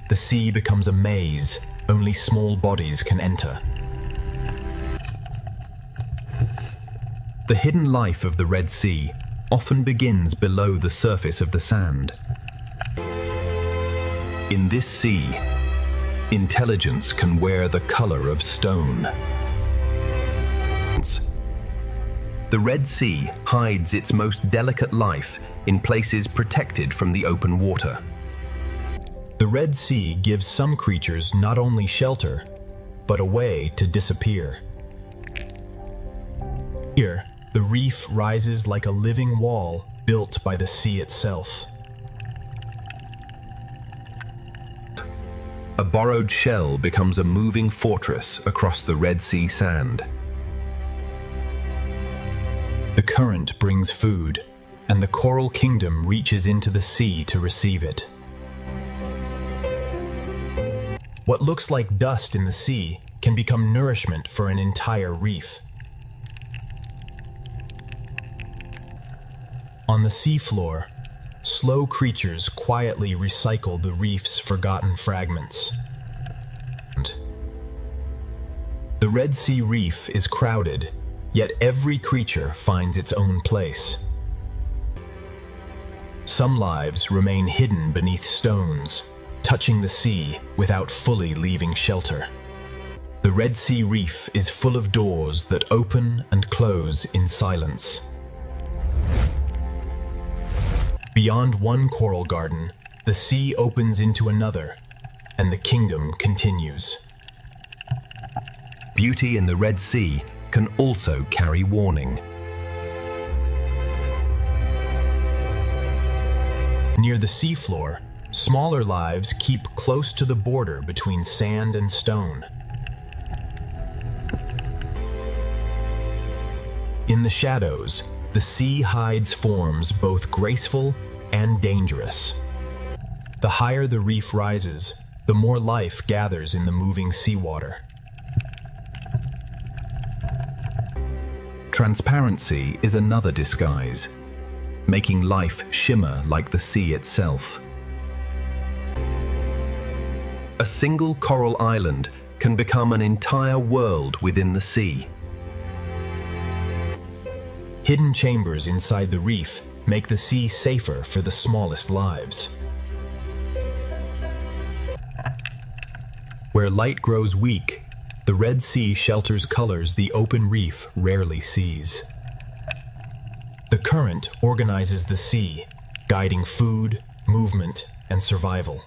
the sea becomes a maze only small bodies can enter. The hidden life of the Red Sea often begins below the surface of the sand. In this sea, intelligence can wear the color of stone. The Red Sea hides its most delicate life in places protected from the open water. The Red Sea gives some creatures not only shelter, but a way to disappear. Here, the reef rises like a living wall built by the sea itself. A borrowed shell becomes a moving fortress across the Red Sea sand. The current brings food, and the coral kingdom reaches into the sea to receive it. What looks like dust in the sea can become nourishment for an entire reef. On the seafloor, slow creatures quietly recycle the reef's forgotten fragments. The Red Sea reef is crowded, yet every creature finds its own place. Some lives remain hidden beneath stones, touching the sea without fully leaving shelter. The Red Sea reef is full of doors that open and close in silence. Beyond one coral garden, the sea opens into another, and the kingdom continues. Beauty in the Red Sea can also carry warning. Near the seafloor, smaller lives keep close to the border between sand and stone. In the shadows, the sea hides forms both graceful and dangerous. The higher the reef rises, the more life gathers in the moving seawater. Transparency is another disguise, making life shimmer like the sea itself. A single coral island can become an entire world within the sea. Hidden chambers inside the reef make the sea safer for the smallest lives. Where light grows weak, the Red Sea shelters colors the open reef rarely sees. The current organizes the sea, guiding food, movement, and survival.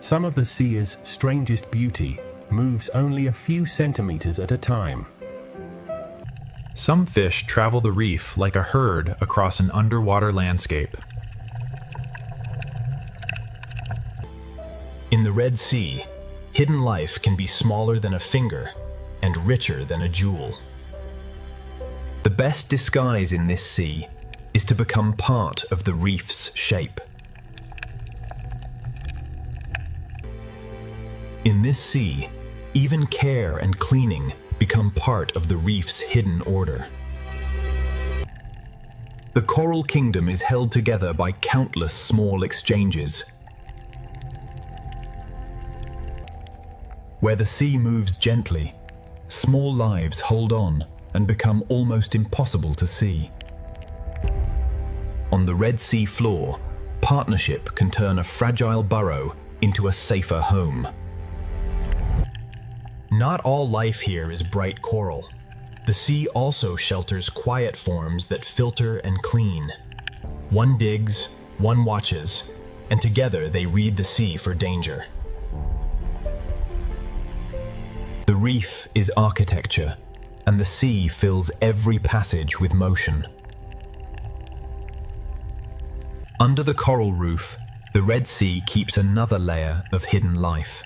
Some of the sea's strangest beauty moves only a few centimeters at a time. Some fish travel the reef like a herd across an underwater landscape. In the Red Sea, hidden life can be smaller than a finger and richer than a jewel. The best disguise in this sea is to become part of the reef's shape. In this sea, even care and cleaning become part of the reef's hidden order. The coral kingdom is held together by countless small exchanges. Where the sea moves gently, small lives hold on and become almost impossible to see. On the Red Sea floor, partnership can turn a fragile burrow into a safer home. Not all life here is bright coral. The sea also shelters quiet forms that filter and clean. One digs, one watches, and together they read the sea for danger. The reef is architecture, and the sea fills every passage with motion. Under the coral roof, the Red Sea keeps another layer of hidden life.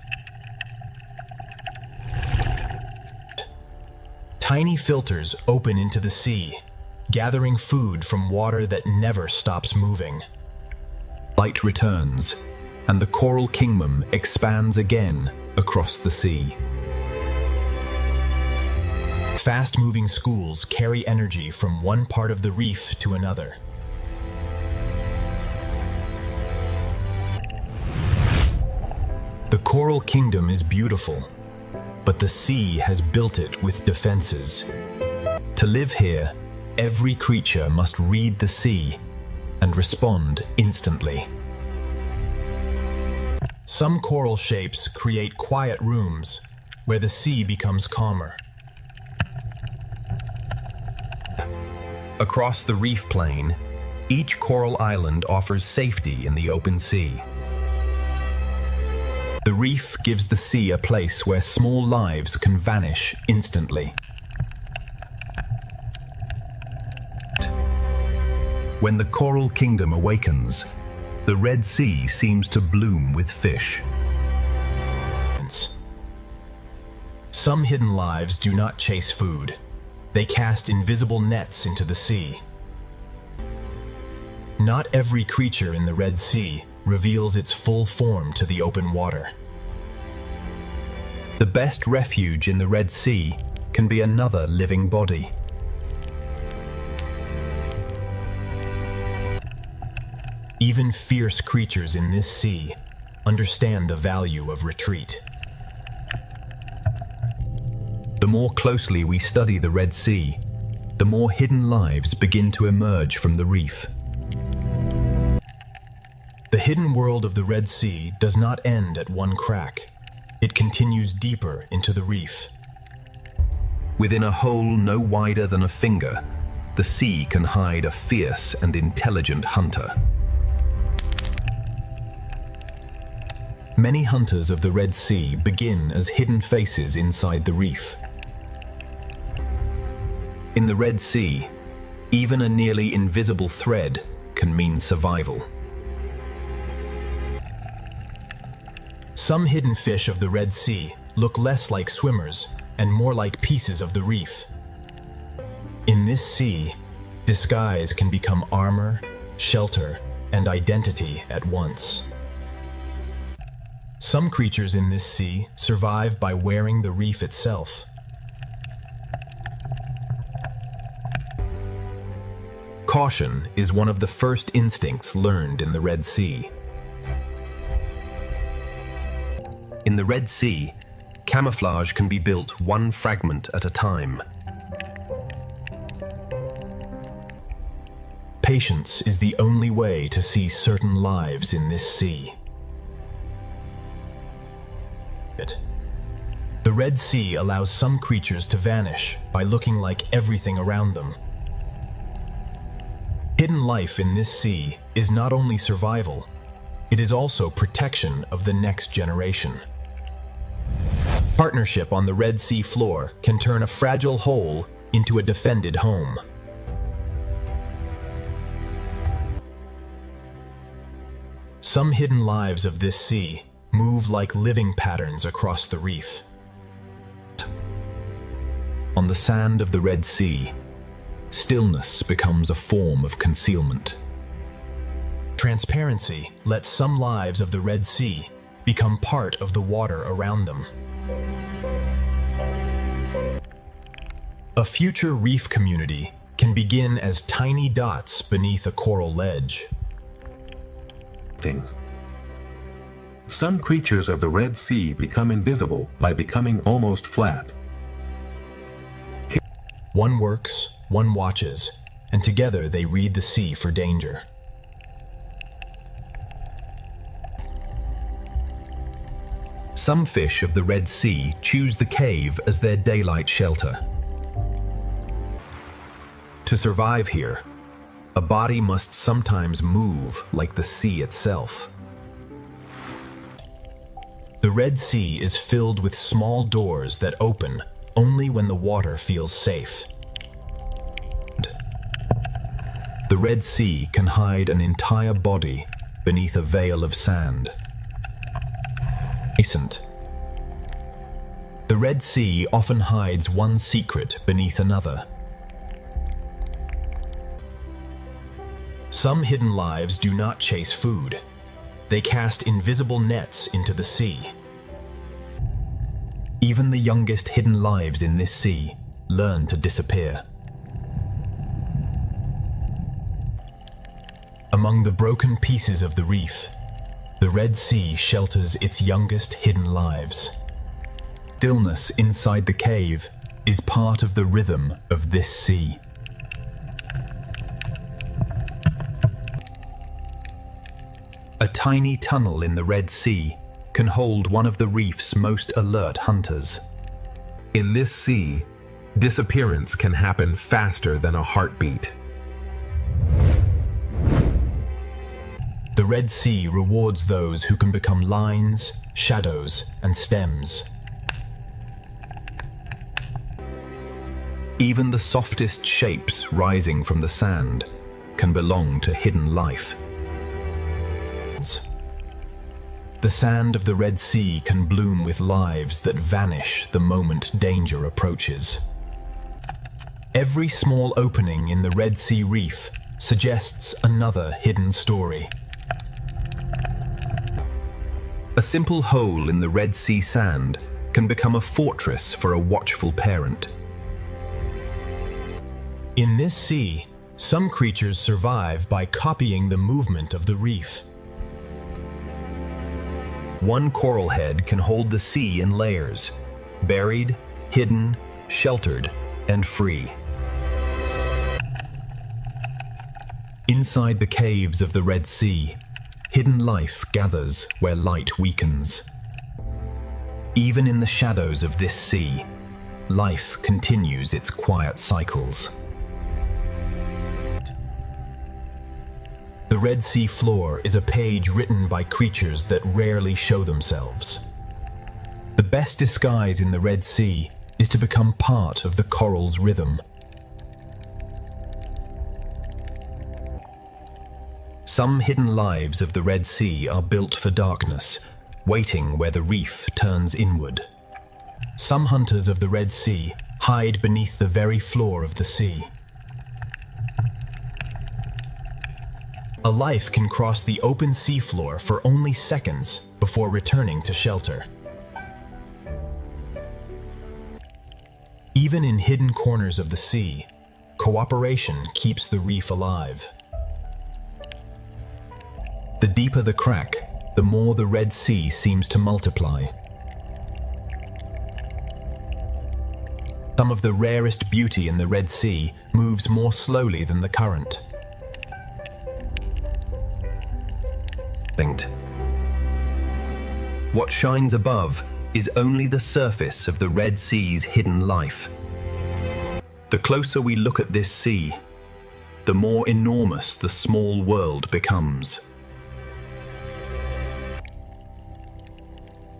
Tiny filters open into the sea, gathering food from water that never stops moving. Light returns, and the coral kingdom expands again across the sea. Fast-moving schools carry energy from one part of the reef to another. The coral kingdom is beautiful, but the sea has built it with defenses. To live here, every creature must read the sea and respond instantly. Some coral shapes create quiet rooms where the sea becomes calmer. Across the reef plain, each coral island offers safety in the open sea. The reef gives the sea a place where small lives can vanish instantly. When the coral kingdom awakens, the Red Sea seems to bloom with fish. Some hidden lives do not chase food. They cast invisible nets into the sea. Not every creature in the Red Sea reveals its full form to the open water. The best refuge in the Red Sea can be another living body. Even fierce creatures in this sea understand the value of retreat. The more closely we study the Red Sea, the more hidden lives begin to emerge from the reef. The hidden world of the Red Sea does not end at one crack. It continues deeper into the reef. Within a hole no wider than a finger, the sea can hide a fierce and intelligent hunter. Many hunters of the Red Sea begin as hidden faces inside the reef. In the Red Sea, Even a nearly invisible thread can mean survival. Some hidden fish of the Red Sea look less like swimmers and more like pieces of the reef. In this sea, disguise can become armor, shelter, and identity at once. Some creatures in this sea survive by wearing the reef itself. Caution is one of the first instincts learned in the Red Sea. In the Red Sea, camouflage can be built one fragment at a time. Patience is the only way to see certain lives in this sea. The Red Sea allows some creatures to vanish by looking like everything around them. Hidden life in this sea is not only survival, it is also protection of the next generation. Partnership on the Red Sea floor can turn a fragile hole into a defended home. Some hidden lives of this sea move like living patterns across the reef. On the sand of the Red Sea, stillness becomes a form of concealment. Transparency lets some lives of the Red Sea become part of the water around them. A future reef community can begin as tiny dots beneath a coral ledge. Some creatures of the Red Sea become invisible by becoming almost flat. One works, one watches, and together they read the sea for danger. Some fish of the Red Sea choose the cave as their daylight shelter. To survive here, a body must sometimes move like the sea itself. The Red Sea is filled with small doors that open only when the water feels safe. The Red Sea can hide an entire body beneath a veil of sand. The Red Sea often hides one secret beneath another. Some hidden lives do not chase food. They cast invisible nets into the sea. Even the youngest hidden lives in this sea learn to disappear. Among the broken pieces of the reef, the Red Sea shelters its youngest hidden lives. Stillness inside the cave is part of the rhythm of this sea. A tiny tunnel in the Red Sea can hold one of the reef's most alert hunters. In this sea, disappearance can happen faster than a heartbeat. The Red Sea rewards those who can become lines, shadows, and stems. Even the softest shapes rising from the sand can belong to hidden life. The sand of the Red Sea can bloom with lives that vanish the moment danger approaches. Every small opening in the Red Sea reef suggests another hidden story. A simple hole in the Red Sea sand can become a fortress for a watchful parent. In this sea, some creatures survive by copying the movement of the reef. One coral head can hold the sea in layers, buried, hidden, sheltered, and free. Inside the caves of the Red Sea, hidden life gathers where light weakens. Even in the shadows of this sea, life continues its quiet cycles. The Red Sea floor is a page written by creatures that rarely show themselves. The best disguise in the Red Sea is to become part of the coral's rhythm. Some hidden lives of the Red Sea are built for darkness, waiting where the reef turns inward. Some hunters of the Red Sea hide beneath the very floor of the sea. A life can cross the open seafloor for only seconds before returning to shelter. Even in hidden corners of the sea, cooperation keeps the reef alive. The deeper the crack, the more the Red Sea seems to multiply. Some of the rarest beauty in the Red Sea moves more slowly than the current. What shines above is only the surface of the Red Sea's hidden life. The closer we look at this sea, the more enormous the small world becomes.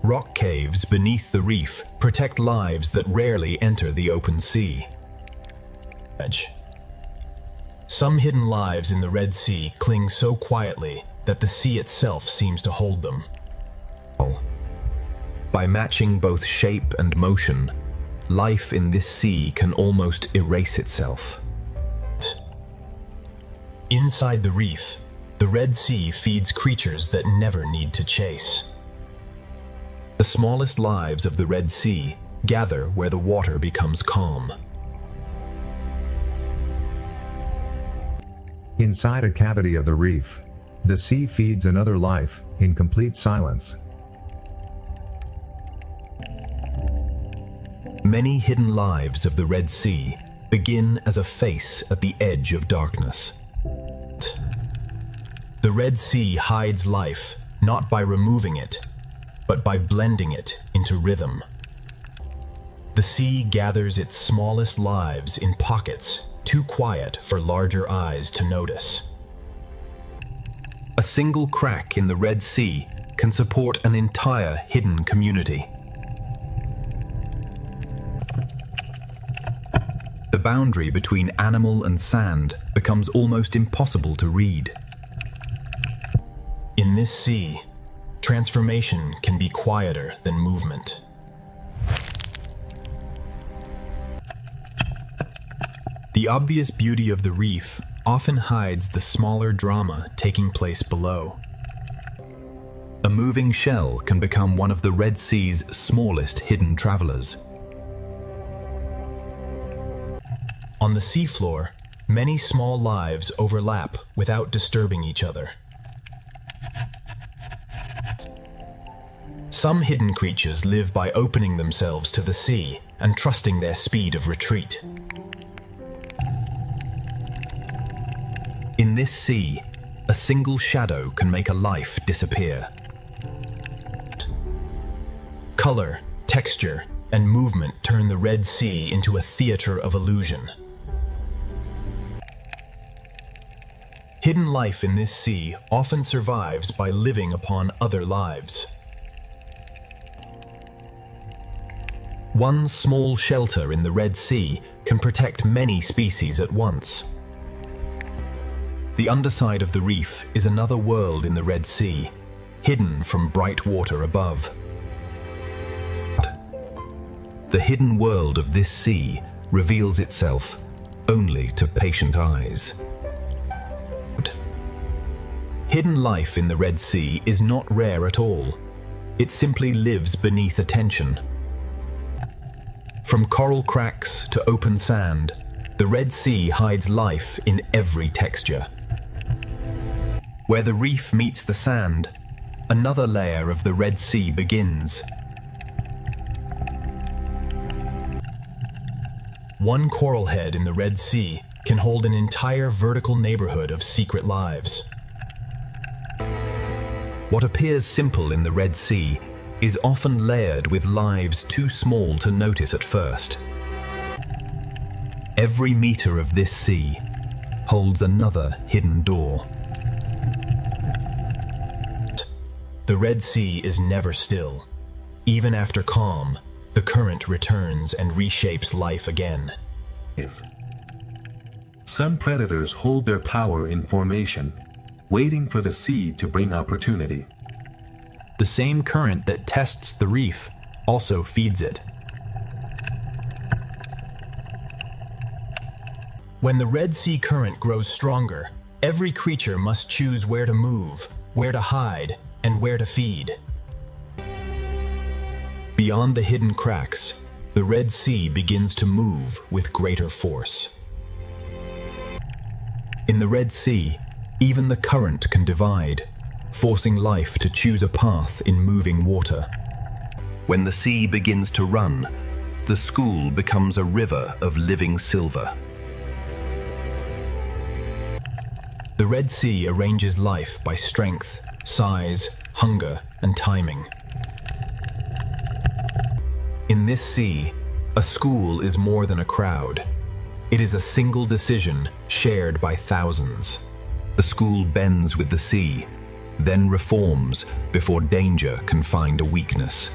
Rock caves beneath the reef protect lives that rarely enter the open sea. Some hidden lives in the Red Sea cling so quietly that the sea itself seems to hold them. By matching both shape and motion, life in this sea can almost erase itself. Inside the reef, the Red Sea feeds creatures that never need to chase. The smallest lives of the Red Sea gather where the water becomes calm. Inside a cavity of the reef, the sea feeds another life, in complete silence. Many hidden lives of the Red Sea begin as a face at the edge of darkness. The Red Sea hides life not by removing it, but by blending it into rhythm. The sea gathers its smallest lives in pockets too quiet for larger eyes to notice. A single crack in the Red Sea can support an entire hidden community. The boundary between animal and sand becomes almost impossible to read. In this sea, transformation can be quieter than movement. The obvious beauty of the reef often hides the smaller drama taking place below. A moving shell can become one of the Red Sea's smallest hidden travelers. On the seafloor, many small lives overlap without disturbing each other. Some hidden creatures live by opening themselves to the sea and trusting their speed of retreat. In this sea, a single shadow can make a life disappear. Color, texture, and movement turn the Red Sea into a theater of illusion. Hidden life in this sea often survives by living upon other lives. One small shelter in the Red Sea can protect many species at once. The underside of the reef is another world in the Red Sea, hidden from bright water above. The hidden world of this sea reveals itself only to patient eyes. Hidden life in the Red Sea is not rare at all. It simply lives beneath attention. From coral cracks to open sand, the Red Sea hides life in every texture. Where the reef meets the sand, another layer of the Red Sea begins. One coral head in the Red Sea can hold an entire vertical neighborhood of secret lives. What appears simple in the Red Sea is often layered with lives too small to notice at first. Every meter of this sea holds another hidden door. The Red Sea is never still. Even after calm, the current returns and reshapes life again. Some predators hold their power in formation, waiting for the sea to bring opportunity. The same current that tests the reef also feeds it. When the Red Sea current grows stronger, every creature must choose where to move, where to hide, and where to feed. Beyond the hidden cracks, the Red Sea begins to move with greater force. In the Red Sea, even the current can divide, forcing life to choose a path in moving water. When the sea begins to run, the school becomes a river of living silver. The Red Sea arranges life by strength, size, hunger, and timing. In this sea, a school is more than a crowd. It is a single decision shared by thousands. The school bends with the sea, then reforms before danger can find a weakness.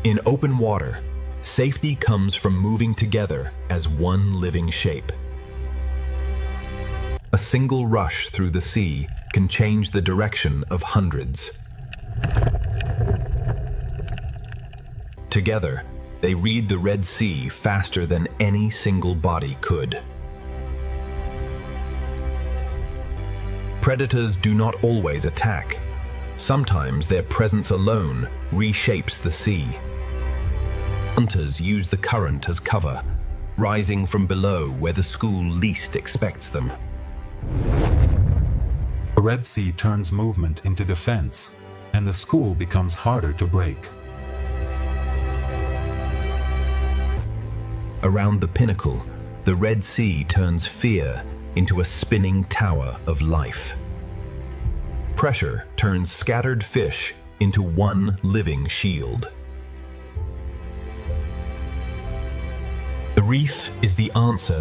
In open water, safety comes from moving together as one living shape. A single rush through the sea can change the direction of hundreds. Together, they read the Red Sea faster than any single body could. Predators do not always attack. Sometimes their presence alone reshapes the sea. Hunters use the current as cover, rising from below where the school least expects them. The Red Sea turns movement into defense, and the school becomes harder to break. Around the pinnacle, the Red Sea turns fear into a spinning tower of life. Pressure turns scattered fish into one living shield. The reef is the answer